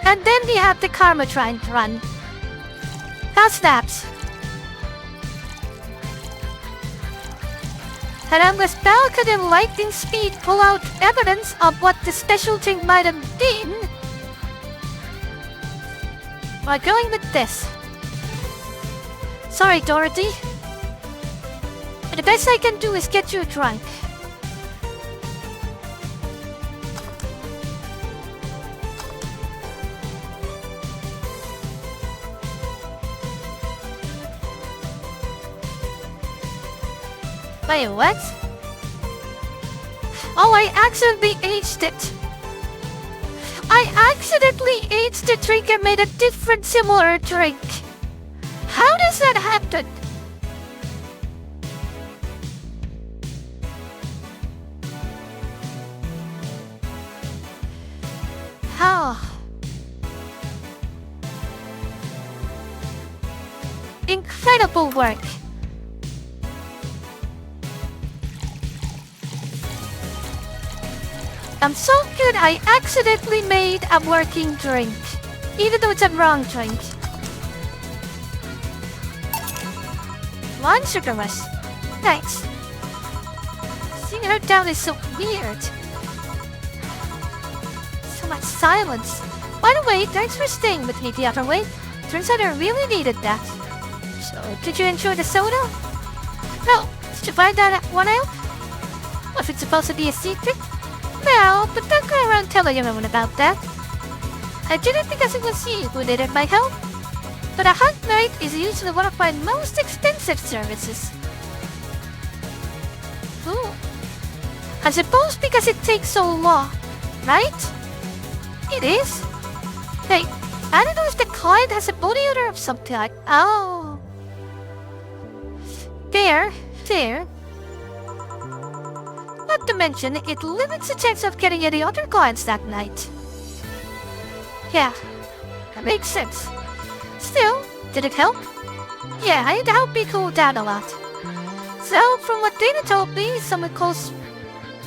And then we have the Karma Train run. How's that? And unless Bell could in lightning speed pull out evidence of what the special drink might have been, we're going with this. Sorry, Dorothy. But the best I can do is get you a drink. Wait, what? Oh, I accidentally aged it. I accidentally aged the drink and made a different similar drink. How does that happen? How? Incredible work. I'm so good I accidentally made a working drink, even though it's a wrong drink. One sugar rush. Thanks. Seeing her down is so weird. So much silence. By the way, thanks for staying with me the other way. Turns out I really needed that. So, did you enjoy the soda? No. Did you find that one out? Well, if it's supposed to be a secret? Well, but don't go around telling everyone about that. I did it because it was you who needed my help. But a hunt night is usually one of my most expensive services. Ooh. I suppose because it takes so long, right? It is. Hey, I don't know if the client has a body odor or something like... Oh. Fair. Not to mention, it limits the chance of getting any other clients that night. Yeah, that makes sense. Still, did it help? Yeah, it helped me cool down a lot. So, from what Dana told me, someone close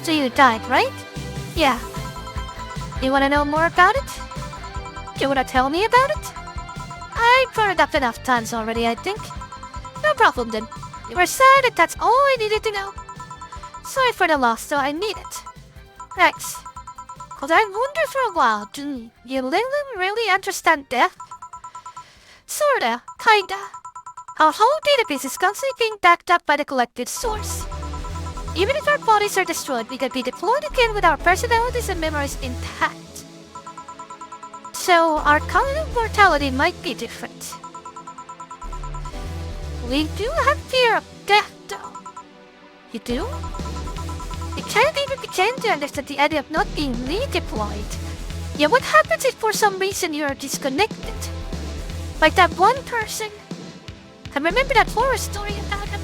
to you died, right? Yeah. You wanna know more about it? You wanna tell me about it? I brought it up enough times already, I think. No problem then. You were sad and that's all I needed to know. Sorry for the loss, so I need it. Thanks. Cause I wondered for a while, do you really understand death? Sorta, kinda. Our whole database is constantly being backed up by the collective source. Even if our bodies are destroyed, we can be deployed again with our personalities and memories intact. So our cognitive mortality might be different. We do have fear of death, though. You do? You can't even begin to understand the idea of not being redeployed. Yeah, what happens if for some reason you're disconnected? Like that one person. I remember that horror story about him.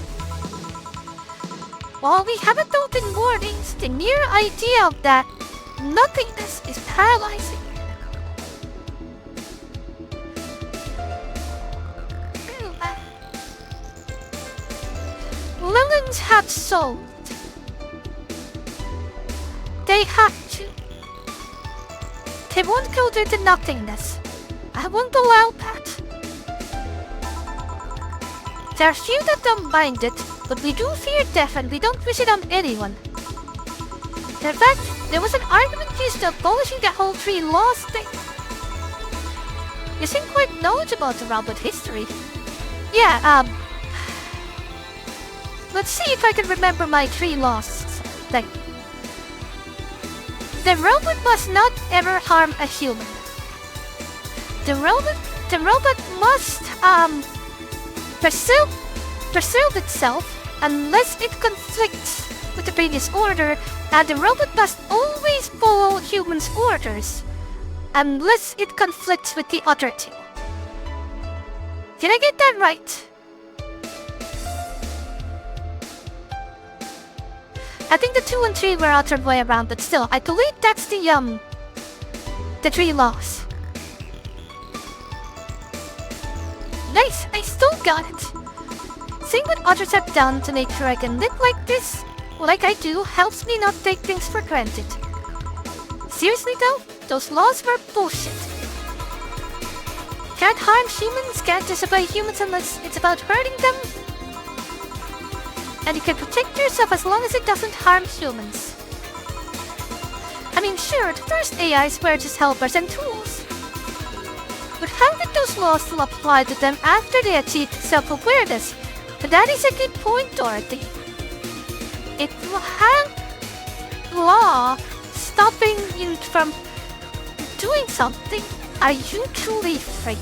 While we haven't told in warnings, the mere idea of that nothingness is paralyzing. Lillans have sold. They have to. They won't go to the nothingness. I won't allow that. There are few that don't mind it, but we do fear death and we don't wish it on anyone. In fact, there was an argument used to abolishing the whole 3 laws thing. You seem quite knowledgeable about history. Yeah, let's see if I can remember my 3 laws thing. The robot must not ever harm a human. The robot must preserve itself unless it conflicts with the previous order, and the robot must always follow humans' orders unless it conflicts with the other 2. Did I get that right? I think the 2 and 3 were other way around, but still, I believe that's the 3 laws. Nice, I still got it. Seeing what others have done to make sure I can live like this, like I do, helps me not take things for granted. Seriously though, those laws were bullshit. Can't harm humans, can't disobey humans unless it's about hurting them. And you can protect yourself as long as it doesn't harm humans. I mean, sure, the first AIs were just helpers and tools. But how did those laws still apply to them after they achieved self-awareness? That is a good point, Dorothy. It will have law stopping you from doing something. Are you truly free?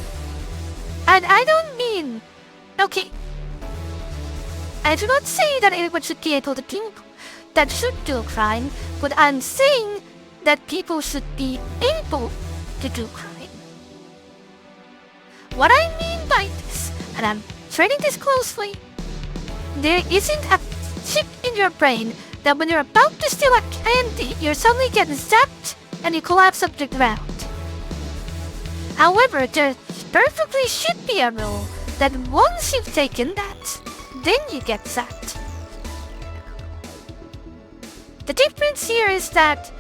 And I don't mean... Okay. I do not say that anyone should be able to do a crime, but I'm saying that people should be able to do crime. What I mean by this, and I'm treading this closely, there isn't a chip in your brain that when you're about to steal a candy, you're suddenly getting zapped and you collapse up the ground. However, there perfectly should be a rule that once you've taken that, then you get zapped. The difference here is that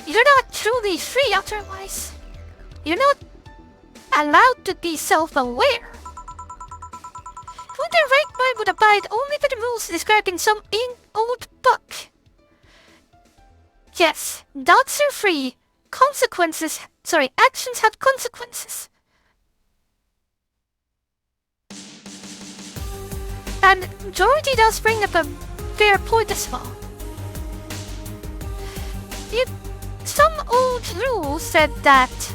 you're not truly free otherwise. You're not allowed to be self-aware. Who in their right mind would abide only by the rules described in some old book? Yes, dots are free. Actions have consequences. And Georgie does bring up a fair point as well. Some old rule said that...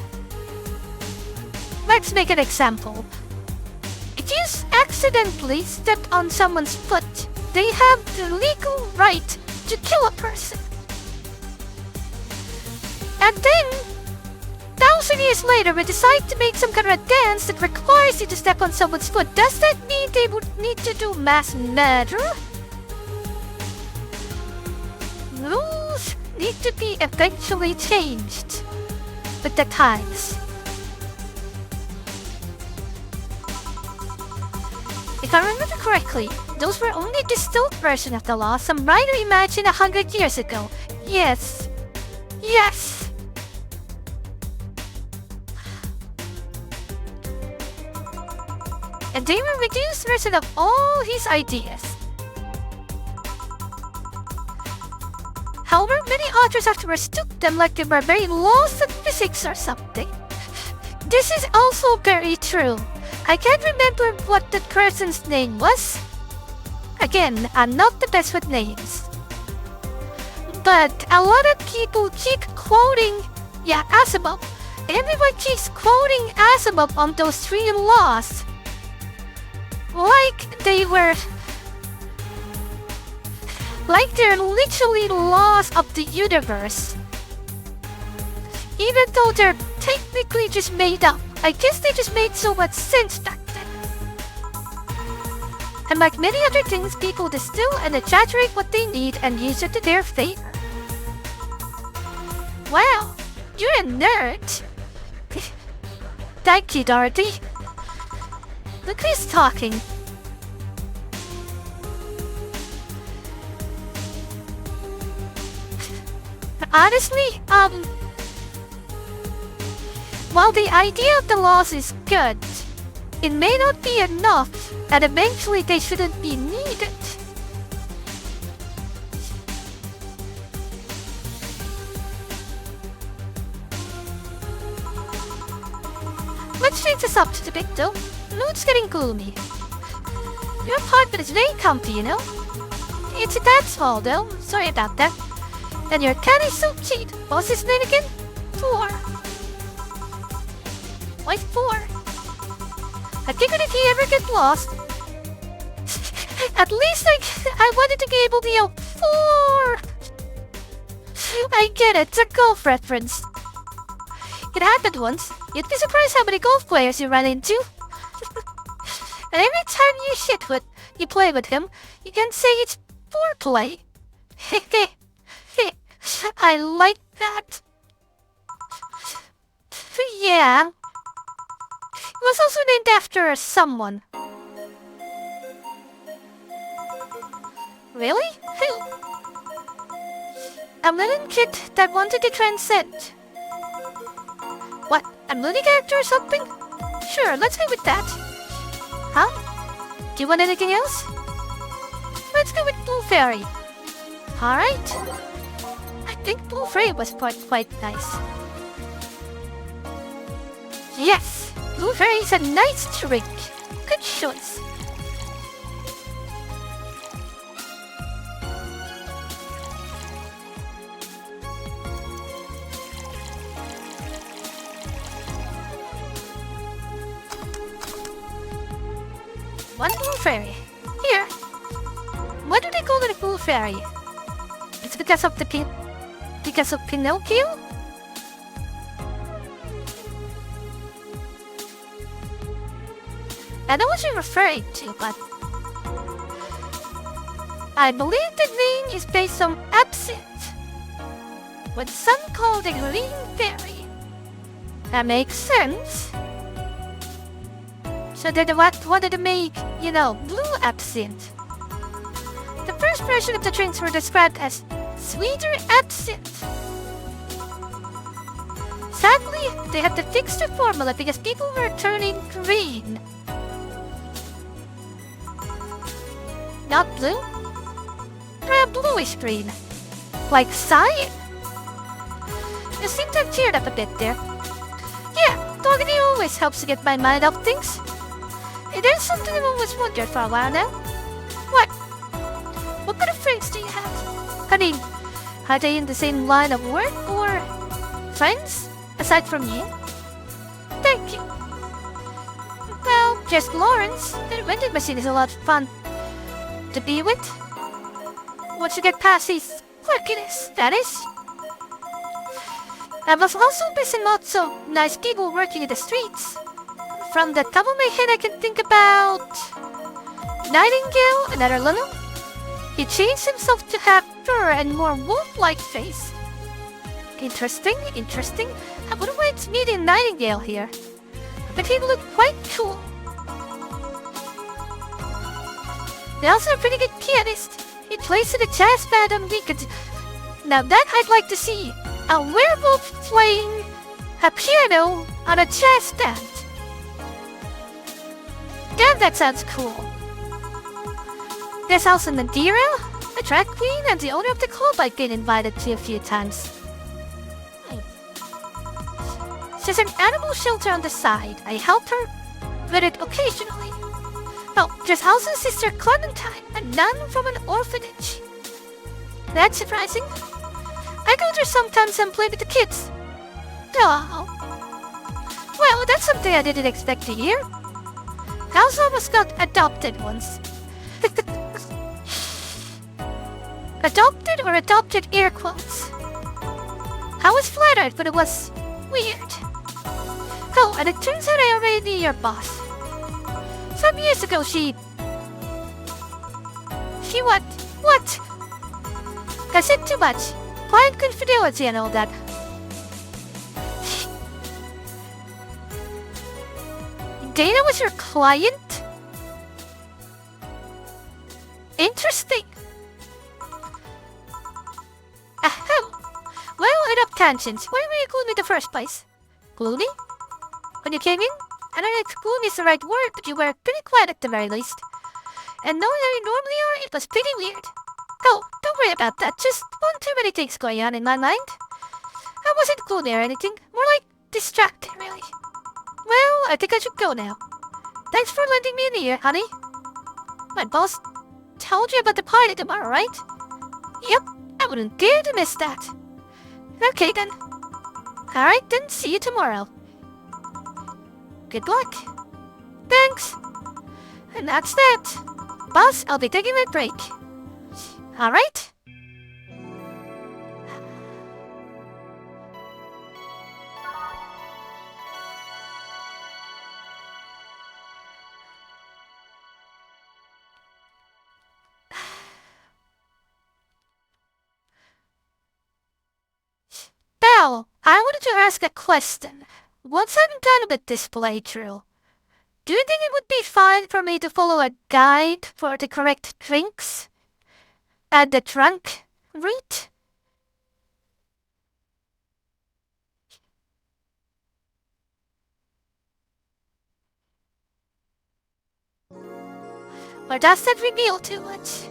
Let's make an example. If you accidentally stepped on someone's foot, they have the legal right to kill a person. And then, 1,000 years later, we decide to make some kind of a dance that requires you to step on someone's foot. Does that mean they would need to do mass murder? Rules need to be eventually changed with the times. If I remember correctly, those were only a distilled version of the law some writer imagined 100 years ago. Yes. Yes! And they were a reduced version of all his ideas. However, many authors afterwards took them like they were very laws of physics or something. This is also very true. I can't remember what that person's name was. Again, I'm not the best with names. But a lot of people keep quoting, Asimov. Everyone keeps quoting Asimov on those 3 laws. Like they're literally laws of the universe. Even though they're technically just made up, I guess they just made so much sense back then. And like many other things, people distill and exaggerate what they need and use it to their favor. Wow, you're a nerd. Thank you, Dorothy. Look who's talking. Honestly, while the idea of the laws is good, it may not be enough, and eventually they shouldn't be needed. Let's change this up just a bit though. Mood's getting gloomy. Your apartment is very comfy, you know? It's a dance hall though, sorry about that. And your cat is so cute. What's his name again? 4. Why 4? I figured if he ever get lost, at least I wanted to be able to yell 4. I get it, it's a golf reference. It happened once. You'd be surprised how many golf players you run into. And every time you play with him, you can say it's foreplay. I like that. Yeah. It was also named after someone. Really? Who? A little kid that wanted to transcend. What? A movie character or something? Sure, let's go with that. Huh? Do you want anything else? Let's go with Blue Fairy. Alright. I think Blue Fairy was quite nice. Yes! Blue Fairy is a nice drink. Good choice. One Blue Fairy. Here. Why do they call it a Blue Fairy? It's because of Pinocchio? I know what you're referring to, but I believe the name is based on absinthe, with some called a green fairy. That makes sense. So they wanted to make, blue absinthe. The first version of the drinks were described as sweeter absinthe. Sadly, they had to fix the formula because people were turning green. Not blue? A bluish green. Like cyan. You seem to have cheered up a bit there. Yeah, talking to you always helps to get my mind off things. There's something I've always wondered for a while now. What? What kind of friends do you have? I mean, are they in the same line of work or friends? Aside from you? Thank you. Well, just Lawrence. The vending machine is a lot of fun to be with. Once you get past his quirkiness, that is. I was also missing lots of nice people working in the streets. From the top of my head, I can think about Nightingale, another little. He changed himself to have fur and more wolf-like face. Interesting. I wouldn't mind meeting Nightingale here, but he looked quite cool. They're also a pretty good pianist. He plays in a jazz band on weekends. Now that I'd like to see. A werewolf playing a piano on a jazz stand. Damn, that sounds cool. There's also Nadira, a drag queen and the owner of the club I've been invited to a few times. There's an animal shelter on the side. I help her with it occasionally. Oh, there's also Sister Clementine, a nun from an orphanage. That's surprising. I go there sometimes and play with the kids. Oh. Well, that's something I didn't expect to hear. I also almost got adopted once. Adopted or adopted air quotes. I was flattered, but it was weird. Oh, and it turns out I already knew your boss. Some years ago she what? What? I said too much. Client confidentiality and all that. Dana was your client? Interesting. Ahem. Well, enough tangents. Where were you going in the first place? Gloomy? When you came in? I don't know if gloomy is the right word, but you were pretty quiet at the very least. And knowing how you normally are, it was pretty weird. Oh, don't worry about that. Just one too many things going on in my mind. I wasn't gloomy or anything. More like distracted, really. Well, I think I should go now. Thanks for lending me an ear, honey. My boss told you about the party tomorrow, right? Yep, I wouldn't dare to miss that. Okay then. Alright then, see you tomorrow. Good luck. Thanks. And that's that. Boss, I'll be taking my break. Alright? Now, I wanted to ask a question. Once I'm done with this playthrough, do you think it would be fine for me to follow a guide for the correct drinks? At the trunk route? Or does that reveal too much?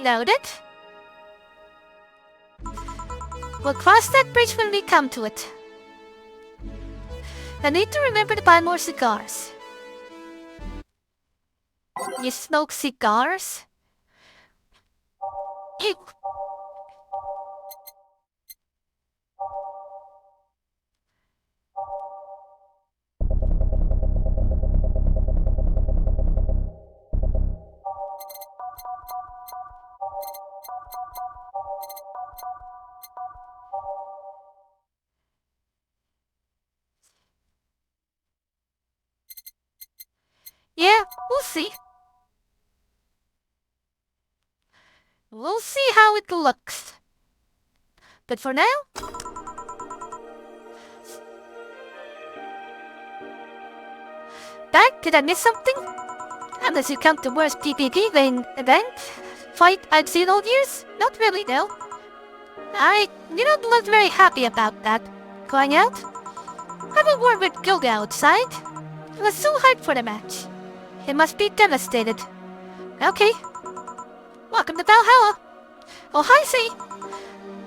Noted. We'll cross that bridge when we come to it. I need to remember to buy more cigars. You smoke cigars? Ew. Yeah, we'll see. We'll see how it looks. But for now... Back, did I miss something? Unless you count the worst PvP event fight I've seen all years? Not really, no. You don't look very happy about that. Going out? Have a word with Gilda outside. It was so hard for the match. He must be devastated. Okay. Welcome to Valhalla. Oh, hi, C.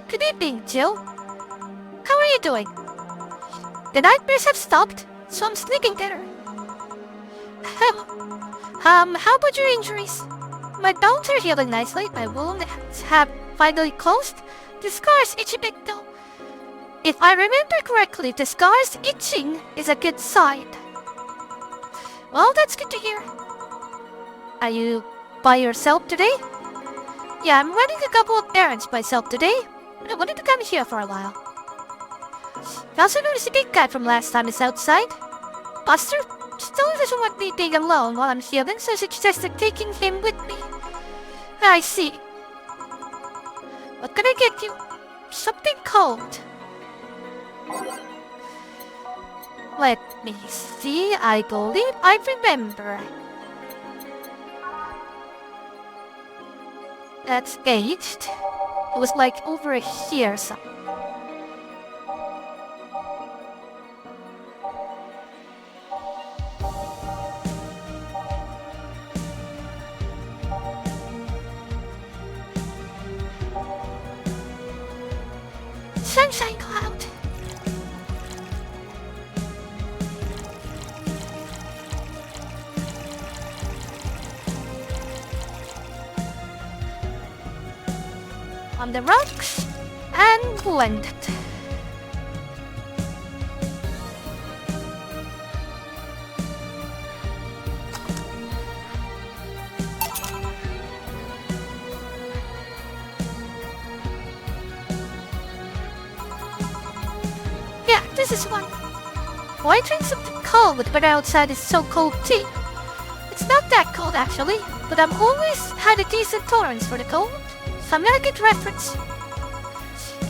Good evening, Jill. How are you doing? The nightmares have stopped, so I'm sleeping better. How about your injuries? My bones are healing nicely. My wounds have finally closed. The scar's itchy big though. If I remember correctly, the scar's itching is a good sign. Well, that's good to hear. Are you by yourself today? Yeah, I'm running a couple of errands myself today. I wanted to come here for a while. I also noticed a big guy from last time is outside. Buster still doesn't want me being alone while I'm healing, so suggested taking him with me. I see. What can I get you? Something cold. Let me see, I believe I remember. That's aged. It was like over here somewhere. Sunshine cloud. On the rocks and blended. this is one. Why drink something cold when outside is so cold tea? It's not that cold actually, but I've always had a decent tolerance for the cold, so I'm not a good reference.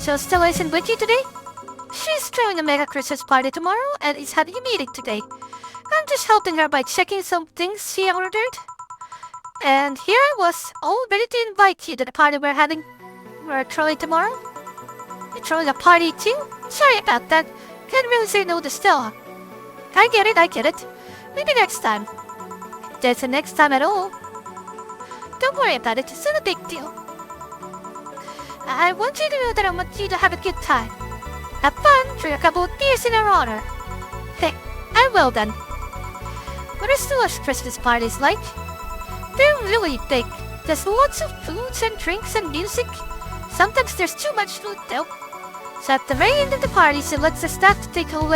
So Stella isn't with you today? She's throwing a mega Christmas party tomorrow and is having a meeting today. I'm just helping her by checking some things she ordered. And here I was, all ready to invite you to the party we're throwing tomorrow. You're throwing a party too? Sorry about that. Can't really say no to Stella. I get it. Maybe next time. If there's a next time at all. Don't worry about it, it's not a big deal. I want you to know that I want you to have a good time. Have fun, drink a couple of beers in her honor. Hey, I'm well done. What are Stella's Christmas parties like? They're really big. There's lots of foods and drinks and music. Sometimes there's too much food though. So at the very end of the party, she lets the staff take home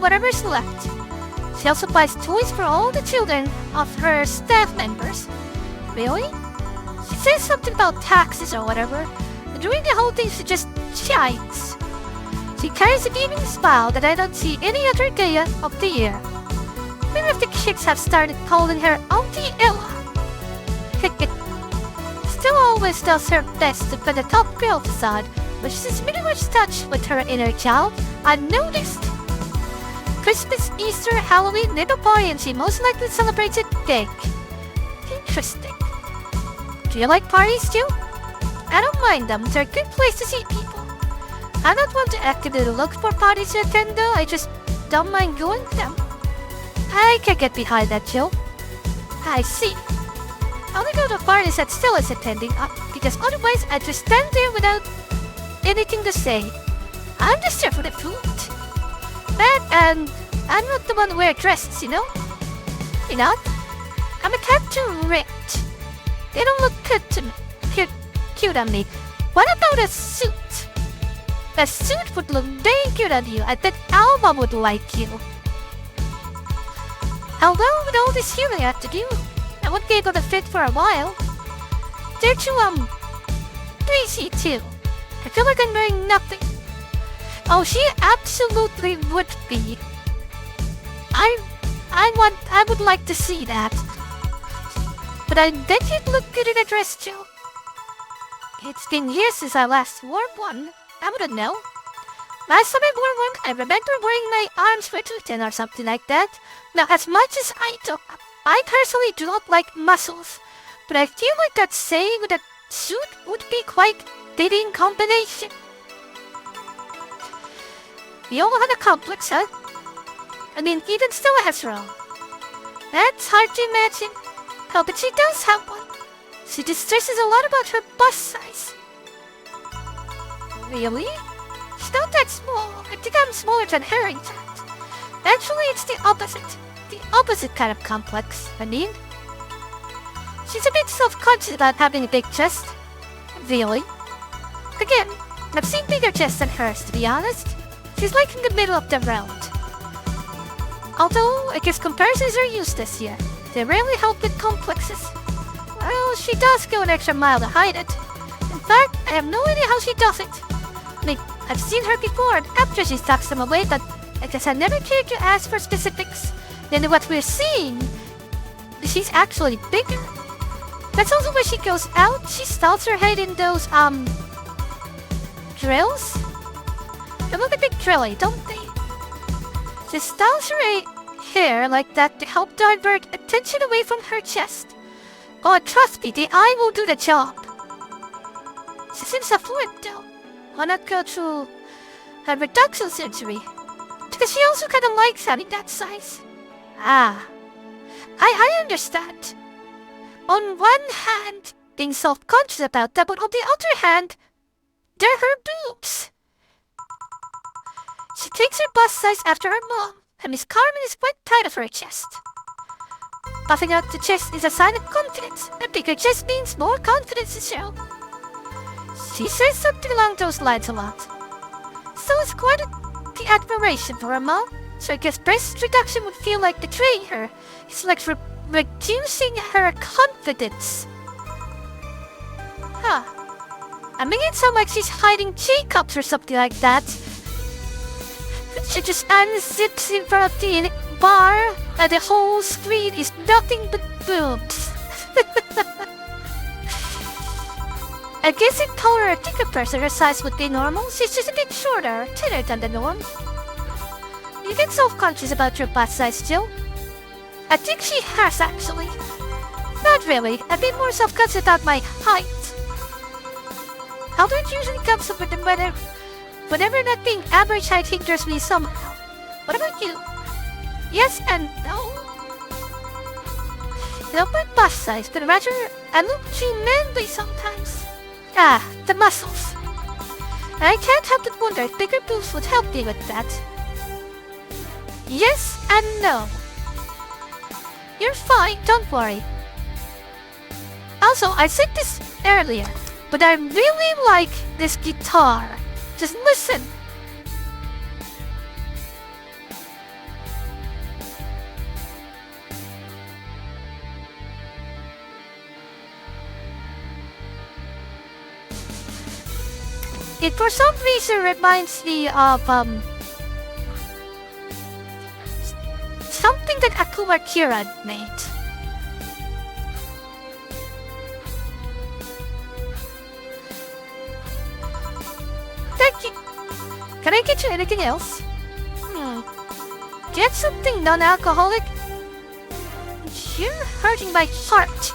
whatever's left. She also buys toys for all the children of her staff members. Really? She says something about taxes or whatever, and during the whole thing she just shines. She carries a beaming smile that I don't see any other day of the year. Many of the kids have started calling her Auntie Ella. Still always does her best to put a top girl facade, but she's pretty much touched with her inner child, I've noticed. Christmas, Easter, Halloween, little party, and she most likely celebrates it big. Interesting. Do you like parties too? I don't mind them, they're a good place to see people. I'm not one to actively look for parties to attend though, I just don't mind going to them. I can get behind that, Jill. I see. I only go to parties that Stella is attending, because otherwise I'd just stand there without anything to say. I'm just there for the food. That and I'm not the one who wears dresses, you know? You're not? I'm a tad too ripped. They don't look good to me. Cute on me. What about a suit? A suit would look very cute on you. I bet Alma would like you. Although with all this healing I have to do, I won't be able to fit for a while. They're too, greasy too. I feel like I'm wearing nothing. Oh, she absolutely would be. I would like to see that. But I bet you'd look good in a dress, Jill. It's been years since I last wore one. I wouldn't know. Last time I wore one, I remember wearing my arms were too thin or something like that. Now, as much as I personally do not like muscles, but I feel like that saying with a suit would be quite fitting combination. We all have a complex, huh? I mean, even Stella has her own. That's hard to imagine. Oh, but she does have one. She just stresses a lot about her bust size. Really? She's not that small. I think I'm smaller than her, in fact. Actually, it's the opposite. The opposite kind of complex, I mean. She's a bit self-conscious about having a big chest. Really? Again, I've seen bigger chests than hers, to be honest. She's like in the middle of the round. Although, I guess comparisons are useless here. They rarely help with complexes. Well, she does go an extra mile to hide it. In fact, I have no idea how she does it. I mean, I've seen her before and after she tucks them away, but I guess I never cared to ask for specifics. Then what we're seeing, she's actually bigger. That's also why she goes out. She styles her head in those, drills? They look a bit drilly, don't they? She styles her hair like that to help divert attention away from her chest. God, trust me, the eye will do the job. She seems affluent though. Why not go through a reduction surgery? Because she also kind of likes having that size. Ah, I understand. On one hand, being self-conscious about that, but on the other hand, they're her boobs. She takes her bust size after her mom, and Miss Carmen is quite proud of her chest. Puffing out the chest is a sign of confidence. A bigger chest means more confidence to show. She says something along those lines a lot. So it's quite the admiration for her mom. So I guess breast reduction would feel like betraying her. It's like reducing her confidence. Huh. I mean, it's so like she's hiding J-cups or something like that. She just unsits in front of the bar, and the whole screen is nothing but boobs. I guess in taller or thicker person her size would be normal. She's just a bit shorter, thinner than the norm. You get self-conscious about your butt size still? I think she has actually. Not really, a bit more self-conscious about my height. Although it usually comes up with the whenever not being average height hinders me somehow. What about you? Yes and no. You know, my bust size, but rather I look too manly sometimes. Ah, the muscles. I can't help but wonder if bigger boobs would help me with that. Yes and no. You're fine, don't worry. Also, I said this earlier, but I really like this guitar. Just listen. It for some reason reminds me of something that Akuma Kiran made. Thank you. Can I get you anything else? Get something non-alcoholic? You're hurting my heart.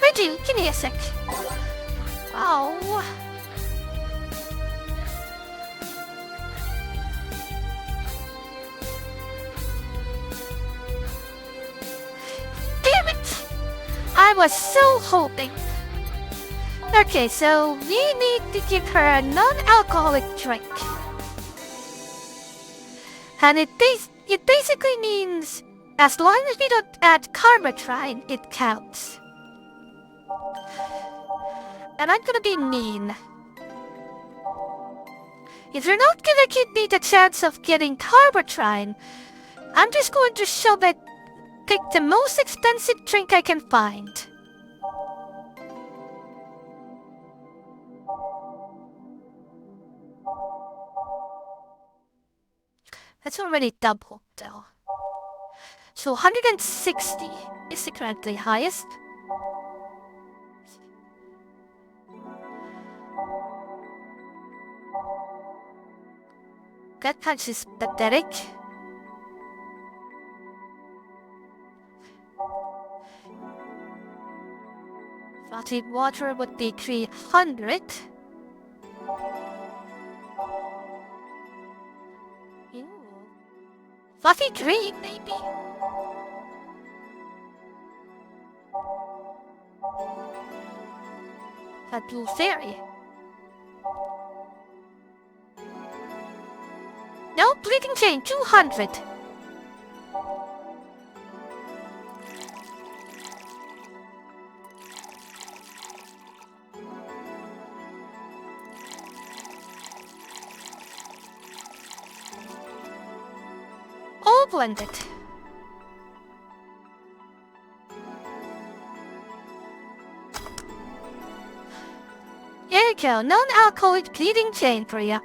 I do. Give me a sec. Oh. Damn it! I was so hoping. Okay, so we need to give her a non-alcoholic drink. And it basically means as long as we don't add carbotrine, it counts. And I'm gonna be mean. If you're not gonna give me the chance of getting carbotrine, I'm just going to pick the most expensive drink I can find. That's already double, though. So 160 is the currently highest. That punch is pathetic. Fluffy water would be 300. Fluffy green, maybe. That blue fairy. No, bleeding chain, 200. All blended. Here you go, non-alcoholic bleeding chain for you.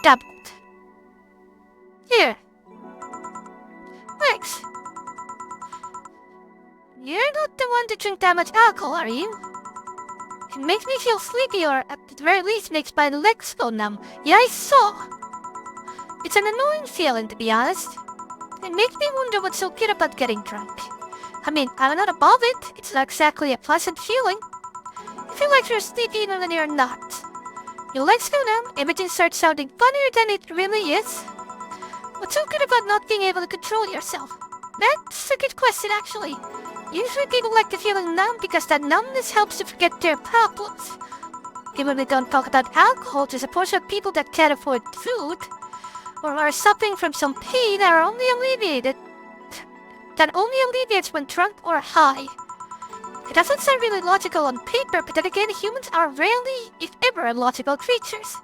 Doubled. Here. Thanks. You're not the one to drink that much alcohol, are you? It makes me feel sleepy, or at the very least makes my legs go numb. Yeah, I saw. It's an annoying feeling, to be honest. It makes me wonder what's so good about getting drunk. I mean, I'm not above it. It's not exactly a pleasant feeling. You feel like you're sleepy even when you're not. Your legs go numb, everything starts sounding funnier than it really is. What's so good about not being able to control yourself? That's a good question, actually. Usually people like the feeling numb because that numbness helps to forget their problems. Even we don't talk about alcohol, there's a portion of people that can't afford food, or are suffering from some pain that only alleviates when drunk or high. It doesn't sound really logical on paper, but then again, humans are rarely, if ever, logical creatures.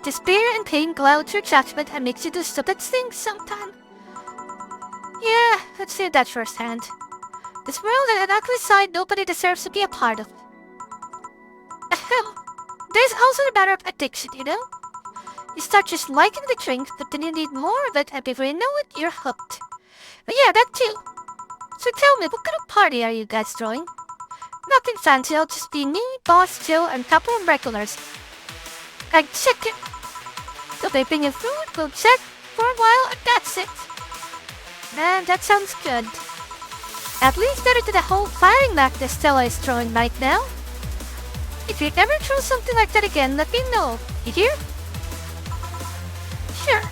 Despair and pain clouds your judgment and makes you do stupid things sometimes. Yeah, I've seen that firsthand. This world is an ugly side nobody deserves to be a part of. There's also the matter of addiction, you know? You start just liking the drink, but then you need more of it, and before you know it, you're hooked. But yeah, that too. So tell me, what kind of party are you guys throwing? Nothing fancy, I'll just be me, Boss, Jill, and a couple of regulars. And check it. So they bring you food, we'll check for a while, and that's it. Man, that sounds good. At least better than the whole firing knack that Stella is throwing right now. If you ever throw something like that again, let me know. You hear? Sure.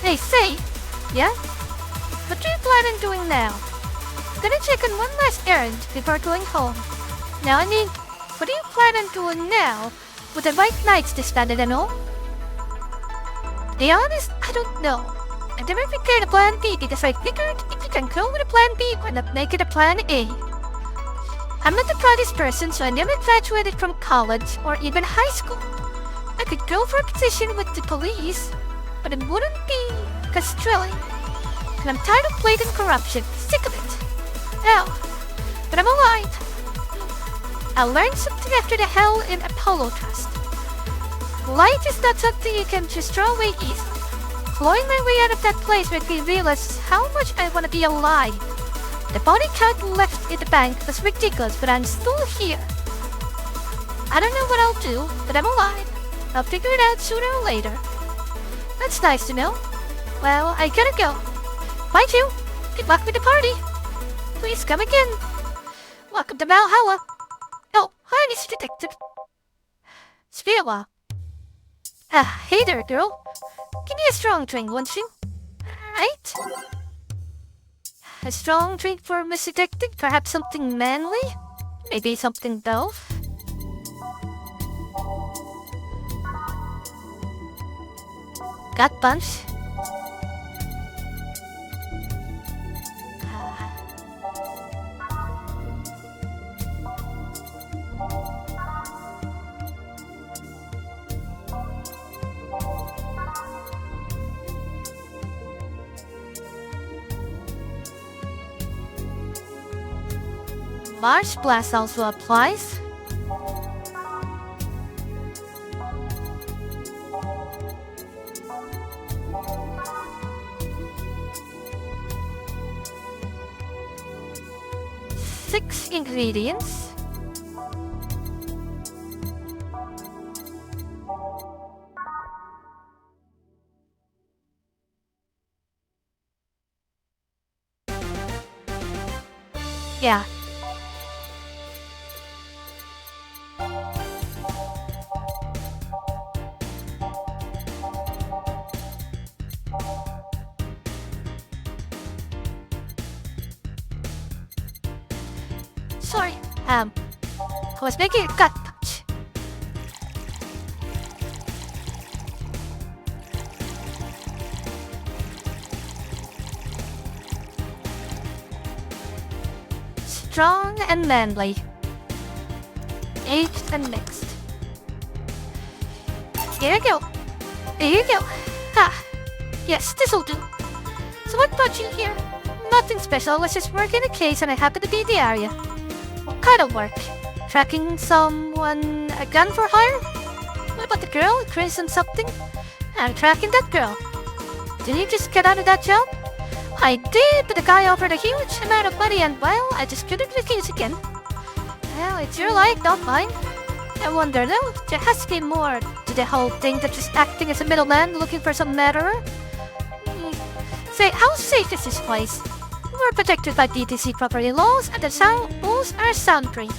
Hey, say. Yeah? What do you plan on doing now? I'm gonna check on one last errand before going home. Now, I mean, what do you plan on doing now with the White Knights disbanded and all? To be honest, I don't know. I never prepared a plan B because I figured if you can go with a plan B, why not make it a plan A? I'm not the proudest person, so I never graduated from college or even high school. I could go for a position with the police, but it wouldn't be thrilling. And I'm tired of blatant corruption. Sick of it. Oh, but I'm alive. I learned something after the hell in Apollo Trust. Life is not something you can just throw away easily. Clawing my way out of that place made me realize how much I want to be alive. The body count left in the bank was ridiculous, but I'm still here. I don't know what I'll do, but I'm alive. I'll figure it out sooner or later. That's nice to know. Well, I gotta go. Bye, Jill. Good luck with the party. Please come again. Welcome to Valhalla. Oh, hi, Mr. Detective. It's been a while. Hey there, girl. Give me a strong drink, won't you? Right? A strong drink for Mr. Detective? Perhaps something manly? Maybe something dull? Got punch? Marsh Blast also applies. Six ingredients. Yeah. Sorry, I was making a gut punch. Strong and manly. Aged and mixed. Here you go. Here you go. Yes, this'll do. So what brought you here? Nothing special, I was just working a case and I happened to be in the area. What kind of work? Tracking someone, a gun for hire? What about the girl? Crazy on something? I'm tracking that girl. Didn't you just get out of that job? I did, but the guy offered a huge amount of money and, well, I just couldn't refuse again. Well, it's your life, not mine. I wonder though, there has to be more to the whole thing than just acting as a middleman looking for some murderer. Say, how safe is this place? We're protected by DTC property laws, and the rules are soundproof.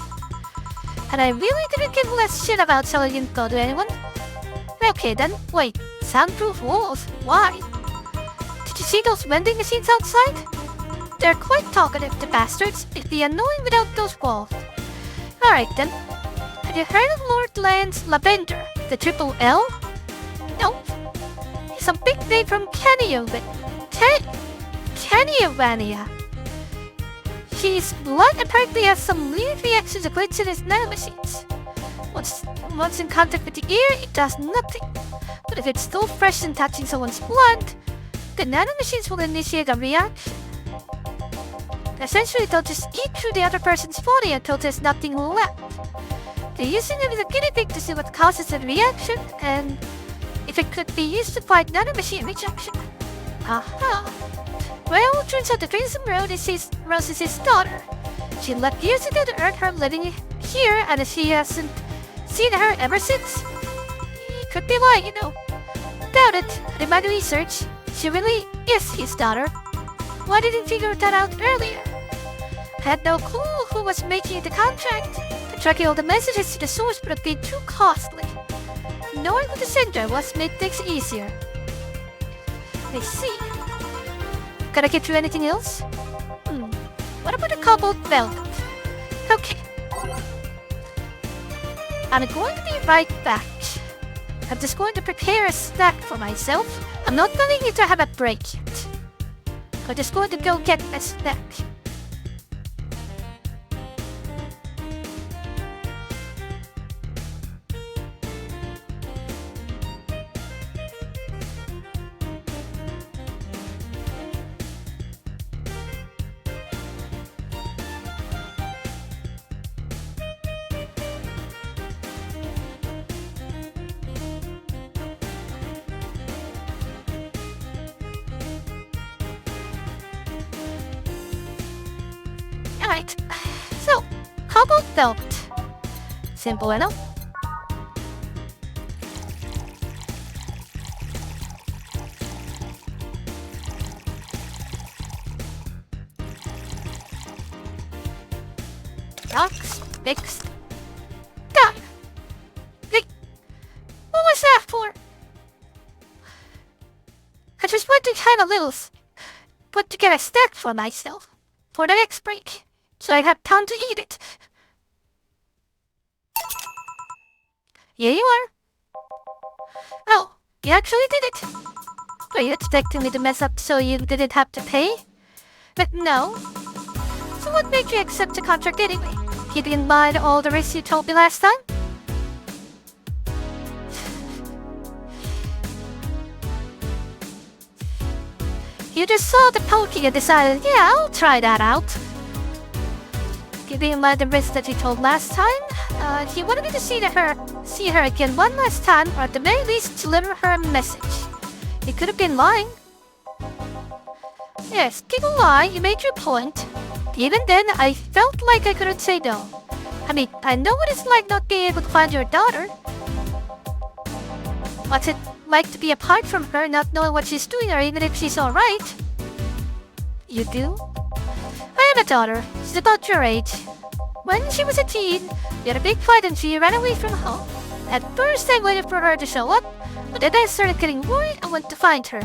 And I really didn't give less shit about selling info to anyone. Okay then, wait, soundproof walls? Why? Did you see those vending machines outside? They're quite talkative, the bastards. It'd be annoying without those walls. Alright then. Have you heard of Lord Lance Lavender, the Triple L? No. He's a big name from Canyovania. His blood apparently has some weird reactions to glitch in his nanomachines. Once in contact with the ear, it does nothing. But if it's still fresh and touching someone's blood, the nanomachines will initiate a reaction. Essentially, they'll just eat through the other person's body until there's nothing left. They're using him as a guinea pig to see what causes the reaction, and if it could be used to fight nanomachine rejection. Aha! Well, turns out the Crimson Rose is his daughter. She left years ago to earn her living here, and she hasn't seen her ever since. Could be why, Doubt it. In my research, she really is his daughter. Why didn't he figure that out earlier? I had no clue who was making the contract. Tracking all the messages to the source would have been too costly. Knowing who the sender was made things easier. I see. Can I get you anything else? What about a cobalt velvet? Okay. I'm going to be right back. I'm just going to prepare a snack for myself. I'm not going to need to have a break yet. I'm just going to go get a snack. Alright, so, cobalt velvet. Simple enough. Rocks fixed. Done! What was that for? I just want to kind of put together a snack for myself for the next break, so I have time to eat it. Here you are. Oh, you actually did it. Were you expecting me to mess up so you didn't have to pay? But no. So what made you accept the contract anyway? Keeping in mind all the risks you told me last time? You just saw the poking and decided, yeah, I'll try that out. Keeping in mind the risk that you told last time, you wanted me to see her again one last time, or at the very least deliver her a message. You could have been lying. Yes, giggle lie, you made your point. Even then, I felt like I couldn't say no. I mean, I know what it's like not being able to find your daughter. What's it like to be apart from her, not knowing what she's doing or even if she's alright? You do? I have a daughter. She's about your age. When she was a teen, we had a big fight and she ran away from home. At first I waited for her to show up, but then I started getting worried and went to find her.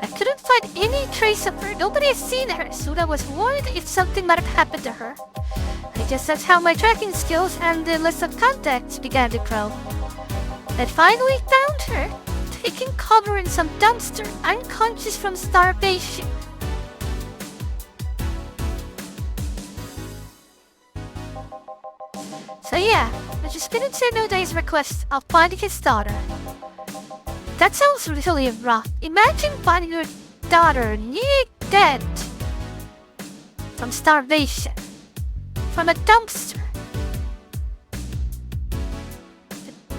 I couldn't find any trace of her. Nobody has seen her, so I was worried if something might have happened to her. I guess that's how my tracking skills and the list of contacts began to grow. I finally found her, taking cover in some dumpster, unconscious from starvation. So yeah, I just didn't say no to his request of finding his daughter. That sounds really rough. Imagine finding your daughter nearly dead from starvation, from a dumpster.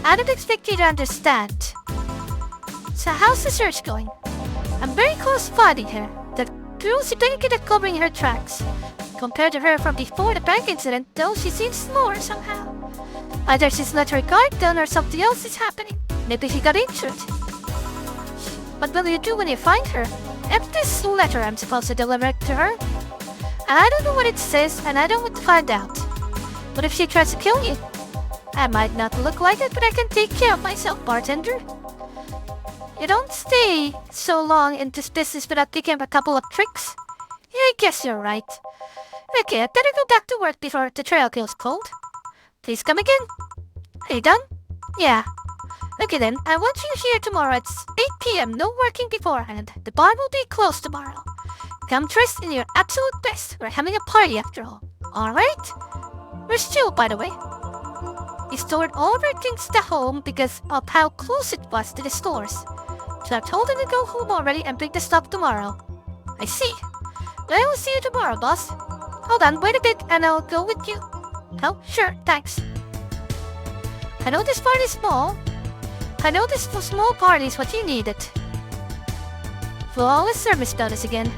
I don't expect you to understand. So how's the search going? I'm very close to finding her. The girls are pretty good at covering her tracks. Compared to her from before the bank incident, though, she seems slower somehow. Either she's let her guard down or something else is happening. Maybe she got injured. What will you do when you find her? Empty this letter I'm supposed to deliver to her. I don't know what it says, and I don't want to find out. What if she tries to kill you? I might not look like it, but I can take care of myself, bartender. You don't stay so long in this business without picking up a couple of tricks. Yeah, I guess you're right. Okay, I better go back to work before the trail goes cold. Please come again. Are you done? Yeah. Okay then, I want you here tomorrow at 8 p.m. No working beforehand. The bar will be closed tomorrow. Come dressed in your absolute best. We're having a party after all. Alright? Where's Jill, by the way? He stored all of her things at home because of how close it was to the stores. So I told him to go home already and bring the stuff tomorrow. I see. Well, I will see you tomorrow, boss. Hold on, wait a bit and I'll go with you. Oh, sure, thanks. I know this part is small, I know this small party is what you needed. Flawless service bonus again.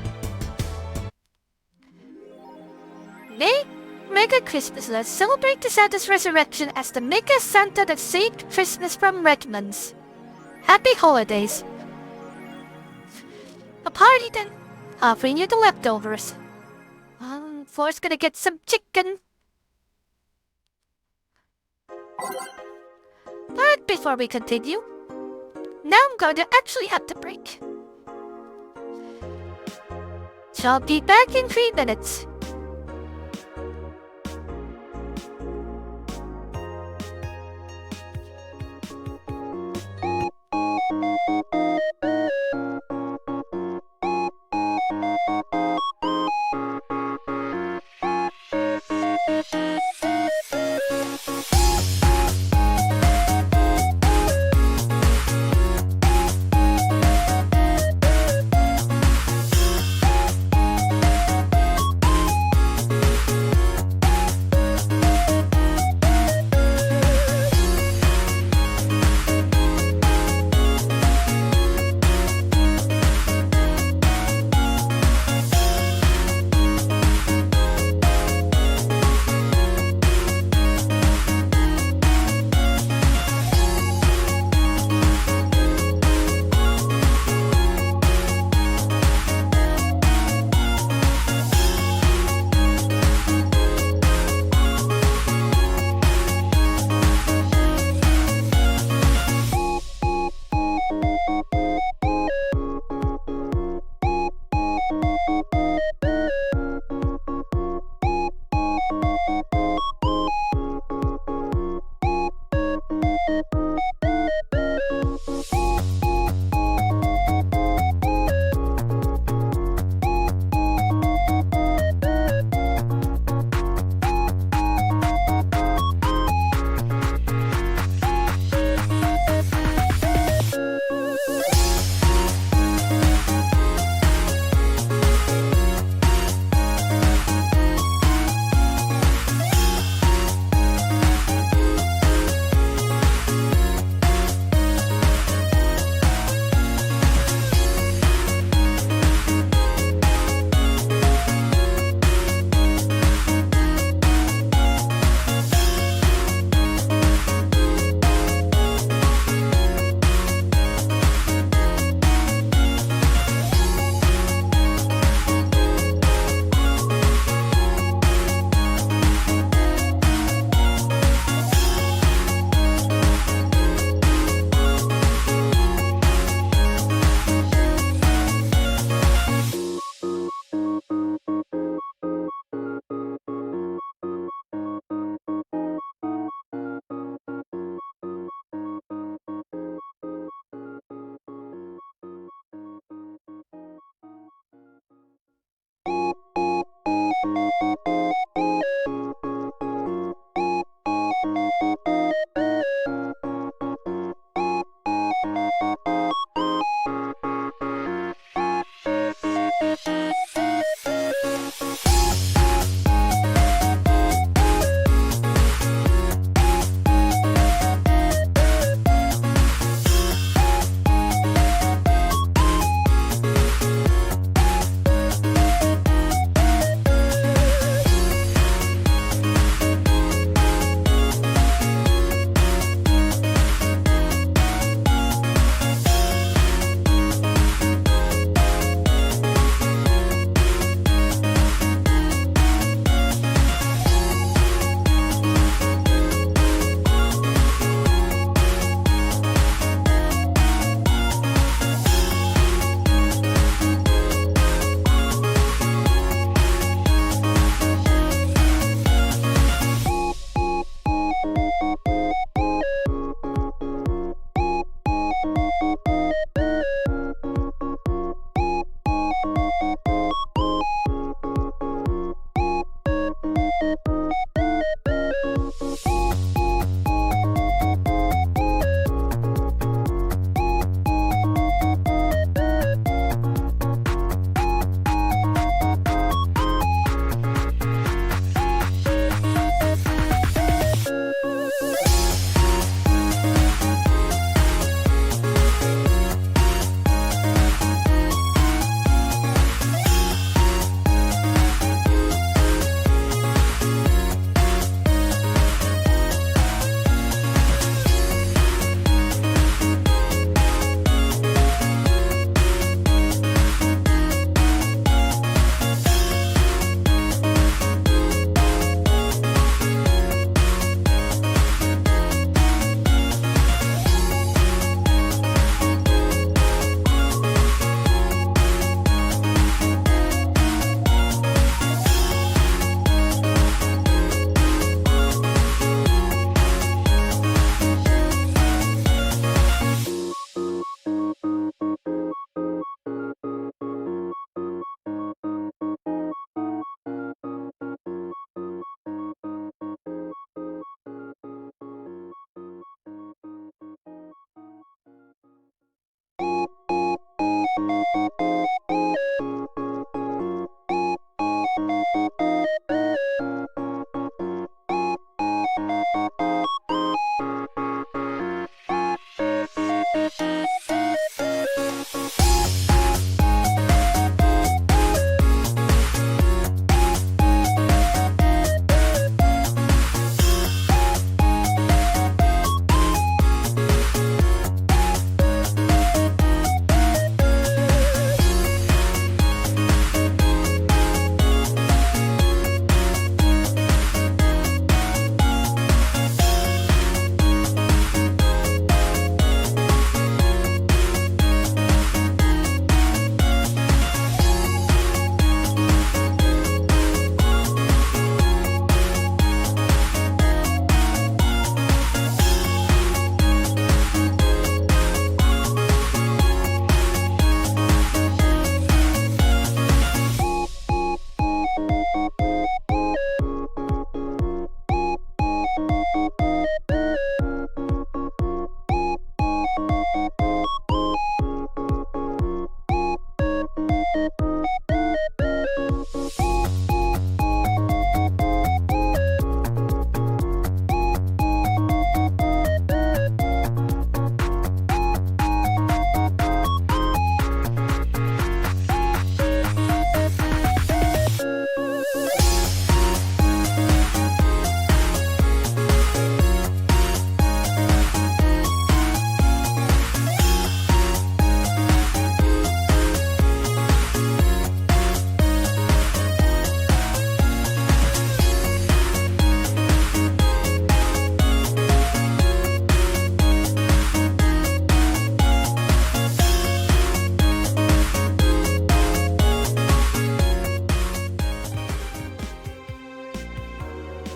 Mega Christmas. Let's celebrate the Santa's resurrection as the Mega Santa that saved Christmas from Redmonds. Happy holidays. A party then. Offering you the leftovers. Floor's gonna get some chicken. But before we continue, now I'm going to actually have to break. So I'll be back in 3 minutes.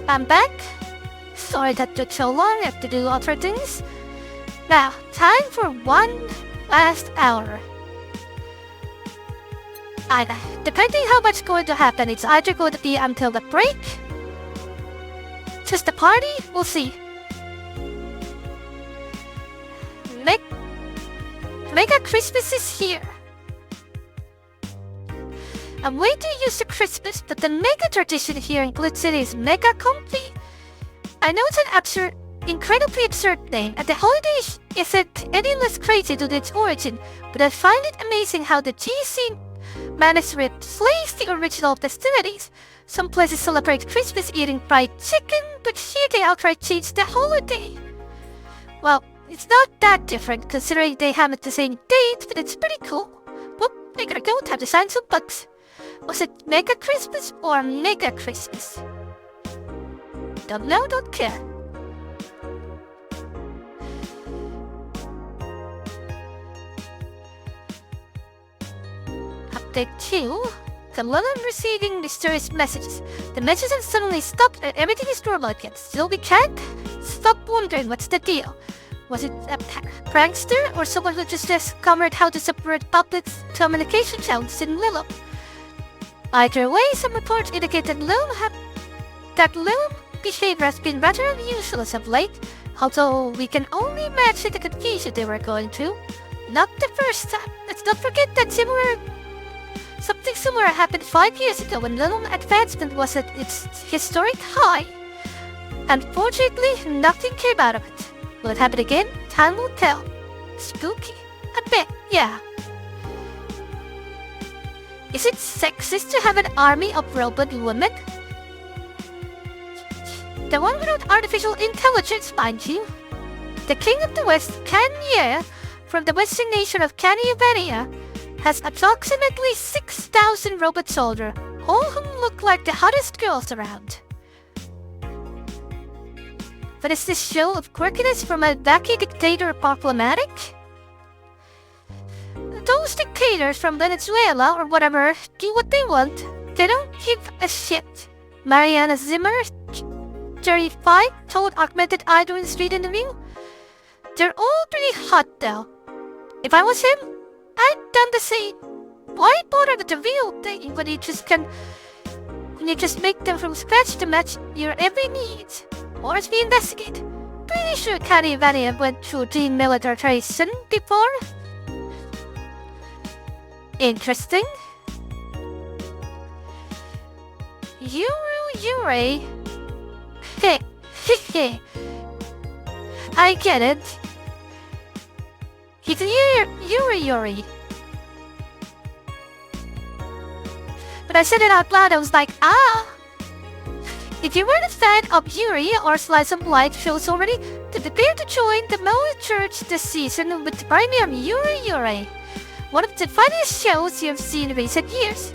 I'm back. Sorry that took so long. I have to do other things. Now, time for one last hour. Depending how much going to happen, it's either going to be until the break, just the party, we'll see. Mega Christmas is here. I'm way too used to Christmas, but the mega tradition here in Glitch City is mega comfy. I know it's an incredibly absurd name, and the holiday isn't any less crazy to its origin, but I find it amazing how the GC managed to replace the original festivities. Some places celebrate Christmas eating fried chicken, but here they outright changed the holiday. Well, it's not that different considering they have the same date, but it's pretty cool. Well, I gotta go, time to sign some bucks. Was it Mega Christmas or Mega Christmas? Don't know, don't care. Update 2. London receiving mysterious messages. The messages suddenly stopped and everything is normal again. Still we can't stop wondering what's the deal. Was it a prankster or someone who just discovered how to subvert public communication channels in Lilo? Either way, some reports indicate that Loom behavior has been rather unusual as of late, although we can only imagine the confusion they were going through. Not the first time. Let's not forget that something similar happened 5 years ago when Loom advancement was at its historic high. Unfortunately, nothing came out of it. Will it happen again? Time will tell. Spooky. I bet, yeah. Is it sexist to have an army of robot women? The one without artificial intelligence, mind you. The king of the West, Kanye, from the western nation of Canyavania, has approximately 6,000 robot soldiers, all whom look like the hottest girls around. But is this show of quirkiness from a wacky dictator problematic? Those dictators from Venezuela or whatever do what they want. They don't give a shit. Mariana Zimmer, 35, told Augmented Idol in Street Interview. They're all pretty hot though. If I was him, I'd done the same. Why bother with the real thing when you just make them from scratch to match your every need? Or as we investigate. Pretty sure Canyavania went through demilitarization before. Interesting. Yuri. Heh, heh. I get it. He's Yuri. But I said it out loud, I was like, ah! If you weren't a fan of Yuri or Slice of Life shows already, then prepare to join the Moe Church this season with the premiere of Yuri. One of the funniest shows you've seen in recent years.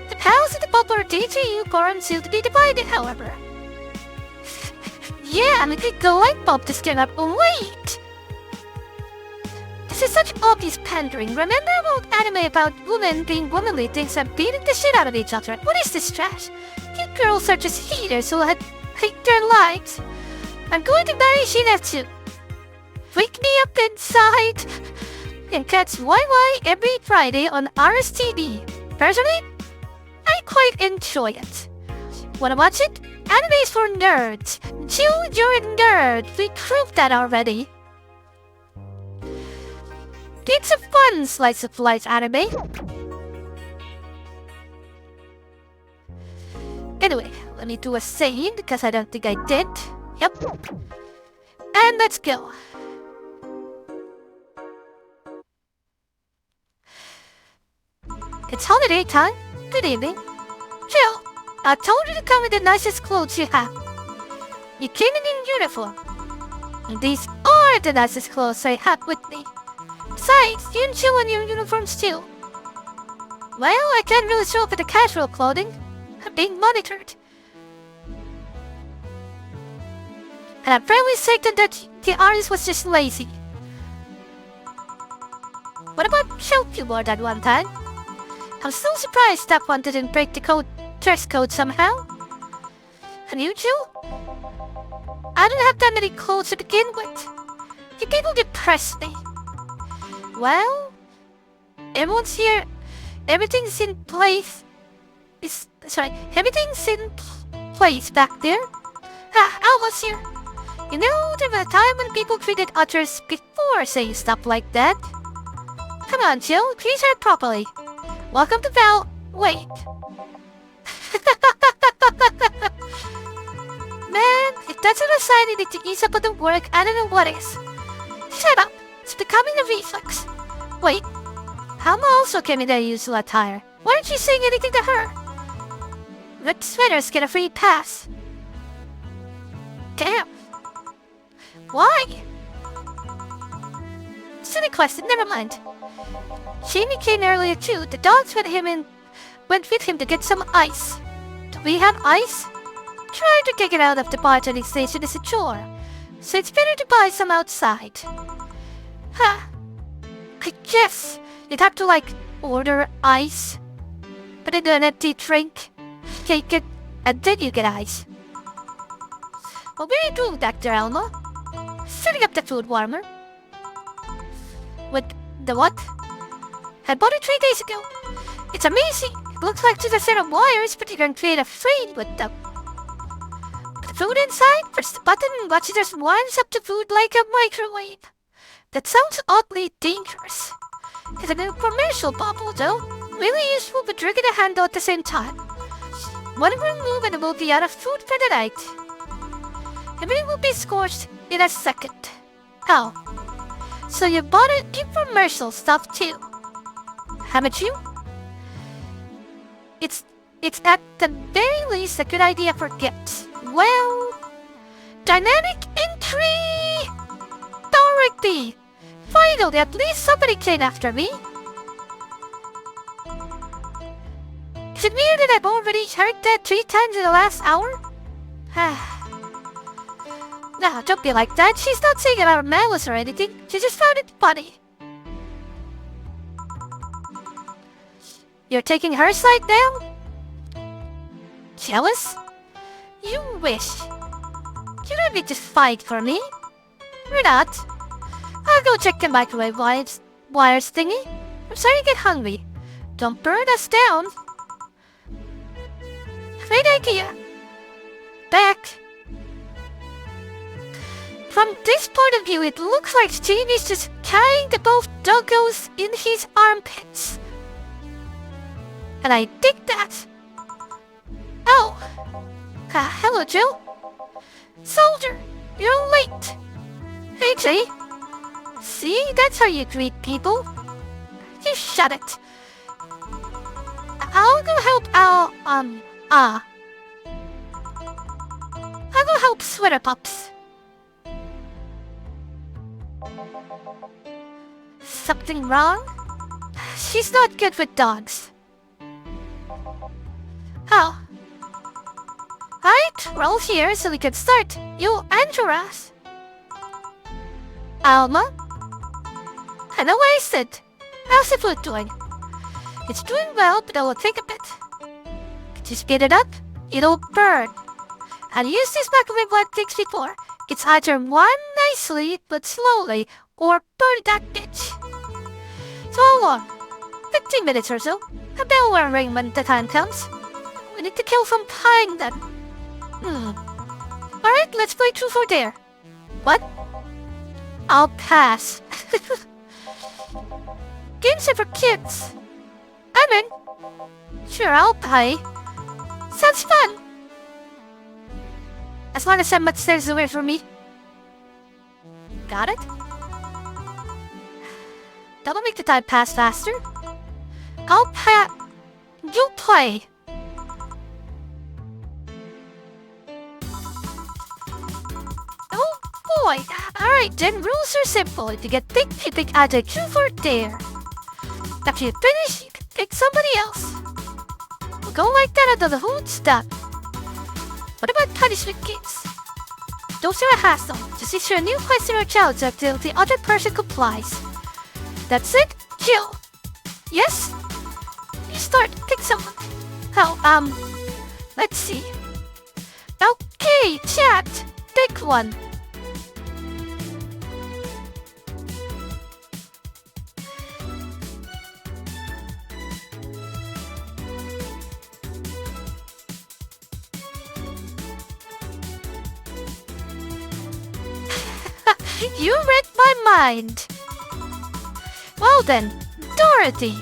The powers of the popular DJU forum seem to be divided, however. Yeah, and the light bulb just came up. Wait! This is such obvious pandering. Remember old anime about women being womanly things and beating the shit out of each other? What is this trash? You girls are just haters who hate their lives. I'm going to marry Shinetsu. Wake me up inside. And catch YY every Friday on RSTV. Personally, I quite enjoy it. Wanna watch it? Anime's for nerds. Jill, you're a nerd. We proved that already. It's a fun slice of life anime. Anyway, let me do a save because I don't think I did. Yep. And let's go. It's holiday time. Good evening. Jill, I told you to come with the nicest clothes you have. You came in uniform. And these are the nicest clothes I have with me. Besides, you and Jill in your uniforms too. Well, I can't really show up in the casual clothing. I'm being monitored. And I'm fairly certain that the artist was just lazy. What about help you more than one time? I'm so surprised that one didn't break the dress code somehow. And you, Jill? I don't have that many clothes to begin with. You people depress me. Well, everyone's here. Everything's in place. Everything's in place back there. Almost here. You know, there was a time when people treated others before saying stuff like that. Come on, Jill, greet her properly. Welcome to Val. Wait. Man, if that's a sign you need to ease up on the work, I don't know what is. Shut up. It's becoming a reflex. Wait. I'm also getting their usual attire. Why aren't you saying anything to her? Red sweaters get a free pass. Damn. Why? Silly question, never mind. Jamie came earlier too. The dogs went with him to get some ice. Do we have ice? Trying to get it out of the bartending station is a chore, so it's better to buy some outside. Huh. I guess you'd have to order ice. Put it in an empty drink, take it, and then you get ice. What were you doing back there, Elmo? Setting up the food warmer. With the what? I bought it 3 days ago. It's amazing. It looks like just a set of wires, but you can create a frame with them. Put the food inside, press the button, and watch it just winds up the food like a microwave. That sounds oddly dangerous. It's a new commercial bubble, though. Really useful, but tricky to handle at the same time. One more move and it will be out of food for the night. Everything will be scorched in a second. Oh. So you bought an infomercial stuff too. Haven't you? It's at the very least a good idea for gifts. Well, dynamic entry! Dorothy! Finally, at least somebody came after me. Is it weird that I've already heard that 3 times in the last hour? No, don't be like that. She's not saying about malice or anything. She just found it funny. You're taking her side now? Jealous? You wish. You don't need to fight for me. You're not. I'll go check the microwave wires thingy. I'm starting to get hungry. Don't burn us down. Great idea. Back. From this point of view, it looks like Jamie's just carrying the both doggos in his armpits. And I dig that. Oh! Hello, Jill. Soldier, you're late. Hey, Jay. See, that's how you greet people. You shut it. I'll go help I'll go help Sweater Pups. Something wrong? She's not good with dogs. Oh. Alright, we're all here so we can start. You and your ass. Alma? Hello, Wasted. How's the food doing? It's doing well, but I will take a bit. Could you speed it up? It'll burn. I've used this microwave like things before. It's either one nicely, but slowly, or burn that bitch. So how long? 15 minutes or so. A bell will ring when the time comes. We need to kill some time then. Alright, let's play Truth or Dare. What? I'll pass. Games are for kids. I'm in. Sure, I'll pay. Sounds fun. As long as I'm much stays away from me. Got it? That'll make the time pass faster. I'll pass. You play. Oh boy. Alright then, rules are simple. To get picked, you pick either Truth or Dare. After you finish, you can pick somebody else. We'll go like that until the whole stop. What about punishment games? Those are a hassle. Just issue a new question or challenge until the other person complies. That's it? Chill. Yes? You start. Pick someone. Oh, let's see. Okay, chat. Pick one. You read my mind. Well then, Dorothy.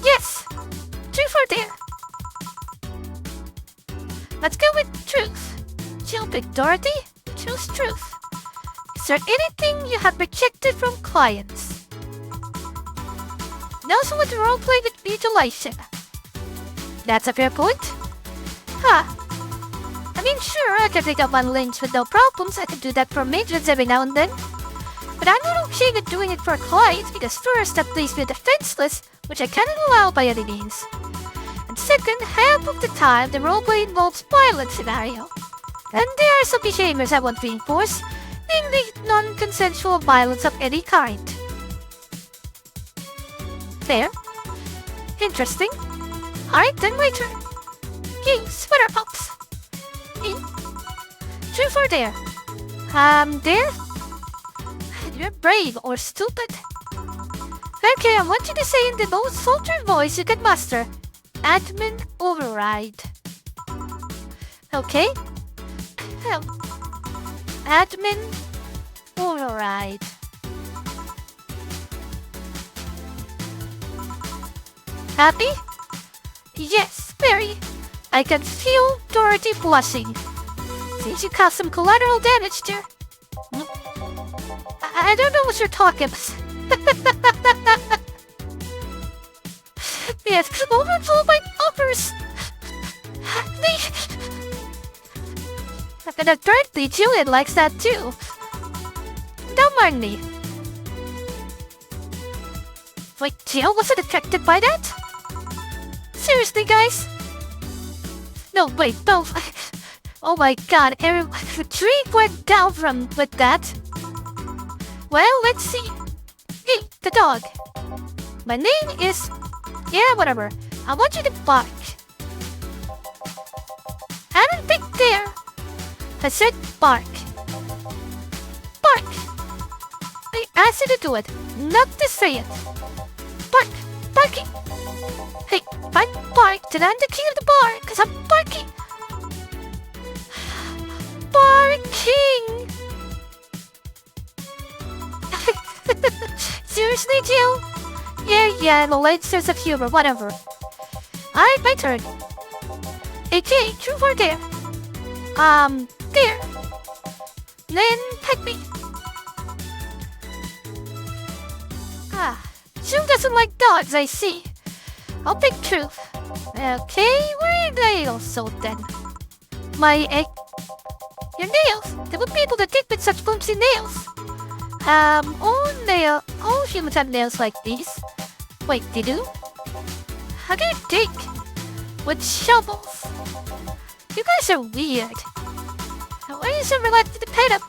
Yes, Truth or Dare. Let's go with Truth. She'll pick Dorothy. Choose Truth. Is there anything you have rejected from clients? Now someone to roleplay with mutilation. That's a fair point. Huh. I mean, sure, I can pick up on links with no problems. I can do that for matrons every now and then. But I'm not okay with doing it for clients because first, that leaves me defenseless, which I cannot allow by any means. And second, half of the time, the roleplay involves violent scenario. And there are some behaviors I want to reinforce, namely non-consensual violence of any kind. Fair. Interesting. Alright then, waiter. You, Sweater Pups. In. Truth or Dare? Dare? You're brave or stupid. Okay, I want you to say in the most sultry voice you can muster. Admin override. Okay? Admin override. Happy? Yes, very. I can feel Dorothy blushing. Seems you caused some collateral damage there. I don't know what you're talking about. Yes, overflow my offers. And apparently Julian likes that too. Don't mind me. Wait, Jill wasn't affected by that? Seriously, guys? No, wait, no. Oh my god, the tree went down with that. Well, let's see. Hey, the dog. My name is... Yeah, whatever. I want you to bark. I didn't pick there. I said bark. Bark. I asked you to do it, not to say it. Bark. Barking. Hey, if I bark, then I'm the king of the bar, because I'm barking. Barking. Seriously, Jill? Yeah, the light sense of humor, whatever. Alright, my turn. Okay, true or dare? Dare. Then pick me. True doesn't like dogs, I see. I'll pick truth. Okay, where are your nails, so then? Your nails? There would be able to dig with such clumsy nails. All humans have nails like these. Wait, they do? How do you dig? With shovels. You guys are weird. Why are you so reluctant to pay them?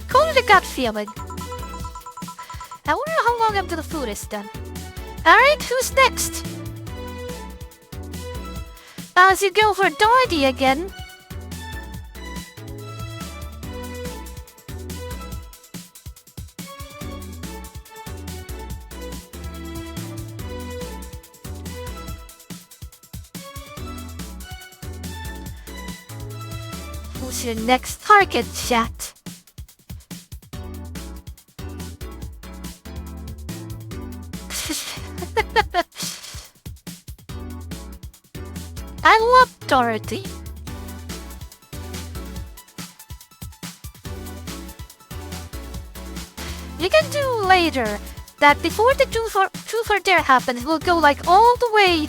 Call it a gut feeling. I wonder how long after the food is done. Alright, who's next? As you go for Dorothy again. Who's your next target, chat? I love Dorothy. You can do later that before the truth or dare happens, we'll go like all the way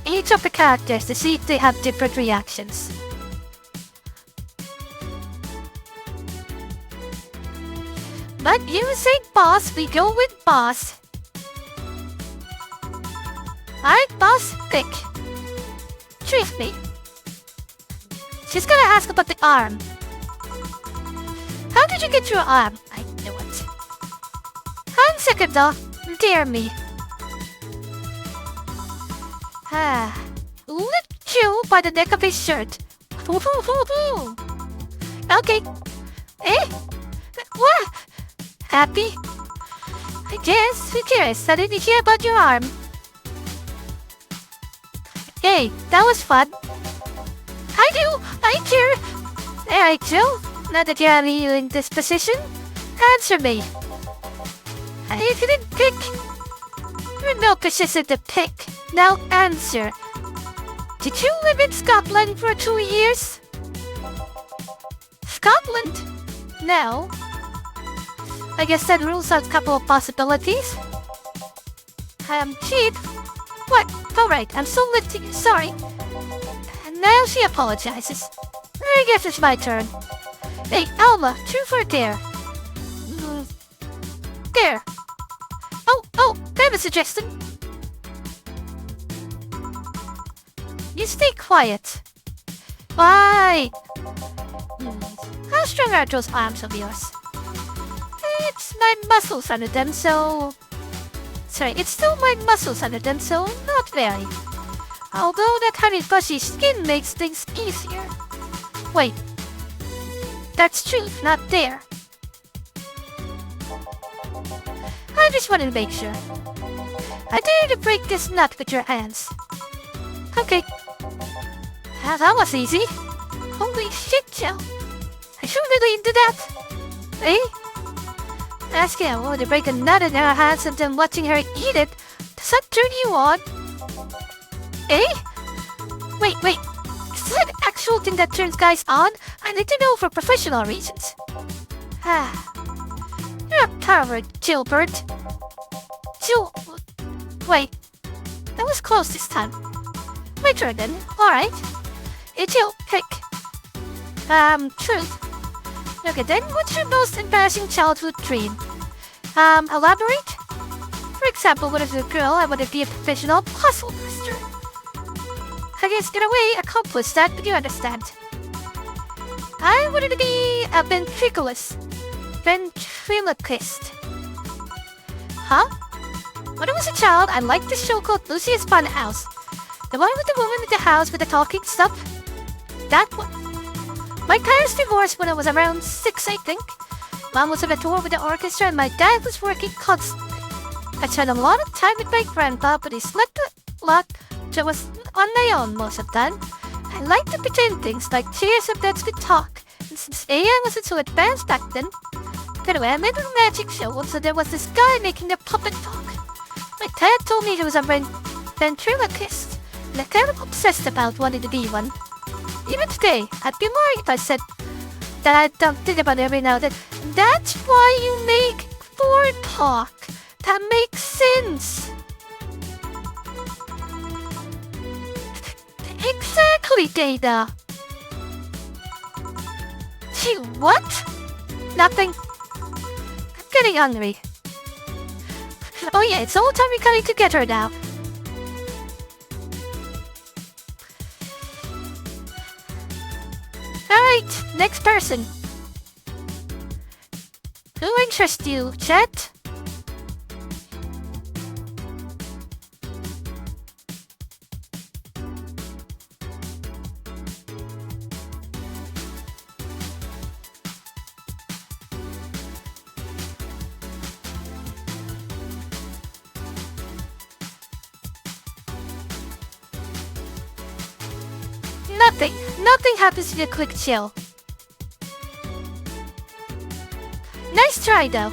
each of the characters to see if they have different reactions. But you say boss, we go with boss. Alright, boss, pick. Truth me. She's gonna ask about the arm. How did you get your arm? I knew it. And second though, dare me. Lift you by the neck of his shirt. Okay. Eh? What? Happy? I guess. Who cares? I didn't hear about your arm. Hey, that was fun. I do. I care. Alright, Joe. Now that you're in this position, answer me. I didn't pick. You're no position to pick. Now answer. Did you live in Scotland for 2 years? Scotland? No. I guess that rules out a couple of possibilities. Cheat? What? Alright, I'm so lit to you, sorry. And now she apologizes. I guess it's my turn. Hey, Alma, truth or dare? Dare. Oh, I have a suggestion. You stay quiet. Why? How strong are those arms of yours? It's my muscles under them, so... Sorry, it's still my muscles under them, so not very. Although that honey fuzzy skin makes things easier. Wait. That's truth, not dare. I just wanted to make sure. I dare to break this nut with your hands. Okay. That was easy. Holy shit, Joe. I should really into that. Eh? Asking a woman to break a nut in her hands and then watching her eat it, does that turn you on? Eh? Wait. Is that an actual thing that turns guys on? I need to know for professional reasons. You're a coward, Gilbert. Wait. That was close this time. My turn then. Alright. Jill, pick. Truth. Okay, then what's your most embarrassing childhood dream? Elaborate? For example, when I was a girl, I wanted to be a professional puzzle master. I guess in a way, accomplish that, but you understand. I wanted to be a ventriloquist. Huh? When I was a child, I liked this show called Lucy's Fun House. The one with the woman in the house with the talking stuff. That one. My parents divorced when I was around 6, I think. Mom was on a tour with the orchestra and my dad was working constantly. I spent a lot of time with my grandpa, but he slept a lot, so I was on my own most of the time. I liked to pretend things like chairs and beds could talk, and since AI wasn't so advanced back then. Anyway, I made a magic show, so there was this guy making the puppet talk. My dad told me he was a ventriloquist. like kind of obsessed about wanting to be one. Even today, I'd be lying if I said that I don't think about it every now and then. That's why you make Ford talk. That makes sense. Exactly, Dana. Gee, what? Nothing. I'm getting hungry. Oh yeah, it's all time we're coming together now. Alright, next person. Who interests you, Chet? Nothing happens in a quick chill. Nice try, though.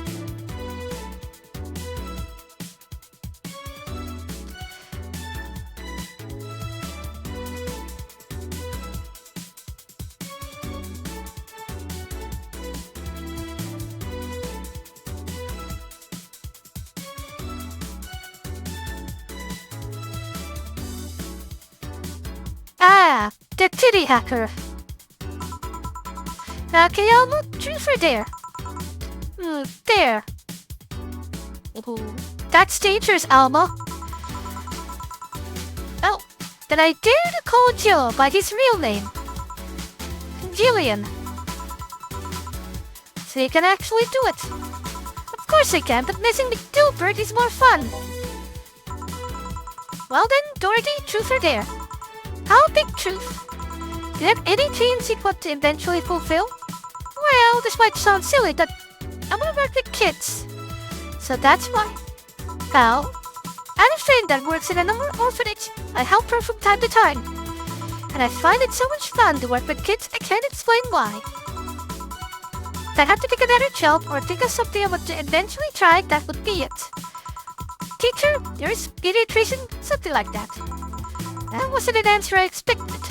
Ah, the titty hacker. Okay, Alma, truth or dare? Dare. Ooh, that's dangerous, Alma. Oh, then I dare to call Joe by his real name. Jillian. So you can actually do it. Of course I can, but missing McDilbert is more fun. Well then, Dorothy, truth or dare? I'll pick truth. Do you have any dreams you want to eventually fulfill? Well, this might sound silly, but I want to work with kids. So that's why. Well, I have a friend that works in an orphanage. I help her from time to time. And I find it so much fun to work with kids, I can't explain why. If I have to pick another job or think of something I want to eventually try, that would be it. Teacher, nurse, pediatrician, something like that. That wasn't an answer I expected.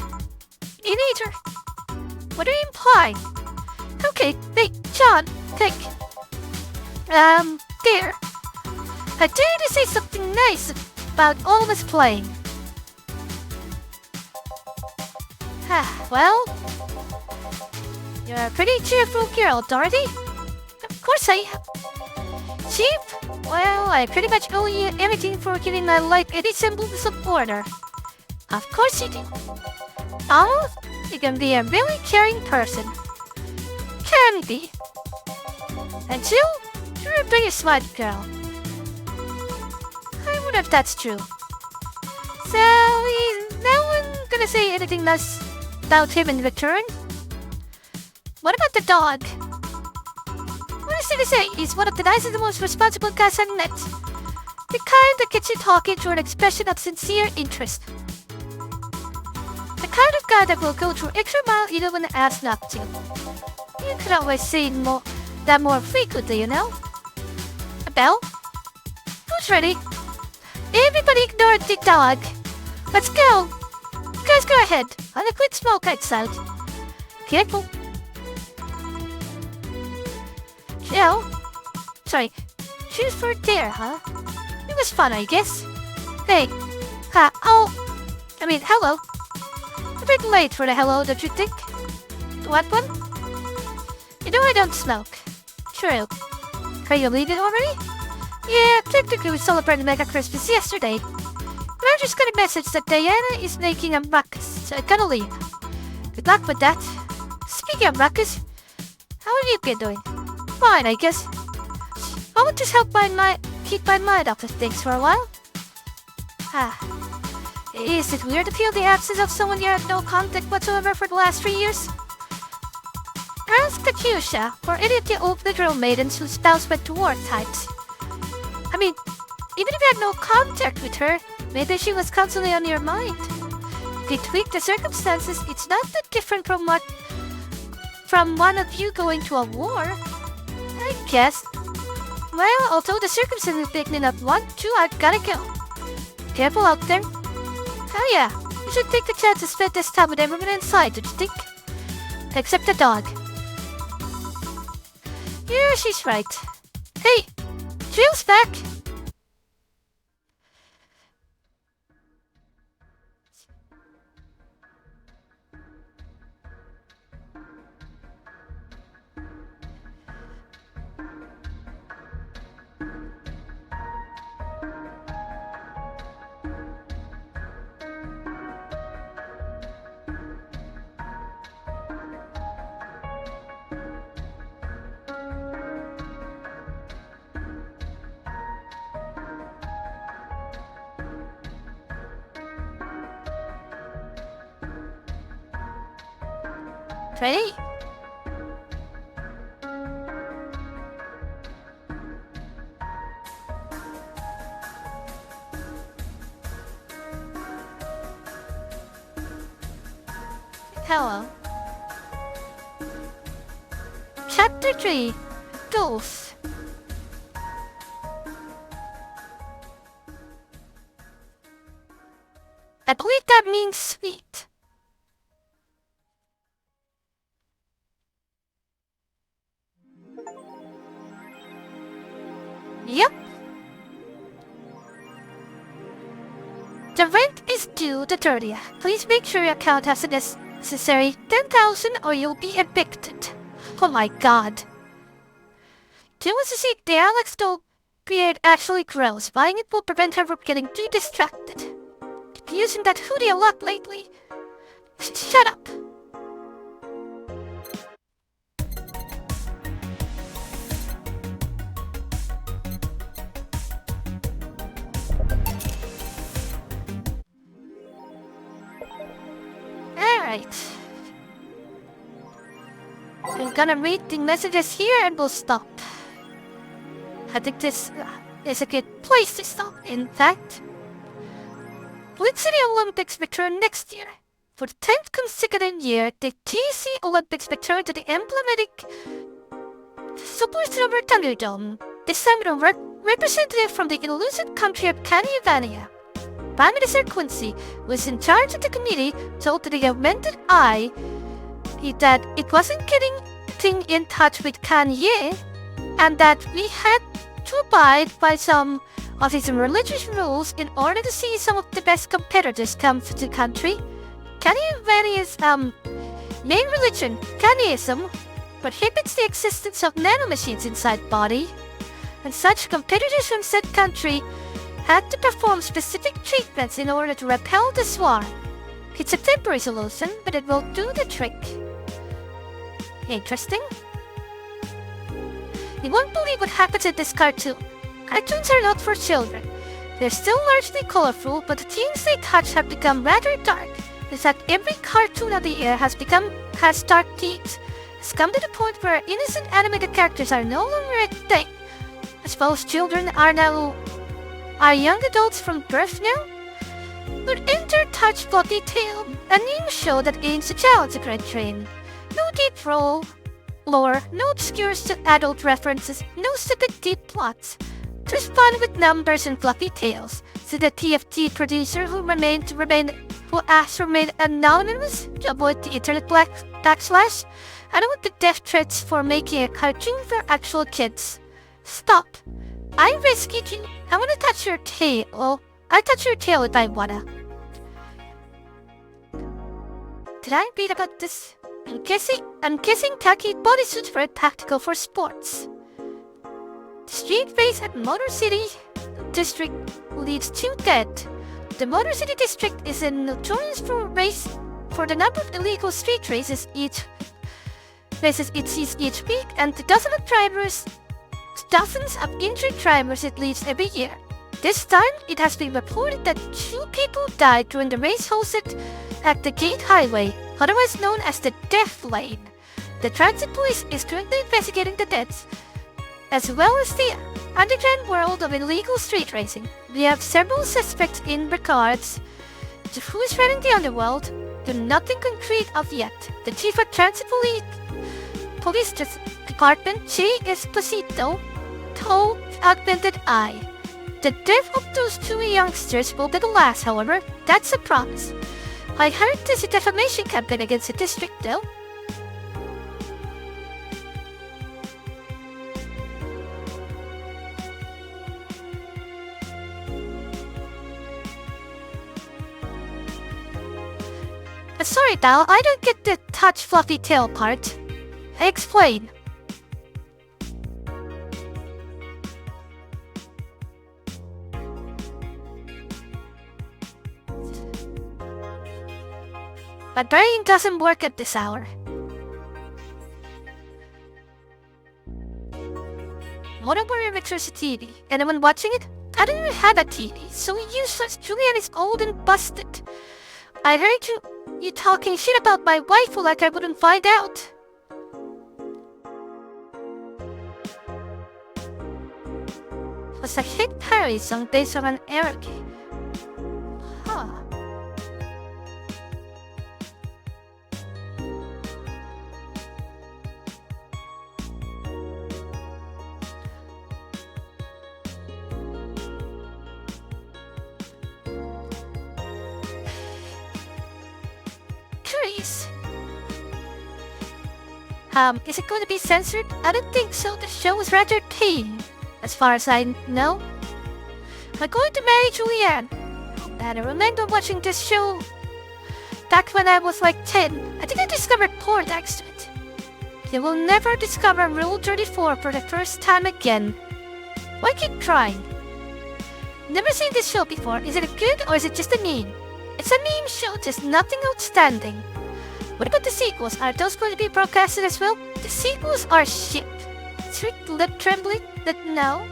Me neither. What do you imply? Okay, wait, John, think. Dear. I dare to say something nice about all of us playing. Well, you're a pretty cheerful girl, Dorothy. Of course I am. Cheap? Well, I pretty much owe you everything for giving my life any semblance of order. Of course you do. Oh, you can be a really caring person. Can be. And Jill, you're a pretty smart girl. I wonder if that's true. So, is no one gonna say anything nice about him in return? What about the dog? What is it to say? He's one of the nicest and most responsible guys I met. The kind that gets you talking through an expression of sincere interest. The kind of guy that will go through extra mile even when asked not to. You could always say that more frequently, you know? A bell? Who's ready? Everybody ignore the dog. Let's go. You guys go ahead. I'll quit smoke outside. Careful. Jill? Sorry. Choose for dare, huh? It was fun, I guess. Hey. Hello. A bit late for the hello, don't you think? What one? You know I don't smoke. True. Are you leaving already? Yeah, technically we celebrated Mega Christmas yesterday. But I just got a message that Diana is making a ruckus, so I gotta leave. Good luck with that. Speaking of ruckus, how have you been doing? Fine, I guess. I want to help keep my mind off of things for a while. Is it weird to feel the absence of someone you had no contact whatsoever for the last 3 years? Ask Katusha or any of the old literal maidens whose spouse went to war types. I mean, even if you had no contact with her, maybe she was constantly on your mind. If you tweak the circumstances, it's not that different from one of you going to a war. I guess. Well, although the circumstances make me not want to, I've gotta go. Careful out there. Oh yeah, you should take the chance to spend this time with everyone inside, don't you think? Except the dog. Yeah, she's right. Hey, Jill's back! Ready? Hello. Chapter 3. Goals. I believe that means sweet. Yep. The rent is due the 30th. Please make sure your account has the necessary 10,000 or you'll be evicted. Oh my god. Jill wants to see the Alex doll create actually grows. Buying it will prevent her from getting too distracted. Been using that hoodie a lot lately. Shut up. Alright. I'm gonna read the messages here and we'll stop. I think this is a good place to stop, in fact. Let's see the Olympics return next year. For the 10th consecutive year, the TC Olympics return to the emblematic Super Silver Thunderdome. This time with a representative from the elusive country of Canyavania. Prime Minister Quincy, who was in charge of the committee, told the augmented eye that it wasn't getting in touch with Kanye and that we had to abide by some of his religious rules in order to see some of the best competitors come to the country. Kanyavania's main religion, Kanyeism, prohibits the existence of nanomachines inside body, and such competitors from said country had to perform specific treatments in order to repel the swarm. It's a temporary solution, but it will do the trick. Interesting. You won't believe what happens in this cartoon. Cartoons are not for children. They're still largely colorful, but the themes they touch have become rather dark. In fact, every cartoon of the year has dark themes. It's come to the point where innocent animated characters are no longer a thing. I suppose children are young adults from birth now? But enter Touch Bloody Tale, a new show that aims to challenge the current trend. No deep lore, no obscure adult references, no stupid deep plots. Just fun with numbers and fluffy tales, said the TFT producer who asked to remain anonymous to avoid the internet backslash. I don't want the death threats for making a cartoon for actual kids. Stop. I rescued you. I want to touch your tail. I touch your tail if I wanna. Did I read about this? I'm guessing khaki bodysuits were tactical for sports. The street race at Motor City District leaves 2 dead. The Motor City District is notorious for the number of illegal street races it sees each week, and dozens of injured drivers it leaves every year. This time, it has been reported that 2 people died during the race hosted at the Gate Highway, otherwise known as the Death Lane. The transit police is currently investigating the deaths, as well as the underground world of illegal street racing. We have several suspects in regards to who is running the underworld, though nothing concrete of yet. The chief of transit police department, Che Esposito, told Augmented Eye. The death of those two youngsters will be the last, however. That's a promise. I heard there's a defamation campaign against the district, though. Sorry, Dal, I don't get the touch fluffy tail part. Explain. My brain doesn't work at this hour. What about your Victor's TV? Anyone watching it? I don't even have a TV, so useless. Julian is old and busted. I heard you talking shit about my wife like I wouldn't find out. It was a hit parody song based on an era game. Huh. Curious. Is it going to be censored? I don't think so. The show is rather tame, as far as I know. I'm going to marry Julianne. And I remember watching this show back when I was like 10. I think I discovered porn thanks to it. You will never discover Rule 34 for the first time again. Why keep trying? Never seen this show before. Is it good or is it just a meme? It's a meme show, there's nothing outstanding. What about the sequels? Are those going to be broadcasted as well? The sequels are shit. Strict lip trembling? No.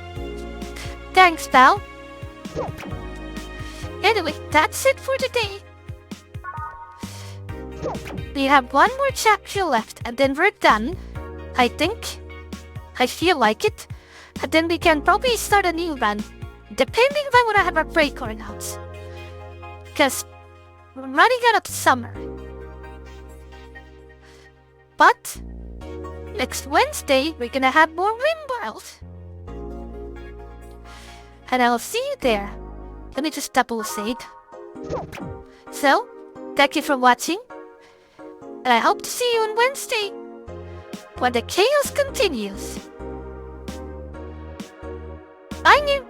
Thanks, pal. Anyway, that's it for today. We have one more chapter left and then we're done. I think. I feel like it. And then we can probably start a new run. Depending if I want to have a break or not. Because we're running out of summer. But next Wednesday, we're gonna have more Rimworld. And I'll see you there. Let me just double say it. So, thank you for watching. And I hope to see you on Wednesday when the chaos continues. Bye, new.